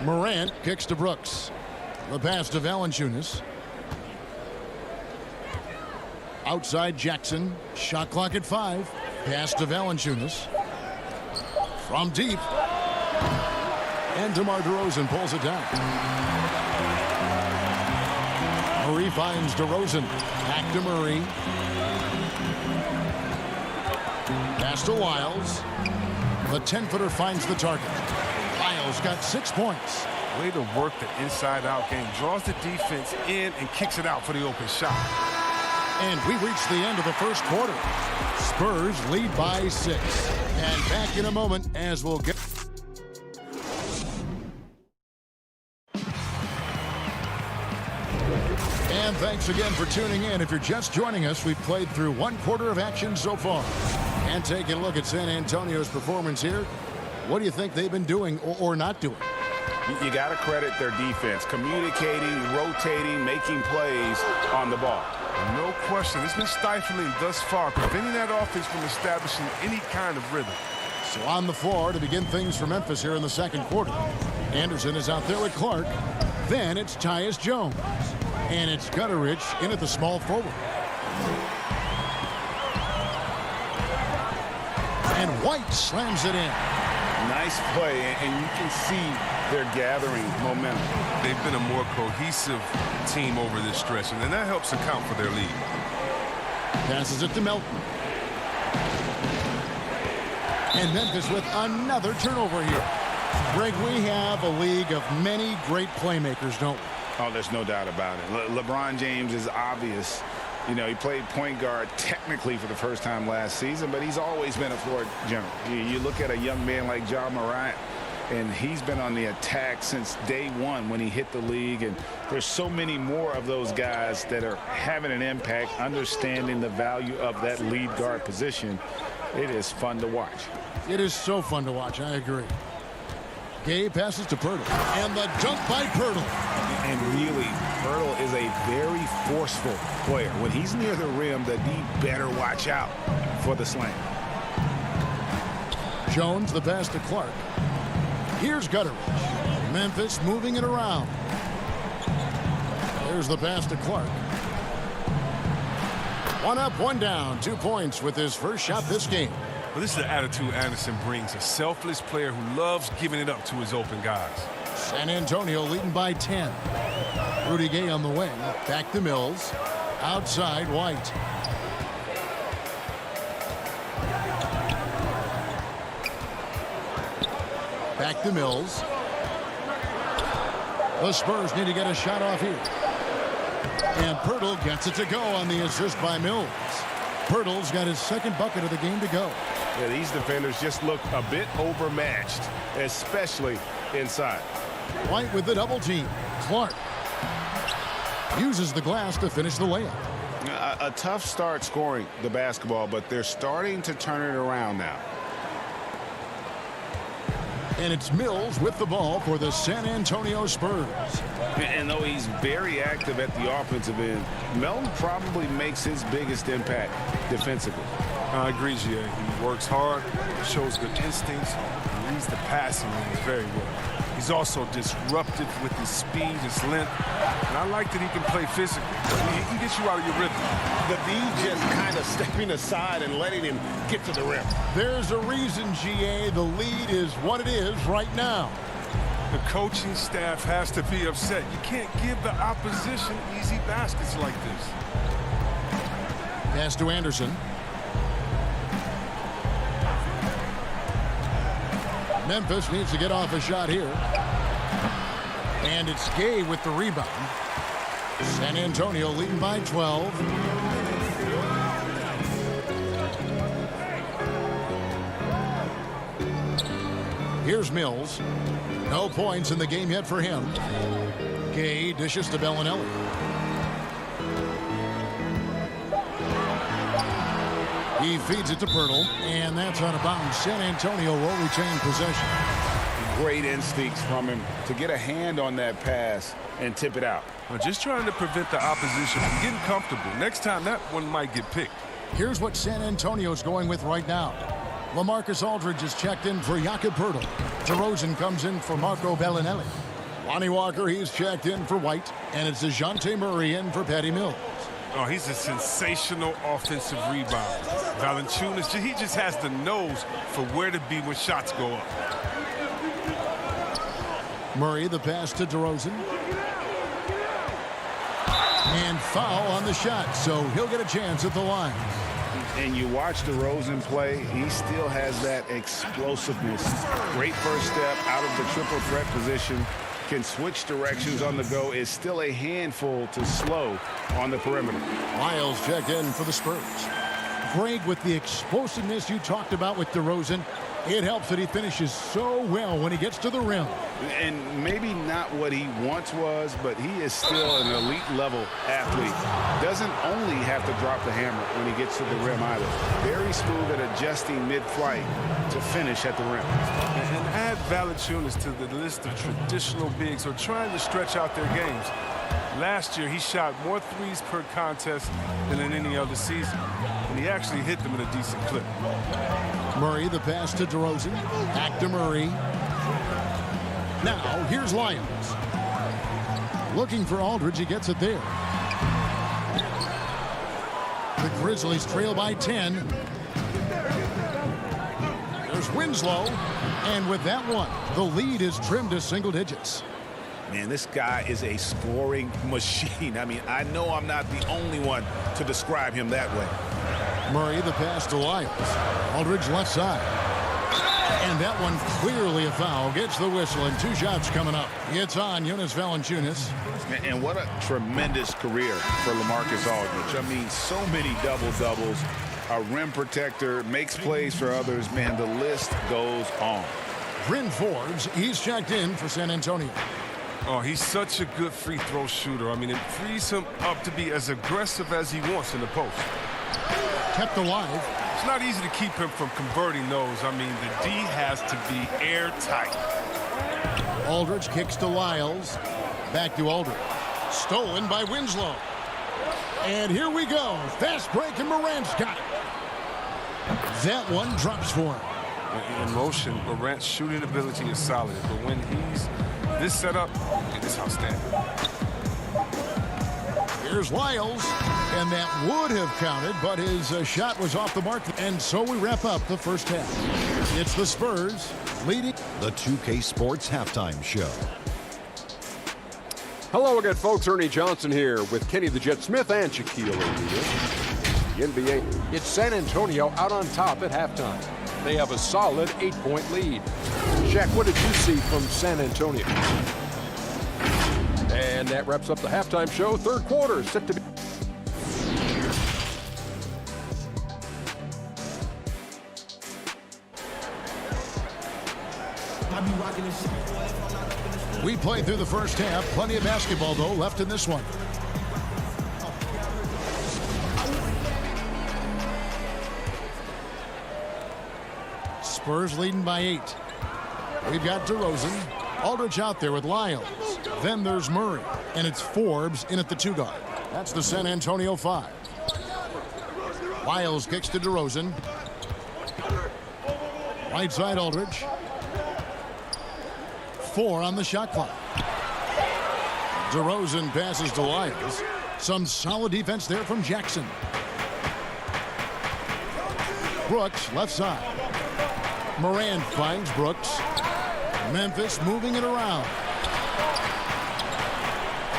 Morant kicks to Brooks. The pass to Valanciunas. Outside Jackson. Shot clock at 5. Pass to Valanciunas. From deep. And DeMar DeRozan pulls it down. Murray finds DeRozan. Back to Murray. Pass to Lyles. The 10-footer finds the target. Lyles got 6 points.
Way to work the inside-out game. Draws the defense in and kicks it out for the open shot.
And we reach the end of the first quarter. Spurs lead by 6. And back in a moment as we'll get... And thanks again for tuning in. If you're just joining us, we've played through 1 quarter of action so far. And taking a look at San Antonio's performance here, what do you think they've been doing or not doing?
You got to credit their defense, communicating, rotating, making plays on the ball.
No question. It's been stifling thus far, preventing that offense from establishing any kind of rhythm.
So on the floor to begin things for Memphis here in the second quarter. Anderson is out there with Clark. Then it's Tyus Jones. And it's Gutteridge in at the small forward. And White slams it in.
Nice play, and you can see they're gathering momentum.
They've been a more cohesive team over this stretch, and then that helps account for their lead.
Passes it to Melton. And Memphis with another turnover here. Greg, we have a league of many great playmakers, don't we?
Oh, there's no doubt about it. LeBron James is obvious. You know, he played point guard technically for the first time last season, but he's always been a floor general. You look at a young man like Ja Morant, and he's been on the attack since day one when he hit the league. And there's so many more of those guys that are having an impact, understanding the value of that lead guard position. It is fun to watch.
It is so fun to watch. I agree. Gay passes to Pirtle. And the dunk by Pirtle.
And really, Pirtle is a very forceful player. When he's near the rim, the D better watch out for the slam.
Jones, the pass to Clark. Here's Gutteridge. Memphis moving it around. There's the pass to Clark. 1 up, 1 down. 2 points with his first shot this game.
Well, this is the attitude Anderson brings. A selfless player who loves giving it up to his open guys.
San Antonio leading by 10. Rudy Gay on the wing. Back to Mills. Outside White. Back to Mills. The Spurs need to get a shot off here. And Pirtle gets it to go on the assist by Mills. Pirtle's got his second bucket of the game to go.
Yeah, these defenders just look a bit overmatched, especially inside.
White with the double team. Clark uses the glass to finish the layup.
A tough start scoring the basketball, but they're starting to turn it around now.
And it's Mills with the ball for the San Antonio Spurs.
And though he's very active at the offensive end, Melton probably makes his biggest impact defensively.
I agree, G.A. He works hard, shows good instincts, and reads the passing lanes very well. He's also disruptive with his speed, his length, and I like that he can play physically. He can get you out of your rhythm.
The D just kind of stepping aside and letting him get to the rim.
There's a reason, GA, the lead is what it is right now.
The coaching staff has to be upset. You can't give the opposition easy baskets like this.
Pass to Anderson. Memphis needs to get off a shot here. And it's Gay with the rebound. San Antonio leading by 12. Here's Mills. No points in the game yet for him. Gay dishes to Bellinelli. He feeds it to Pirtle, and that's out of bounds. San Antonio will retain possession.
great instincts from him to get a hand on that pass and tip it out.
Well, just trying to prevent the opposition from getting comfortable. Next time, that one might get picked.
Here's what San Antonio's going with right now. LaMarcus Aldridge is checked in for Jakob Poeltl. DeRozan comes in for Marco Bellinelli. Lonnie Walker, he's checked in for White. And it's DeJounte Murray in for Patty Mills.
Oh, he's a sensational offensive rebounder. Valanciunas, he just has the nose for where to be when shots go up.
Murray, the pass to DeRozan. And foul on the shot, so he'll get a chance at the line.
And you watch DeRozan play, he still has that explosiveness. Great first step out of the triple threat position. Can switch directions on the go, is still a handful to slow on the perimeter.
Lyles checked in for the Spurs. Greg, with the explosiveness you talked about with DeRozan, it helps that he finishes so well when he gets to the rim.
And maybe not what he once was, but he is still an elite level athlete. Doesn't only have to drop the hammer when he gets to the rim either. Very smooth at adjusting mid-flight to finish at the rim.
And add Valanciunas to the list of traditional bigs who are trying to stretch out their games. Last year, he shot more threes per contest than in any other season. And he actually hit them at a decent clip.
Murray, the pass to DeRozan. Back to Murray. Now, here's Lyons. Looking for Aldridge, he gets it there. The Grizzlies trail by 10. There's Winslow. And with that one, the lead is trimmed to single digits.
Man, this guy is a scoring machine. I mean, I know I'm not the only one to describe him that way.
Murray, the pass to Lyles. Aldridge left side. And that one clearly a foul. Gets the whistle, and 2 shots coming up. It's on Jonas Valanciunas.
And what a tremendous career for LaMarcus Aldridge. I mean, so many double-doubles. A rim protector, makes plays for others. Man, the list goes on.
Bryn Forbes, he's checked in for San Antonio.
Oh, he's such a good free throw shooter. I mean, it frees him up to be as aggressive as he wants in the post.
Kept alive.
It's not easy to keep him from converting those. I mean, the D has to be airtight.
Aldridge kicks to Lyles. Back to Aldridge. Stolen by Winslow. And here we go. Fast break, and Morant's got it. That one drops for him.
In motion, Morant's shooting ability is solid. But when he's this setup, it's outstanding.
Here's Lyles. And that would have counted, but his shot was off the mark. And so we wrap up the first half. It's the Spurs leading.
The 2K Sports Halftime Show.
Hello again, folks. Ernie Johnson here with Kenny the Jet Smith and Shaquille O'Neal. The NBA. It's San Antonio out on top at halftime. They have a solid 8-point lead. Shaq, what did you see from San Antonio? And that wraps up the halftime show. Third quarter set to be.
We played through the first half. Plenty of basketball, though, left in this one. Spurs leading by 8. We've got DeRozan. Aldridge out there with Lyles. Then there's Murray. And it's Forbes in at the 2 guard. That's the San Antonio 5. Lyles kicks to DeRozan. Right side Aldridge. 4 on the shot clock. DeRozan passes to Lyles. Some solid defense there from Jackson. Brooks left side. Morant finds Brooks. Memphis moving it around.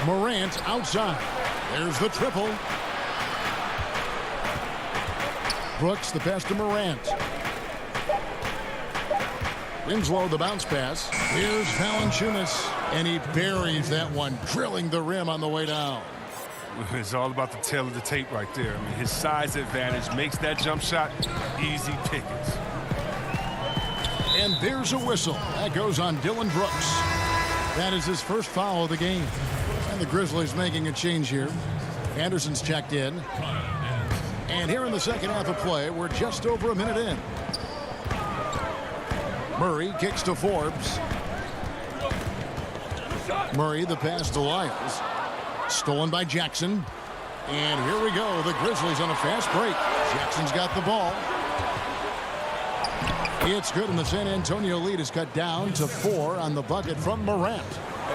Morant outside. There's the triple. Brooks the pass to Morant. Winslow the bounce pass. Here's Valanciunas, and he buries that one, drilling the rim on the way down.
It's all about the tail of the tape right there. I mean, his size advantage makes that jump shot easy pickings.
And there's a whistle. That goes on Dylan Brooks. That is his first foul of the game. And the Grizzlies making a change here. Anderson's checked in. And here in the second half of play, we're just over a minute in. Murray kicks to Forbes. Murray, the pass to Lyles. Stolen by Jackson. And here we go. The Grizzlies on a fast break. Jackson's got the ball. It's good, and the San Antonio lead is cut down to 4 on the bucket from Morant.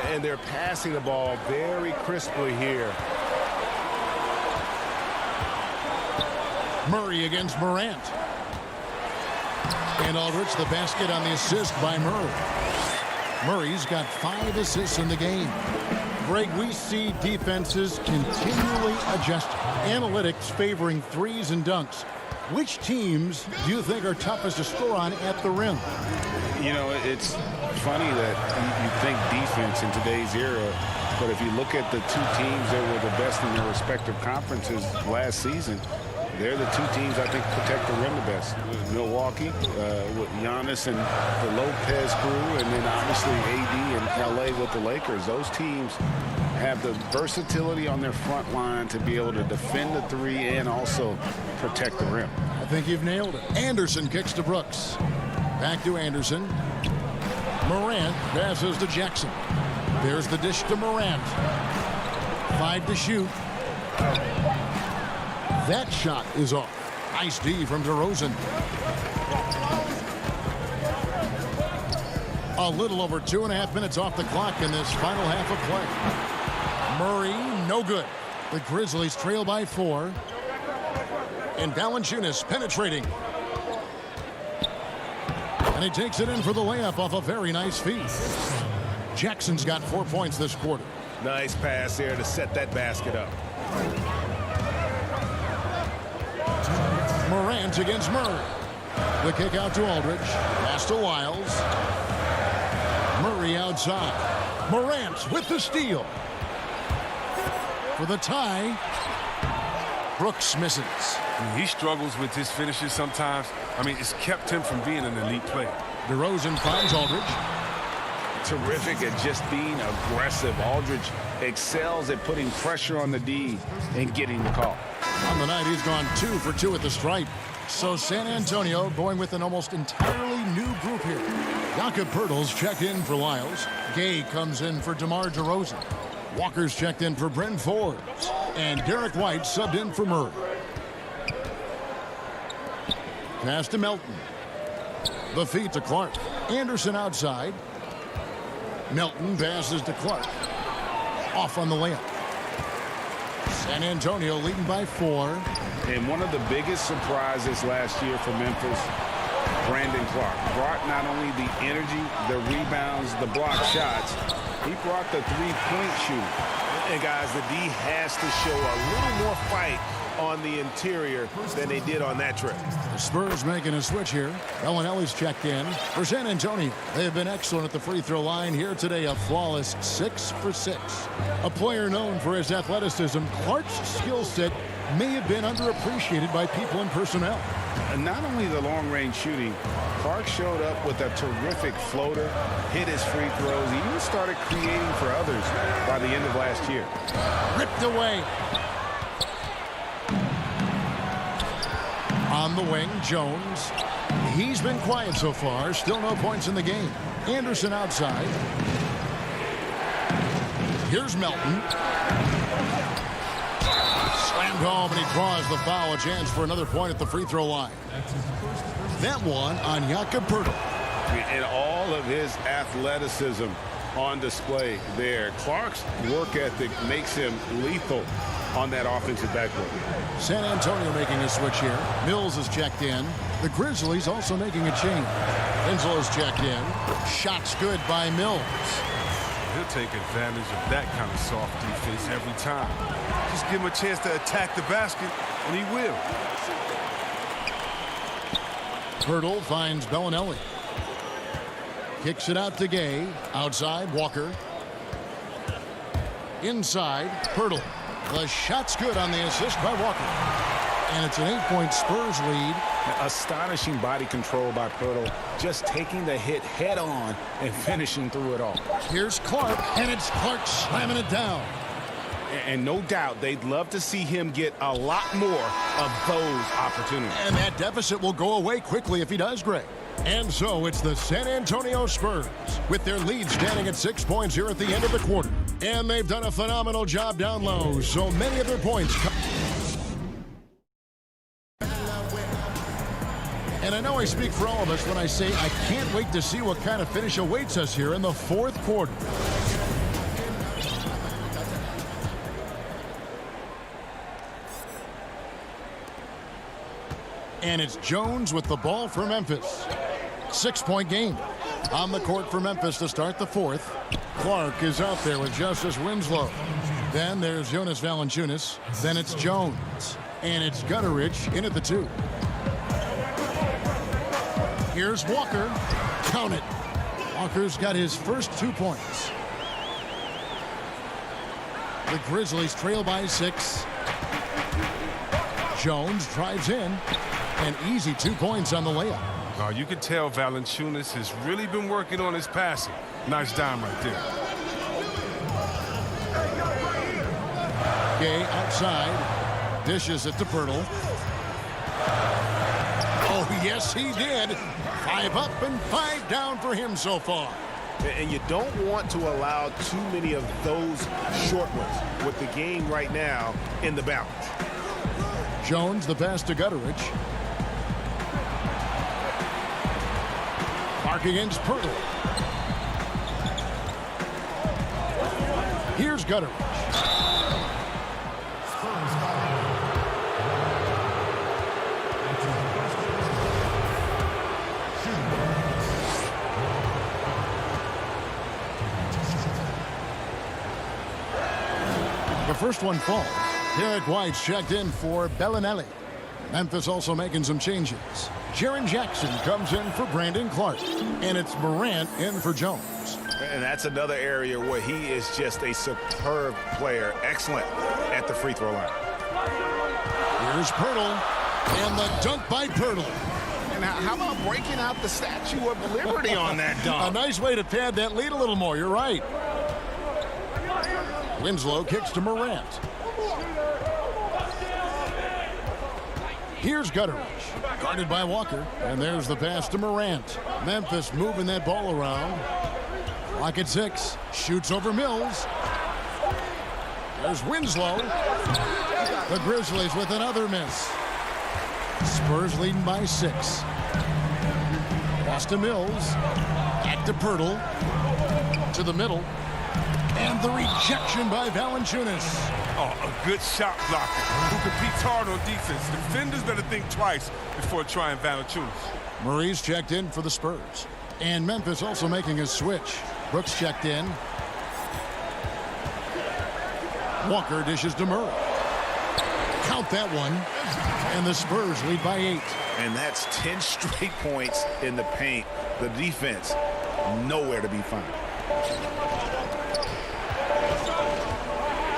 And they're passing the ball very crisply here.
Murray against Morant. And Aldridge, the basket on the assist by Murray. Murray's got 5 assists in the game. Greg, we see defenses continually adjust. Analytics favoring threes and dunks. Which teams do you think are toughest to score on at the rim?
You know, it's funny that you think defense in today's era, but if you look at the two teams that were the best in their respective conferences last season, they're the two teams I think protect the rim the best. Milwaukee with Giannis and the Lopez crew, and then obviously AD and LA with the Lakers. Those teams have the versatility on their front line to be able to defend the three and also protect the rim.
I think you've nailed it. Anderson kicks to Brooks. Back to Anderson. Morant passes to Jackson. There's the dish to Morant. 5 to shoot. That shot is off. Nice D from DeRozan. A little over 2.5 minutes off the clock in this final half of play. Murray, no good. The Grizzlies trail by 4. And Valanciunas penetrating. And he takes it in for the layup off a very nice feed. Jackson's got 4 points this quarter.
Nice pass there to set that basket up.
Morant against Murray. The kick out to Aldridge. Pass to Lyles. Murray outside. Morant with the steal. For the tie. Brooks misses.
He struggles with his finishes sometimes. I mean, it's kept him from being an elite player.
DeRozan finds Aldridge.
Terrific at just being aggressive. Aldridge excels at putting pressure on the D and getting the call.
On the night, he's gone 2 for 2 at the stripe. So San Antonio going with an almost entirely new group here. Jakob Poeltl's checked in for Lyles. Gay comes in for DeMar DeRozan. Walker's checked in for Bryn Forbes. And Derek White subbed in for Murray. Pass to Melton. The feed to Clark. Anderson outside. Melton passes to Clark. Off on the layup. San Antonio leading by 4.
And one of the biggest surprises last year for Memphis, Brandon Clark, brought not only the energy, the rebounds, the block shots, he brought the three-point shooting.
And guys, the D has to show a little more fight on the interior than they did on that trip.
The Spurs making a switch here. Bellinelli's checked in for San Antonio. They have been excellent at the free throw line here today. A flawless 6 for 6. A player known for his athleticism, Clark's skill set may have been underappreciated by people in personnel.
And not only the long-range shooting, Clark showed up with a terrific floater, hit his free throws, he even started creating for others by the end of last year.
Ripped away. On the wing, Jones. He's been quiet so far. Still no points in the game. Anderson outside. Here's Melton. Slammed home, and he draws the foul. A chance for another point at the free throw line. That one on Jakob Poeltl.
And all of his athleticism on display there. Clark's work ethic makes him lethal on that offensive backboard.
San Antonio making a switch here. Mills is checked in. The Grizzlies also making a change. Enzo is checked in. Shots good by Mills.
He'll take advantage of that kind of soft defense every time. Just give him a chance to attack the basket, and he will.
Poeltl finds Bellinelli. Kicks it out to Gay. Outside, Walker. Inside, Poeltl. The shot's good on the assist by Walker. And it's an 8-point Spurs lead.
Astonishing body control by Poeltl, just taking the hit head on and finishing through it all.
Here's Clark, and it's Clark slamming it down.
And no doubt they'd love to see him get a lot more of those opportunities.
And that deficit will go away quickly if he does, Greg. And so it's the San Antonio Spurs with their lead standing at 6 points here at the end of the quarter. And they've done a phenomenal job down low. So many of their points come. And I know I speak for all of us when I say I can't wait to see what kind of finish awaits us here in the fourth quarter. And it's Jones with the ball for Memphis. 6-point game. On the court for Memphis to start the fourth. Clark is out there with Justice Winslow. Then there's Jonas Valanciunas. Then it's Jones. And it's Gutteridge in at the 2. Here's Walker. Count it. Walker's got his first 2 points. The Grizzlies trail by 6. Jones drives in. An easy 2 points on the layup.
You can tell Valanciunas has really been working on his passing. Nice dime right there.
Gay outside. Dishes it to Pirtle. Oh, yes, he did. 5 up and 5 down for him so far.
And you don't want to allow too many of those short ones with the game right now in the balance.
Jones, the pass to Gutteridge. Clark against Pirtle. Here's Gutteridge. The first one falls. Derek White's checked in for Bellinelli. Memphis also making some changes. Jaren Jackson comes in for Brandon Clark. And it's Morant in for Jones.
And that's another area where he is just a superb player. Excellent at the free throw line.
Here's Pirtle. And the dunk by Pirtle.
And how about breaking out the Statue of Liberty on that dunk?
A nice way to pad that lead a little more. You're right. Winslow kicks to Morant. Here's Gutteridge, guarded by Walker, and there's the pass to Morant. Memphis moving that ball around. Clock at 6, shoots over Mills. There's Winslow. The Grizzlies with another miss. Spurs leading by 6. Pass to Mills, back to Pirtle, to the middle, and the rejection by Valanciunas.
Oh, a good shot blocker who competes hard on defense. Defenders better think twice before trying Valanciunas.
Murray's checked in for the Spurs. And Memphis also making a switch. Brooks checked in. Walker dishes to Murray. Count that one. And the Spurs lead by 8.
And that's 10 straight points in the paint. The defense, nowhere to be found.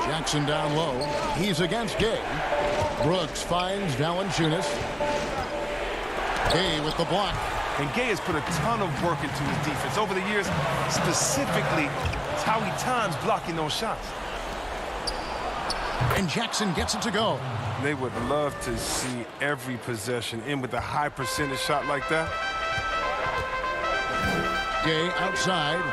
Jackson down low. He's against Gay. Brooks finds Valanciunas. Gay with the block.
And Gay has put a ton of work into his defense over the years. Specifically, it's how he times blocking those shots.
And Jackson gets it to go.
They would love to see every possession end with a high percentage shot like that.
Gay outside.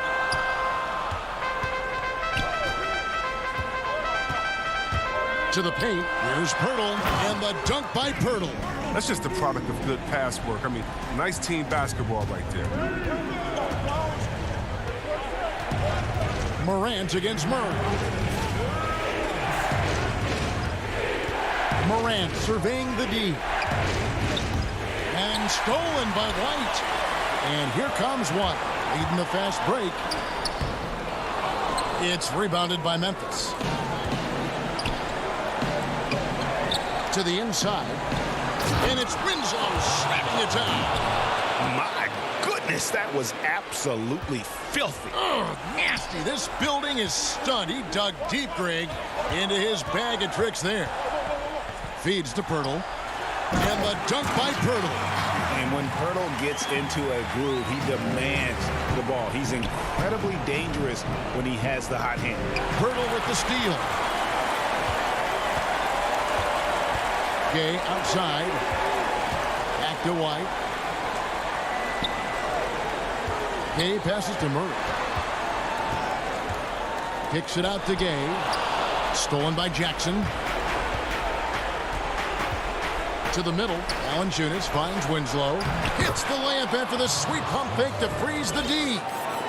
To the paint. Here's Pirtle. And the dunk by Pirtle.
That's just the product of good pass work. I mean, nice team basketball right there.
Morant against Murray. Morant surveying the D. And stolen by White. And here comes White, leading the fast break. It's rebounded by Memphis. To the inside. And it's Winslow slamming it down.
My goodness, that was absolutely filthy.
Ugh, nasty. This building is stunned. He dug deep, Greg, into his bag of tricks there. Feeds to Pirtle. And the dunk by Pirtle.
And when Pirtle gets into a groove, he demands the ball. He's incredibly dangerous when he has the hot hand.
Pirtle with the steal. Gay outside. Back to White. Gay passes to Murray. Kicks it out to Gay. Stolen by Jackson. To the middle. Valanciunas finds Winslow. Hits the layup after the sweet pump fake to freeze the D.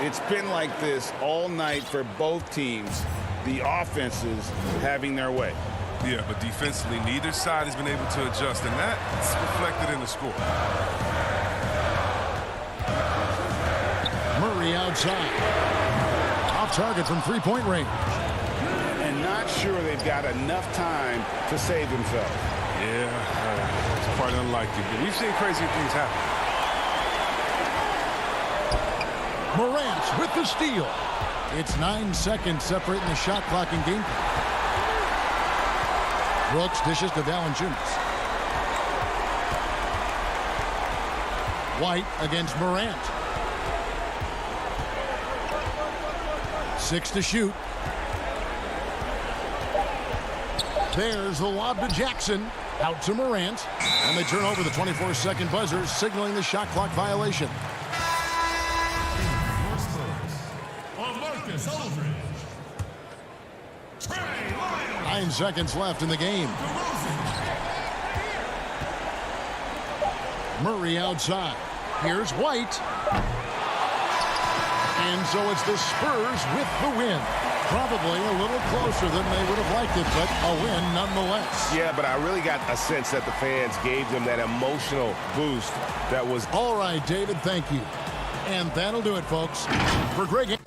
It's been like this all night for both teams. The offenses having their way.
Yeah, but defensively, neither side has been able to adjust, and that's reflected in the score.
Murray outside. Off target from three-point range.
And not sure they've got enough time to save themselves.
Yeah, it's quite unlikely, but we've seen crazy things happen.
Morant with the steal. It's 9 seconds separating the shot clock and game clock. Brooks dishes to Valanciunas. White against Morant. 6 to shoot. There's the lob to Jackson. Out to Morant. And they turn over the 24-second buzzer, signaling the shot clock violation. 9 seconds left in the game. Murray outside. Here's White. And so it's the Spurs with the win. Probably a little closer than they would have liked it, but a win nonetheless.
Yeah, but I really got a sense that the fans gave them that emotional boost that was...
All right, David, thank you. And that'll do it, folks. For Greg...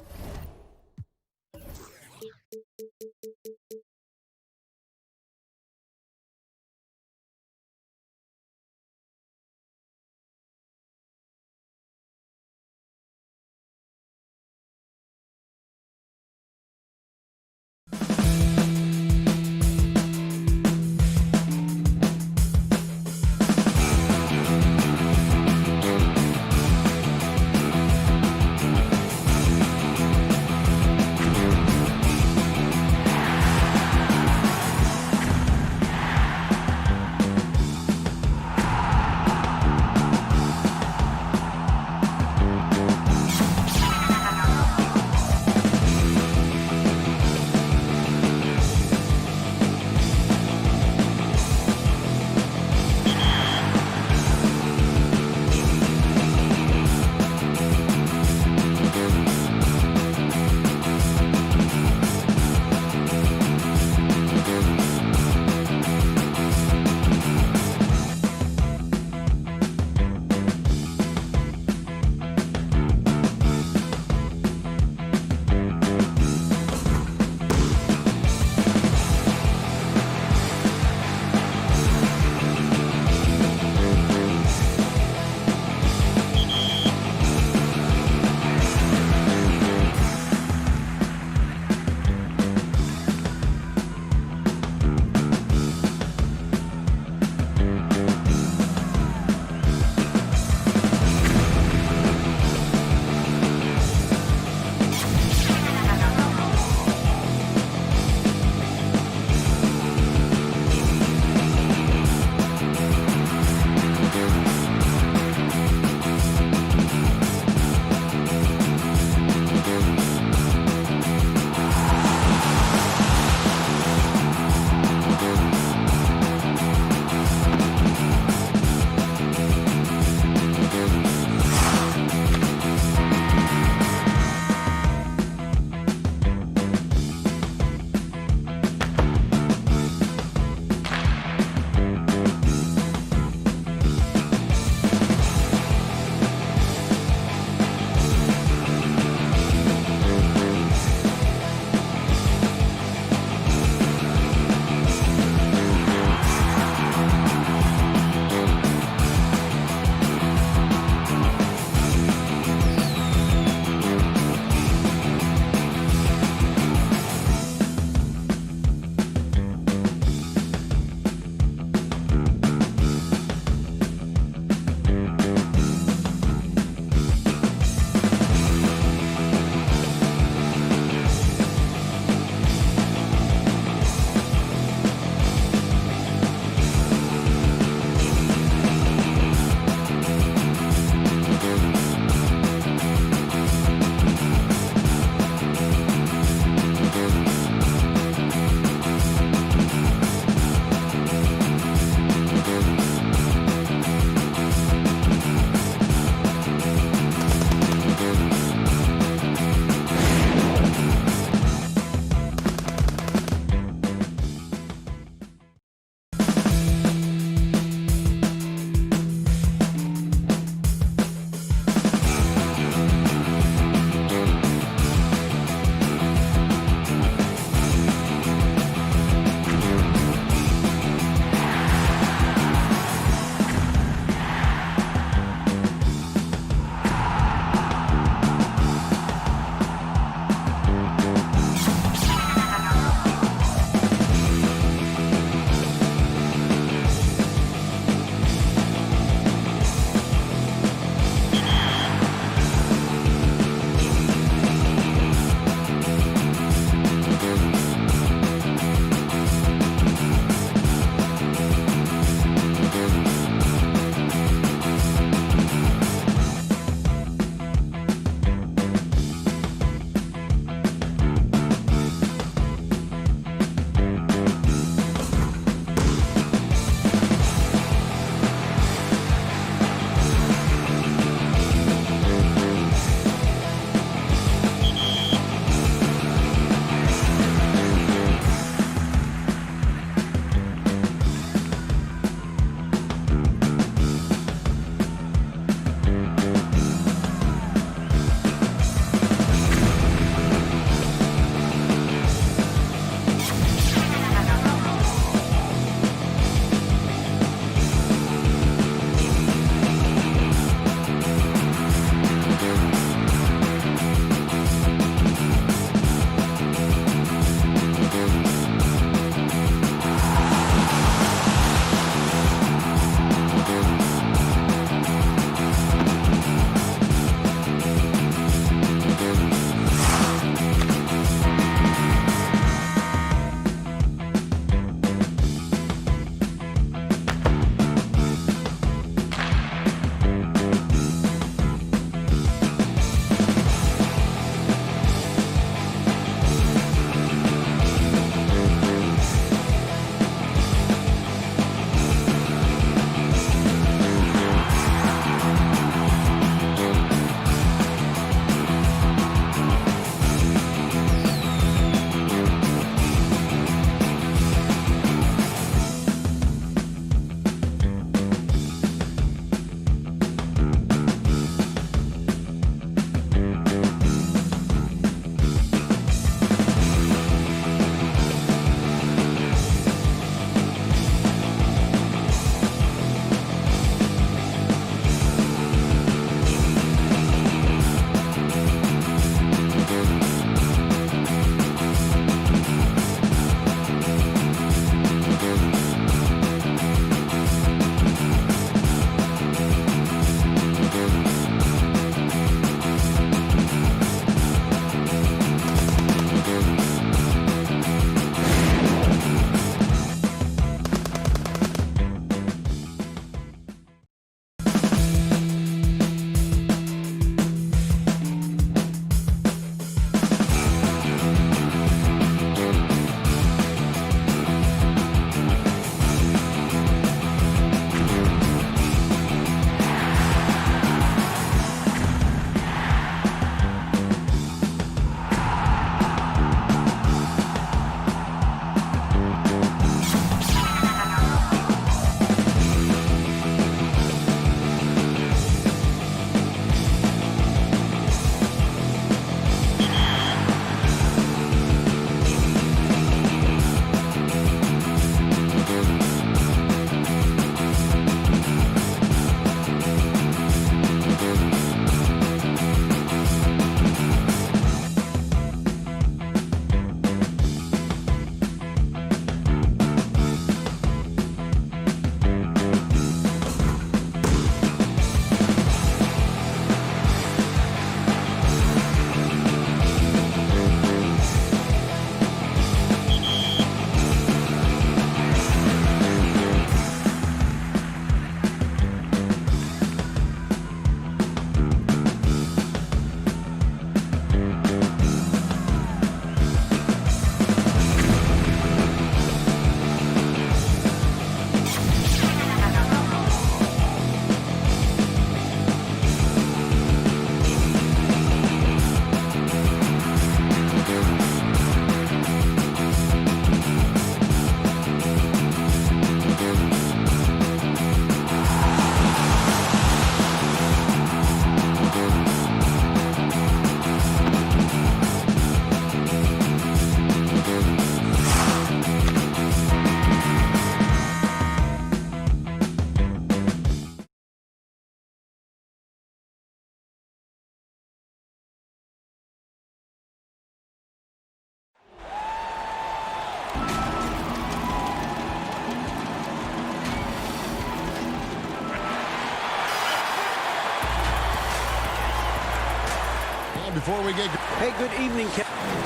before we get...
Hey, good evening,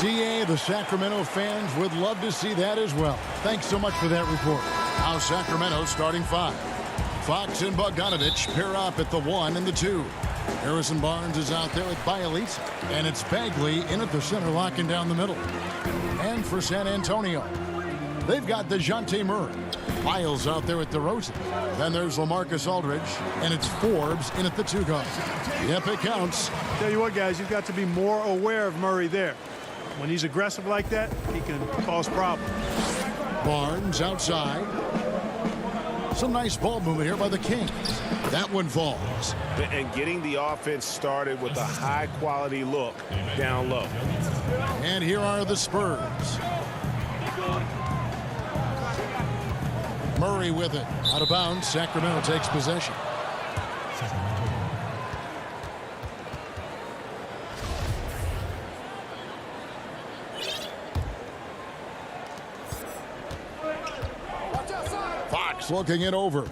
DA, the Sacramento fans would love to see that as well. Thanks so much for that report. Now Sacramento starting 5. Fox and Bogdanovich pair up at the 1 and the 2. Harrison Barnes is out there with Bielitsa. And it's Bagley in at the center, locking down the middle. And for San Antonio, they've got DeJounte Murray. Miles out there with DeRozan. Then there's LaMarcus Aldridge. And it's Forbes in at the 2 guard. Yep, it counts.
Tell you what, guys, you've got to be more aware of Murray there. When he's aggressive like that, he can cause problems.
Barnes outside. Some nice ball movement here by the Kings. That one falls.
And getting the offense started with a high-quality look down low.
And here are the Spurs. Murray with it. Out of bounds. Sacramento takes possession. Fox looking it over.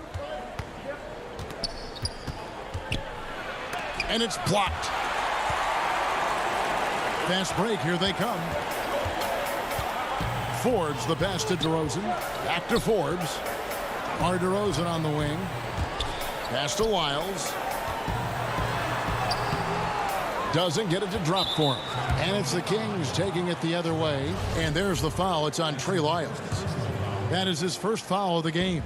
And it's blocked. Fast break. Here they come. Forbes the pass to DeRozan. Back to Forbes. Mar DeRozan on the wing. Pass to Wiles. Doesn't get it to drop for him. And it's the Kings taking it the other way. And there's the foul. It's on Trey Lyles. That is his first foul of the game.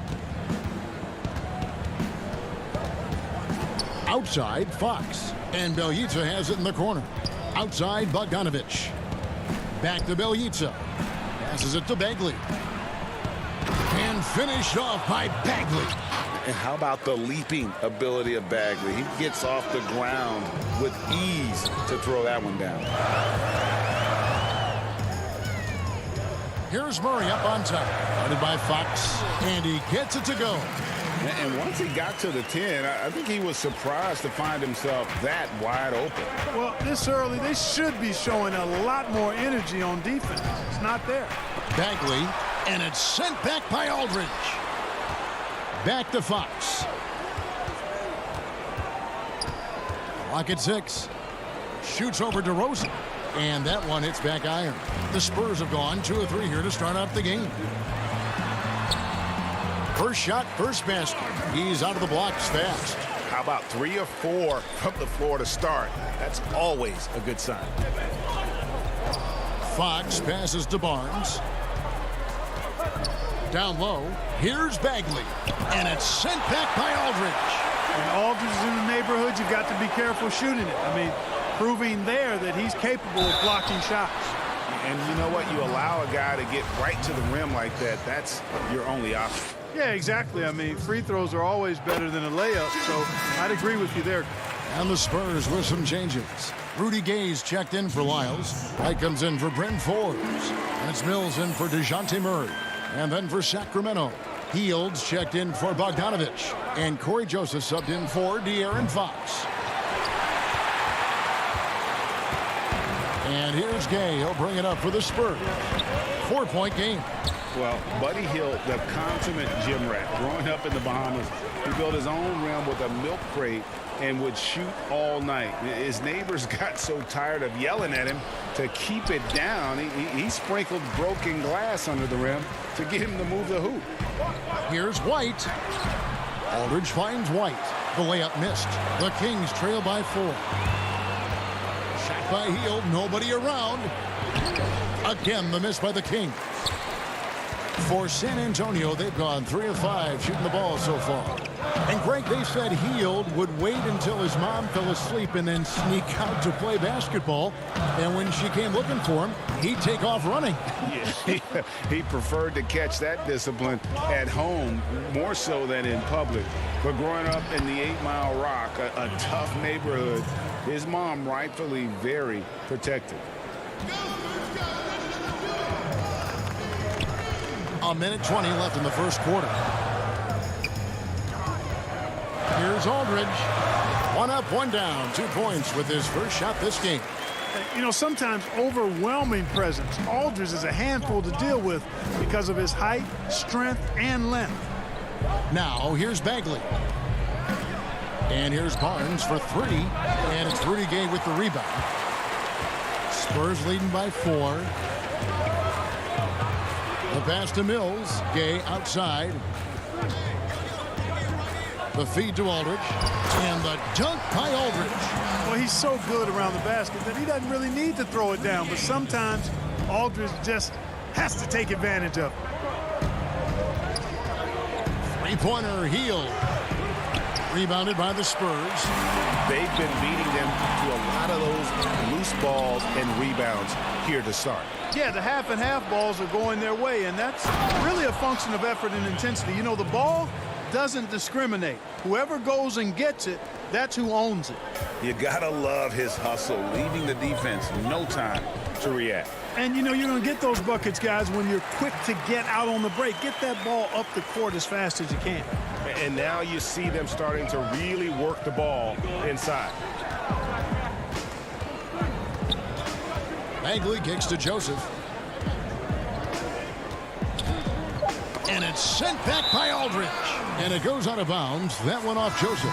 Outside, Fox. And Bielitsa has it in the corner. Outside, Bogdanovich. Back to Bielitsa. Passes it to Bagley. And finished off by Bagley.
And how about the leaping ability of Bagley? He gets off the ground with ease to throw that one down.
Here's Murray up on top. Guarded by Fox. And he gets it to go.
And once he got to the 10, I think he was surprised to find himself that wide open.
Well, this early, they should be showing a lot more energy on defense. It's not there.
Bagley, and it's sent back by Aldridge. Back to Fox. Clock at 6. Shoots over DeRozan. And that one hits back iron. The Spurs have gone 2 of 3 here to start off the game. First shot, first basket. He's out of the blocks fast.
How about 3 of 4 from the floor to start? That's always a good sign.
Fox passes to Barnes. Down low. Here's Bagley. And it's sent back by Aldridge.
When Aldridge is in the neighborhood, you've got to be careful shooting it. I mean, proving there that he's capable of blocking shots.
And you know what? You allow a guy to get right to the rim like that. That's your only option.
Yeah, exactly. I mean, free throws are always better than a layup, so I'd agree with you there.
And the Spurs with some changes. Rudy Gay's checked in for Lyles. White comes in for Bryn Forbes. And it's Mills in for DeJounte Murray. And then for Sacramento, Fields checked in for Bogdanovich. And Corey Joseph subbed in for De'Aaron Fox. And here's Gay. He'll bring it up for the Spurs. 4-point game.
Well, Buddy Hield, the consummate gym rat, growing up in the Bahamas, he built his own rim with a milk crate and would shoot all night. His neighbors got so tired of yelling at him to keep it down. He sprinkled broken glass under the rim to get him to move the hoop.
Here's White. Aldridge finds White. The layup missed. The Kings trail by 4. Shot by Hield. Nobody around. Again, the miss by the Kings. For San Antonio, they've gone 3 of 5 shooting the ball so far. And Greg, they said Hield would wait until his mom fell asleep and then sneak out to play basketball. And when she came looking for him, he'd take off running.
Yeah, he preferred to catch that discipline at home more so than in public. But growing up in the 8 Mile Rock, a tough neighborhood, his mom rightfully very protective.
A minute 20 left in the first quarter. Here's Aldridge. 1 up, 1 down. 2 points with his first shot this game.
You know, sometimes overwhelming presence. Aldridge is a handful to deal with because of his height, strength, and length.
Now, here's Bagley. And here's Barnes for 3. And it's Rudy Gay with the rebound. Spurs leading by 4. The pass to Mills. Gay outside. The feed to Aldridge. And the dunk by Aldridge.
Well, he's so good around the basket that he doesn't really need to throw it down. But sometimes Aldridge just has to take advantage of it.
Three-pointer Hield. Rebounded by the Spurs.
They've been beating them to a lot of those loose balls and rebounds here to start.
Yeah, the half and half balls are going their way, and that's really a function of effort and intensity. You know, the ball doesn't discriminate. Whoever goes and gets it, that's who owns it.
You gotta love his hustle, leaving the defense no time to react.
And, you know, you're going to get those buckets, guys, when you're quick to get out on the break. Get that ball up the court as fast as you can.
And now you see them starting to really work the ball inside.
Bagley kicks to Joseph. And it's sent back by Aldridge. And it goes out of bounds. That one off Joseph.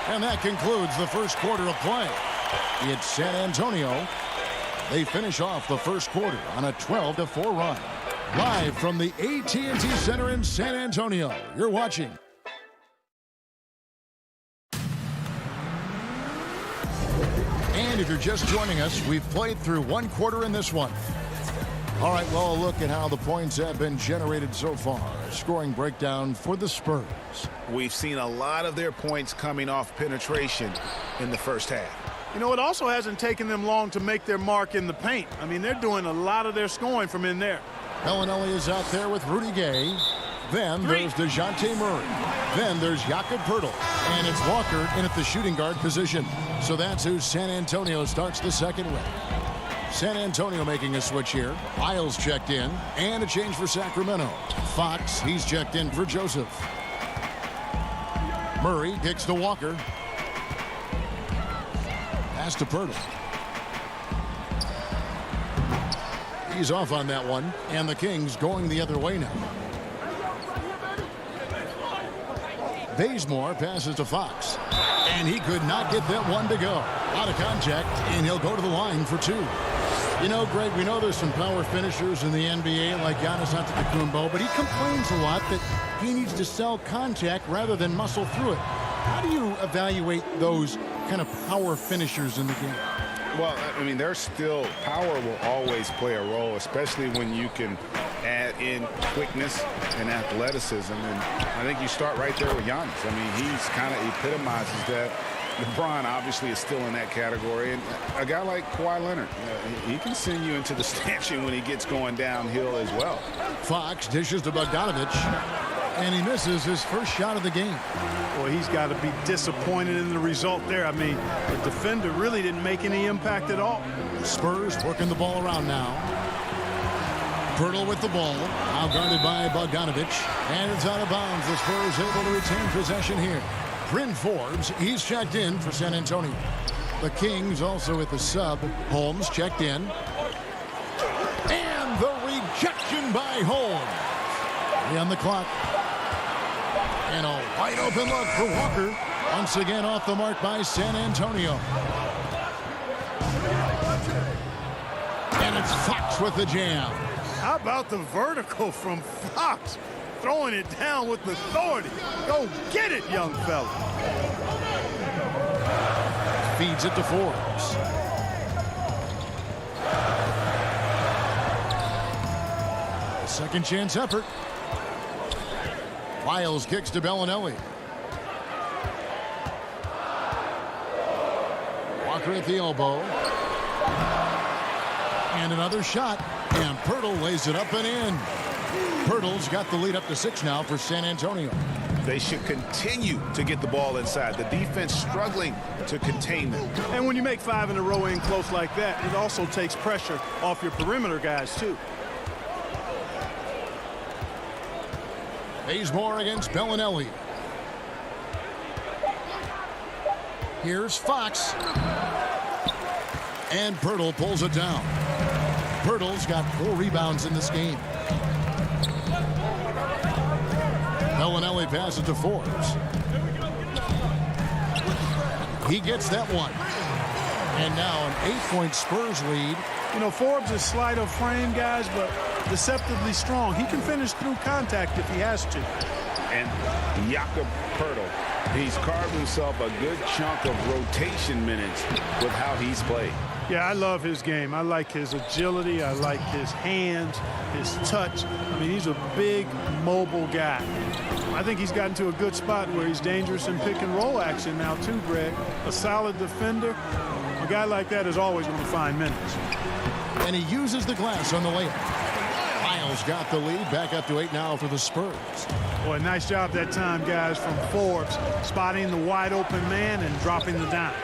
And that concludes the first quarter of play. It's San Antonio. They finish off the first quarter on a 12-4 run. Live from the AT&T Center in San Antonio, you're watching. And if you're just joining us, we've played through one quarter in this one. All right, well, a look at how the points have been generated so far. A scoring breakdown for the Spurs.
We've seen a lot of their points coming off penetration in the first half.
You know, it also hasn't taken them long to make their mark in the paint. I mean, they're doing a lot of their scoring from in there.
Bellinelli is out there with Rudy Gay. Then there's DeJounte Murray. Then there's Jakob Poeltl. And it's Walker in at the shooting guard position. So that's who San Antonio starts the second with. San Antonio making a switch here. Isles checked in. And a change for Sacramento. Fox, he's checked in for Joseph. Murray kicks to Walker. Pass to Poeltl. He's off on that one. And the Kings going the other way now. Bazemore passes to Fox. And he could not get that one to go. Out of contact, and he'll go to the line for 2. You know, Greg, we know there's some power finishers in the NBA like Giannis Antetokounmpo, but he complains a lot that he needs to sell contact rather than muscle through it. How do you evaluate those kind of power finishers in the game?
Well, I mean, there's still power will always play a role, especially when you can add in quickness and athleticism. And I think you start right there with Giannis. I mean, he's kind of epitomizes that. LeBron obviously is still in that category. And a guy like Kawhi Leonard, he can send you into the stanchion when he gets going downhill as well.
Fox dishes to Bogdanovich. And he misses his first shot of the game.
Boy, he's got to be disappointed in the result there. I mean, the defender really didn't make any impact at all.
Spurs working the ball around now. Poeltl with the ball. Now guarded by Bogdanovich. And it's out of bounds. The Spurs able to retain possession here. Bryn Forbes, he's checked in for San Antonio. The Kings also with the sub. Holmes checked in. And the rejection by Holmes. 3 on the clock. And a wide open look for Walker. Once again off the mark by San Antonio. And it's Fox with the jam.
How about the vertical from Fox? Throwing it down with authority. Go get it, young fella.
Feeds it to Forbes. A second chance effort. Wiles kicks to Bellinelli. Walker at the elbow. And another shot. And Poeltl lays it up and in. Poeltl's got the lead up to 6 now for San Antonio.
They should continue to get the ball inside. The defense struggling to contain them.
And when you make 5 in a row in close like that, it also takes pressure off your perimeter guys, too.
Bazemore against Bellinelli. Here's Fox. And Poeltl pulls it down. Poeltl's got 4 rebounds in this game. passes to Forbes. He gets that one. And now an 8-point Spurs lead.
You know, Forbes is slight of frame, guys, but deceptively strong. He can finish through contact if he has to.
And Jakob Poeltl, he's carved himself a good chunk of rotation minutes with how he's played.
Yeah, I love his game. I like his agility. I like his hands, his touch. I mean, he's a big, mobile guy. I think he's gotten to a good spot where he's dangerous in pick and roll action now too, Greg. A solid defender. A guy like that is always going to find minutes.
And he uses the glass on the layup. Miles got the lead, back up to 8 now for the Spurs.
Boy, nice job that time, guys, from Forbes, spotting the wide open man and dropping the dime.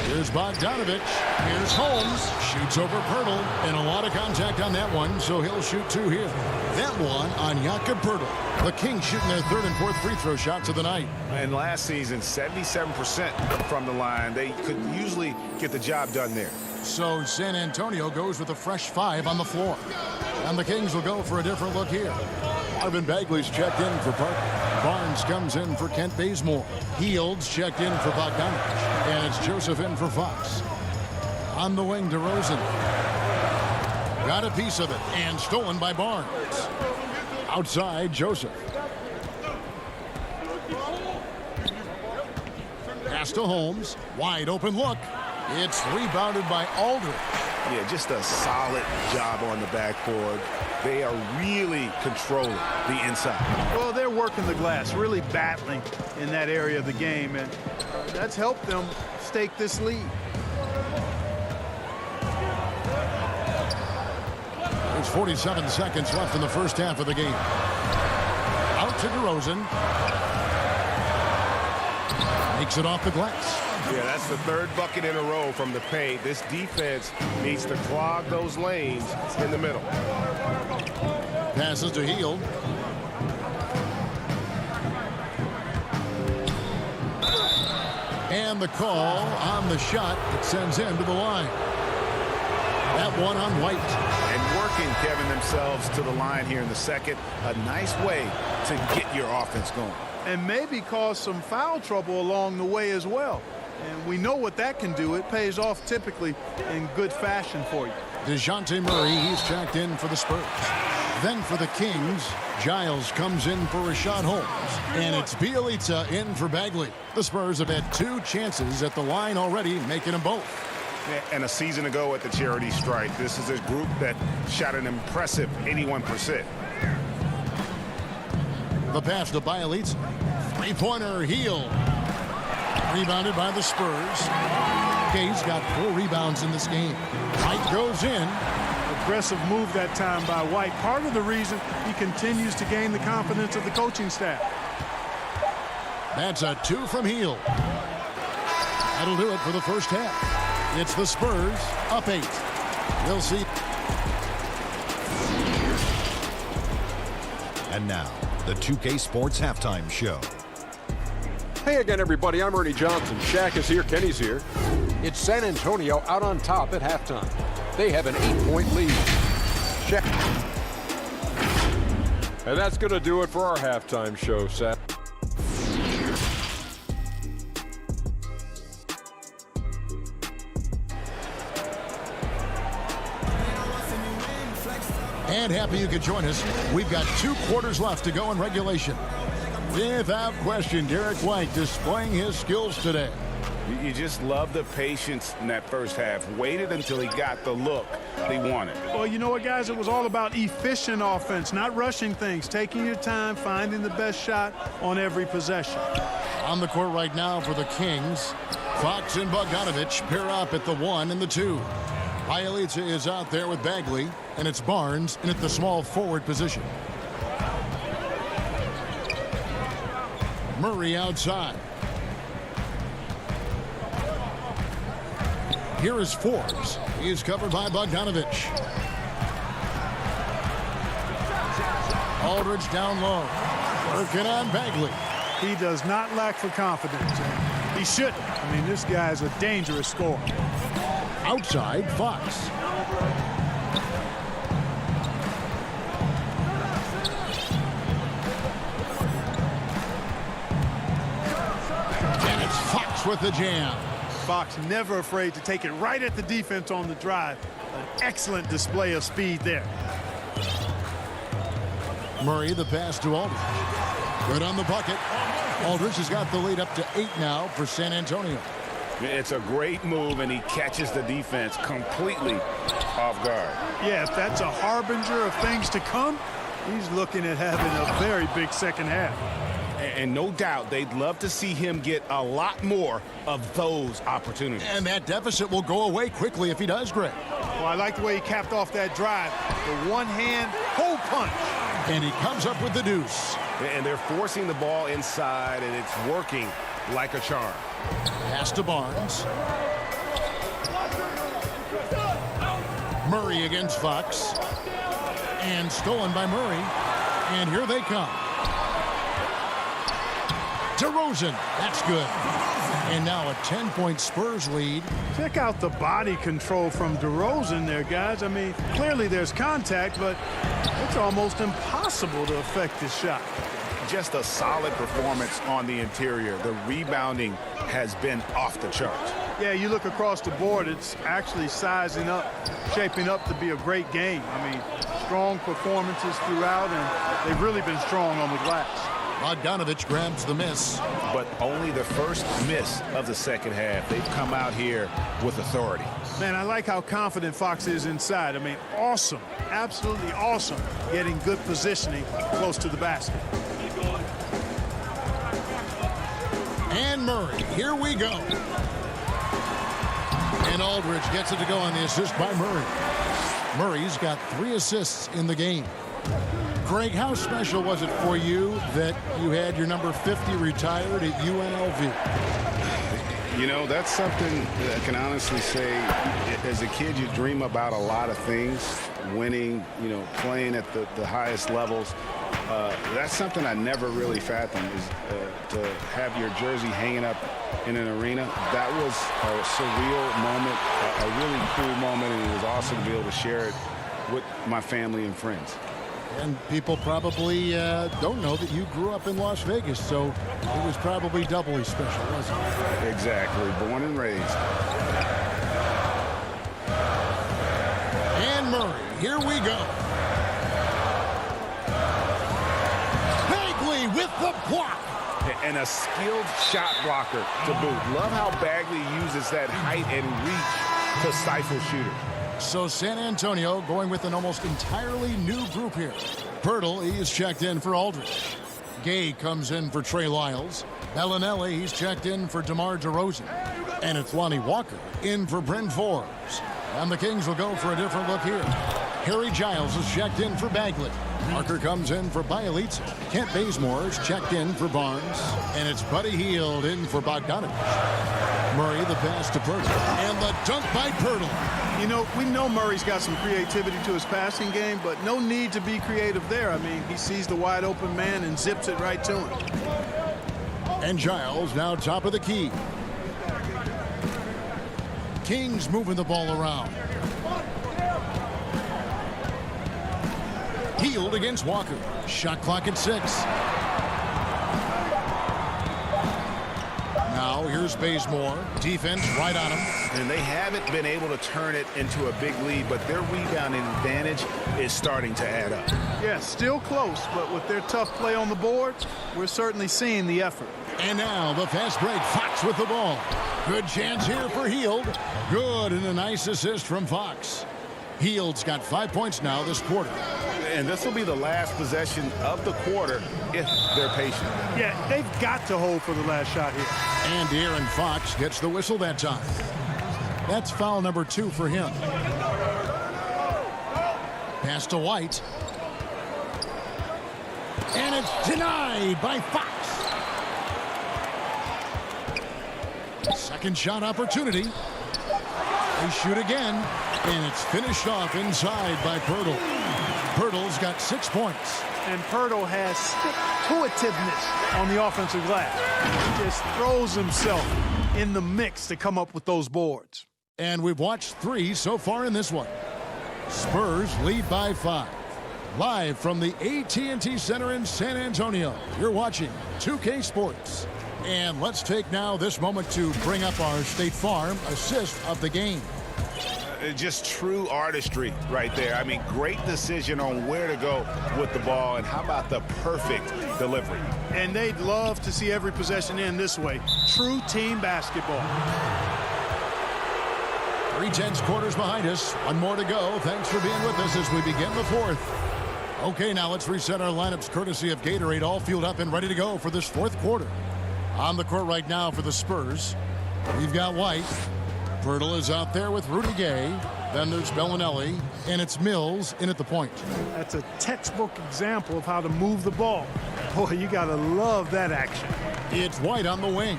Here's Bogdanovich. Here's Holmes. Shoots over Poeltl. And a lot of contact on that one, so he'll shoot 2 here. That one on Jakob Poeltl. The Kings shooting their 3rd and 4th free throw shots of the night.
And last season, 77% from the line. They could usually get the job done there.
So San Antonio goes with a fresh 5 on the floor. And the Kings will go for a different look here. Marvin Bagley's checked in for Parker. Barnes comes in for Kent Bazemore. Fields checked in for Bogdanovich. And it's Joseph in for Fox. On the wing, DeRozan. Got a piece of it and stolen by Barnes. Outside, Joseph. Pass to Holmes. Wide open look. It's rebounded by Aldridge.
Yeah, just a solid job on the backboard. They are really controlling the inside.
Well, they're working the glass, really battling in that area of the game, and that's helped them stake this lead.
There's 47 seconds left in the first half of the game. Out to DeRozan. Makes it off the glass.
Yeah, that's the 3rd bucket in a row from the paint. This defense needs to clog those lanes in the middle.
Passes to Hield. And the call on the shot. It sends him to the line. That one on White.
And working, Kevin, themselves to the line here in the second. A nice way to get your offense going.
And maybe cause some foul trouble along the way as well. And we know what that can do. It pays off typically in good fashion for you.
DeJounte Murray, he's checked in for the Spurs. Then for the Kings, Giles comes in for Rashad Holmes. And it's Bjelica in for Bagley. The Spurs have had 2 chances at the line already, making them both.
And a season ago at the charity strike, this is a group that shot an impressive 81%.
The pass to Bjelica. 3-pointer, Hield. Rebounded by the Spurs. Hayes got 4 rebounds in this game. White goes in.
Aggressive move that time by White. Part of the reason he continues to gain the confidence of the coaching staff.
That's a 2 from Hield. That'll do it for the first half. It's the Spurs up 8. We'll see.
And now, the 2K Sports Halftime Show.
Hey again, everybody. I'm Ernie Johnson. Shaq is here. Kenny's here. It's San Antonio out on top at halftime. They have an 8-point lead. Shaq. And that's going to do it for our halftime show, Seth.
And happy you could join us. We've got 2 quarters left to go in regulation. Without question, Derek White displaying his skills today.
You just love the patience in that first half. Waited until he got the look he wanted.
Well, you know what, guys? It was all about efficient offense, not rushing things, taking your time, finding the best shot on every possession.
On the court right now for the Kings, Fox and Bogdanovich pair up at the 1 and the 2. Bjelica is out there with Bagley, and it's Barnes in at the small forward position. Murray outside. Here is Forbes. He is covered by Bogdanovich. Aldridge down low. Working on Bagley.
He does not lack for confidence. He shouldn't. I mean, this guy is a dangerous scorer.
Outside, Fox. with the jam.
Fox never afraid to take it right at the defense on the drive. An excellent display of speed there.
Murray, the pass to Aldridge. Good on the bucket. Aldridge has got the lead up to 8 now for San Antonio.
It's a great move, and he catches the defense completely off guard.
Yeah, if that's a harbinger of things to come, he's looking at having a very big second half.
And no doubt they'd love to see him get a lot more of those opportunities.
And that deficit will go away quickly if he does, Greg.
Well, I like the way he capped off that drive. The one-hand hole punch.
And he comes up with the deuce.
And they're forcing the ball inside, and it's working like a charm.
Pass to Barnes. Murray against Fox. And stolen by Murray. And here they come. DeRozan. That's good. And now a 10-point Spurs lead.
Check out the body control from DeRozan there, guys. I mean, clearly there's contact, but it's almost impossible to affect this shot.
Just a solid performance on the interior. The rebounding has been off the charts.
Yeah, you look across the board, it's actually sizing up, shaping up to be a great game. I mean, strong performances throughout, and they've really been strong on the glass.
Bogdanovich grabs the miss.
But only the first miss of the second half. They've come out here with authority.
Man, I like how confident Fox is inside. I mean, awesome, absolutely awesome, getting good positioning close to the basket.
And Murray, here we go. And Aldridge gets it to go on the assist by Murray. Murray's got 3 assists in the game. Greg, how special was it for you that you had your number 50 retired at UNLV?
You know, that's something that I can honestly say. As a kid, you dream about a lot of things, winning, you know, playing at the highest levels. That's something I never really fathomed, is to have your jersey hanging up in an arena. That was a surreal moment, a really cool moment, and it was awesome to be able to share it with my family and friends.
And people probably don't know that you grew up in Las Vegas, so it was probably doubly special, wasn't it?
Exactly. Born and raised.
And Murray, here we go. Bagley with the block.
And a skilled shot blocker to boot. Love how Bagley uses that height and reach to stifle shooters.
So San Antonio going with an almost entirely new group here. Pirtle, he is checked in for Aldridge. Gay comes in for Trey Lyles. Bellinelli, he's checked in for DeMar DeRozan. And it's Lonnie Walker in for Bryn Forbes. And the Kings will go for a different look here. Harry Giles is checked in for Bagley. Parker comes in for Bielitsa. Kent Bazemore is checked in for Barnes. And it's Buddy Hield in for Bogdanovich. Murray, the pass to Pirtle. And the dunk by Pirtle.
You know, we know Murray's got some creativity to his passing game, but no need to be creative there. I mean, he sees the wide open man and zips it right to him.
And Giles now top of the key. Kings moving the ball around. Hield against Walker. Shot clock at 6. Now here's Bazemore. Defense right on him.
And they haven't been able to turn it into a big lead, but their rebounding advantage is starting to add up.
Yeah, still close, but with their tough play on the boards, we're certainly seeing the effort.
And now the fast break. Fox with the ball. Good chance here for Hield. Good, and a nice assist from Fox. Hield's got 5 points now this quarter.
And this will be the last possession of the quarter if they're patient.
Yeah, they've got to hold for the last shot here.
And De'Aaron Fox gets the whistle that time. That's foul number 2 for him. Pass to White. And it's denied by Fox. Second shot opportunity. They shoot again. And it's finished off inside by Pirtle. Pirtle's got 6 points.
And Pirtle has stick-to-itiveness on the offensive glass. He just throws himself in the mix to come up with those boards.
And we've watched 3 so far in this one. Spurs lead by 5. Live from the AT&T Center in San Antonio, you're watching 2K Sports. And let's take now this moment to bring up our State Farm assist of the game.
Just true artistry right there. I mean, great decision on where to go with the ball, and how about the perfect delivery?
And they'd love to see every possession end this way. True team basketball.
3/10 quarters behind us. One more to go. Thanks for being with us as we begin the fourth. Okay, now let's reset our lineups courtesy of Gatorade, all fueled up and ready to go for this fourth quarter. On the court right now for the Spurs, we've got White. Pirtle is out there with Rudy Gay. Then there's Bellinelli, and it's Mills in at the point.
That's a textbook example of how to move the ball. Boy, you got to love that action.
It's White on the wing.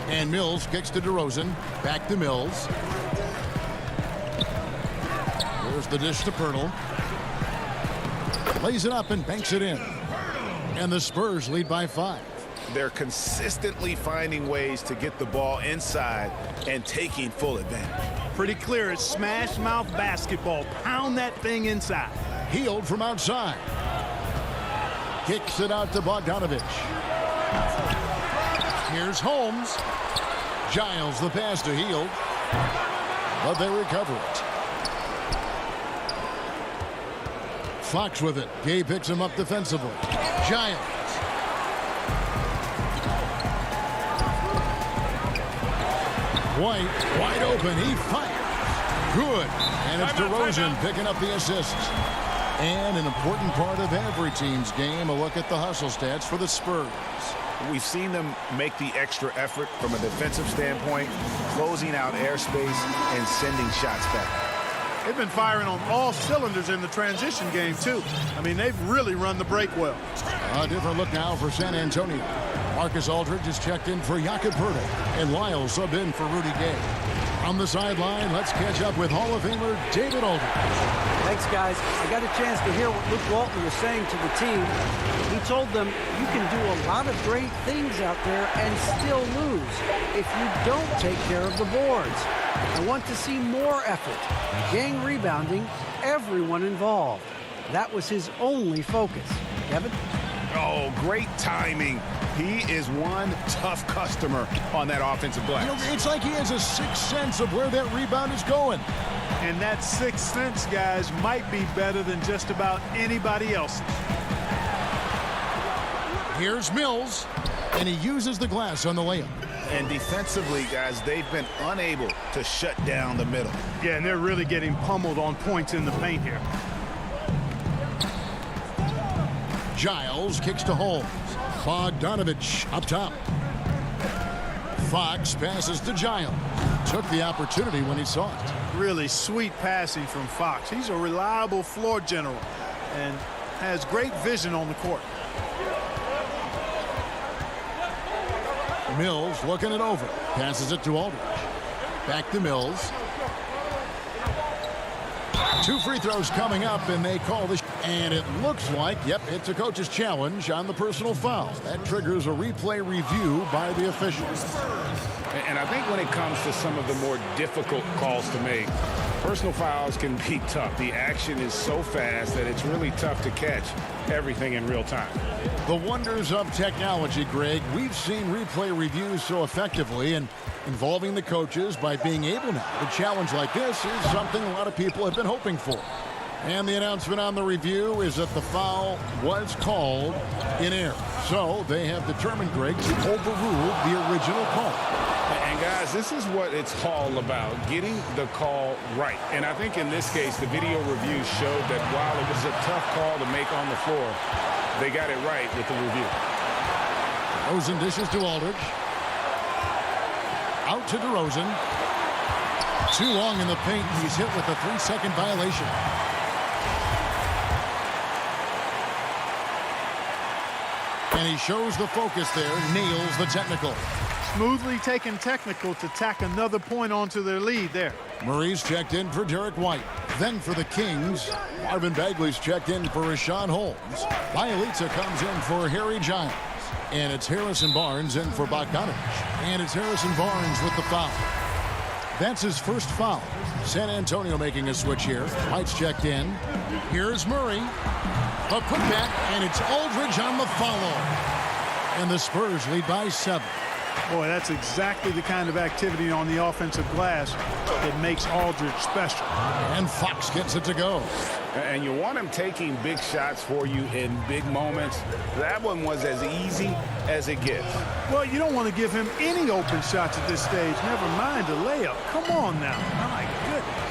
And Mills kicks to DeRozan. Back to Mills. There's the dish to Pirtle. Lays it up and banks it in. And the Spurs lead by 5.
They're consistently finding ways to get the ball inside and taking full advantage.
Pretty clear. It's smash mouth basketball. Pound that thing inside.
Healed from outside. Kicks it out to Bogdanovich. Here's Holmes. Giles the pass to Hield. But they recover it. Fox with it. Gay picks him up defensively. Giles. White, wide open. He fires. Good. And it's DeRozan picking up the assists. And an important part of every team's game, a look at the hustle stats for the Spurs.
We've seen them make the extra effort from a defensive standpoint, closing out airspace and sending shots back.
They've been firing on all cylinders in the transition game, too. I mean, they've really run the break well.
A different look now for San Antonio. Marcus Aldridge is checked in for Jakob Poeltl, and Lyle subbed in for Rudy Gay. On the sideline, let's catch up with Hall of Famer David Aldridge.
Thanks, guys. I got a chance to hear what Luke Walton was saying to the team. He told them you can do a lot of great things out there and still lose if you don't take care of the boards. I want to see more effort, gang rebounding, everyone involved. That was his only focus. Kevin?
Oh, great timing. He is one tough customer on that offensive glass.
You know, it's like he has a sixth sense of where that rebound is going.
And that sixth sense, guys, might be better than just about anybody else's.
Here's Mills, and he uses the glass on the layup.
And defensively, guys, they've been unable to shut down the middle.
Yeah, and they're really getting pummeled on points in the paint here.
Giles kicks to Holmes. Bogdanovich up top. Fox passes to Giles. Took the opportunity when he saw it.
Really sweet passing from Fox. He's a reliable floor general and has great vision on the court.
Mills looking it over. Passes it to Aldridge. Back to Mills. 2 free throws coming up, and they call this. And it looks like, yep, it's a coach's challenge on the personal foul. That triggers a replay review by the officials.
And I think when it comes to some of the more difficult calls to make, personal fouls can be tough. The action is so fast that it's really tough to catch everything in real time.
The wonders of technology, Greg. We've seen replay reviews so effectively, and involving the coaches by being able now to challenge like this is something a lot of people have been hoping for. And the announcement on the review is that the foul was called in error. So they have determined, Greg, to overrule the original call.
And guys, this is what it's all about, getting the call right. And I think in this case, the video review showed that while it was a tough call to make on the floor, they got it right with the review.
DeRozan dishes to Aldridge. Out to DeRozan. Too long in the paint. He's hit with a 3-second violation. And he shows the focus there, nails the technical.
Smoothly taken technical to tack another point onto their lead there.
Murray's checked in for Derek White. Then for the Kings, Marvin Bagley's checked in for Rashawn Holmes. Bielitsa comes in for Harry Giles. And it's Harrison Barnes in for Bogdanovich. And it's Harrison Barnes with the foul. That's his first foul. San Antonio making a switch here. White's checked in. Here's Murray. A putback, and it's Aldridge on the follow. And the Spurs lead by 7.
Boy, that's exactly the kind of activity on the offensive glass that makes Aldridge special.
And Fox gets it to go.
And you want him taking big shots for you in big moments. That one was as easy as it gets.
Well, you don't want to give him any open shots at this stage. Never mind a layup. Come on now. My goodness.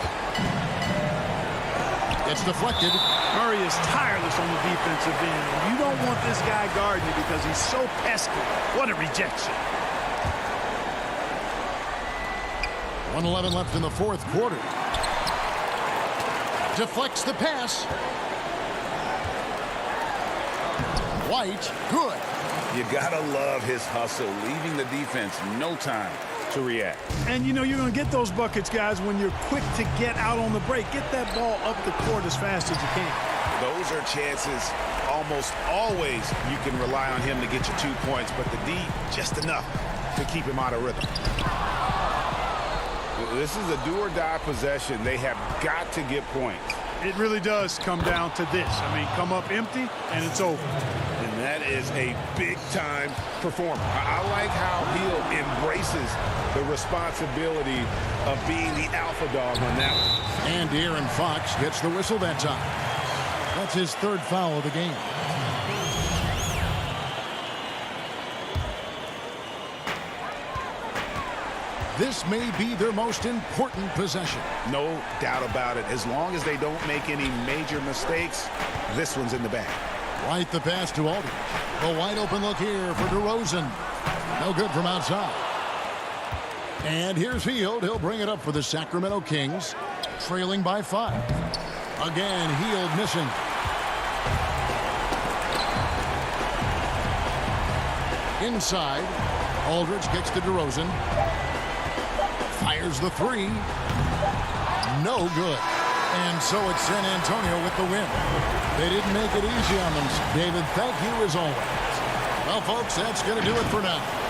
It's deflected.
Murray is tireless on the defensive end. And you don't want this guy guarding you because he's so pesky. What a rejection.
1:11 left in the fourth quarter. Deflects the pass. White, good.
You gotta love his hustle, leaving the defense no time to react.
And you know you're going to get those buckets, guys, when you're quick to get out on the break. Get that ball up the court as fast as you can.
Those are chances almost always you can rely on him to get you 2 points, but the D, just enough to keep him out of rhythm.
This is a do-or-die possession. They have got to get points.
It really does come down to this. I mean, come up empty, and it's over.
And that is a big-time performer. I like how Hill embraces the responsibility of being the alpha dog on that one.
And De'Aaron Fox gets the whistle that time. That's his 3rd foul of the game. This may be their most important possession.
No doubt about it. As long as they don't make any major mistakes, this one's in the bag.
White the pass to Aldridge. A wide open look here for DeRozan. No good from outside. And here's Hield. He'll bring it up for the Sacramento Kings, trailing by 5. Again, Hield missing. Inside, Aldridge kicks to DeRozan. Fires the 3. No good. And so it's San Antonio with the win. They didn't make it easy on them. David, thank you as always. Well, folks, that's going to do it for now.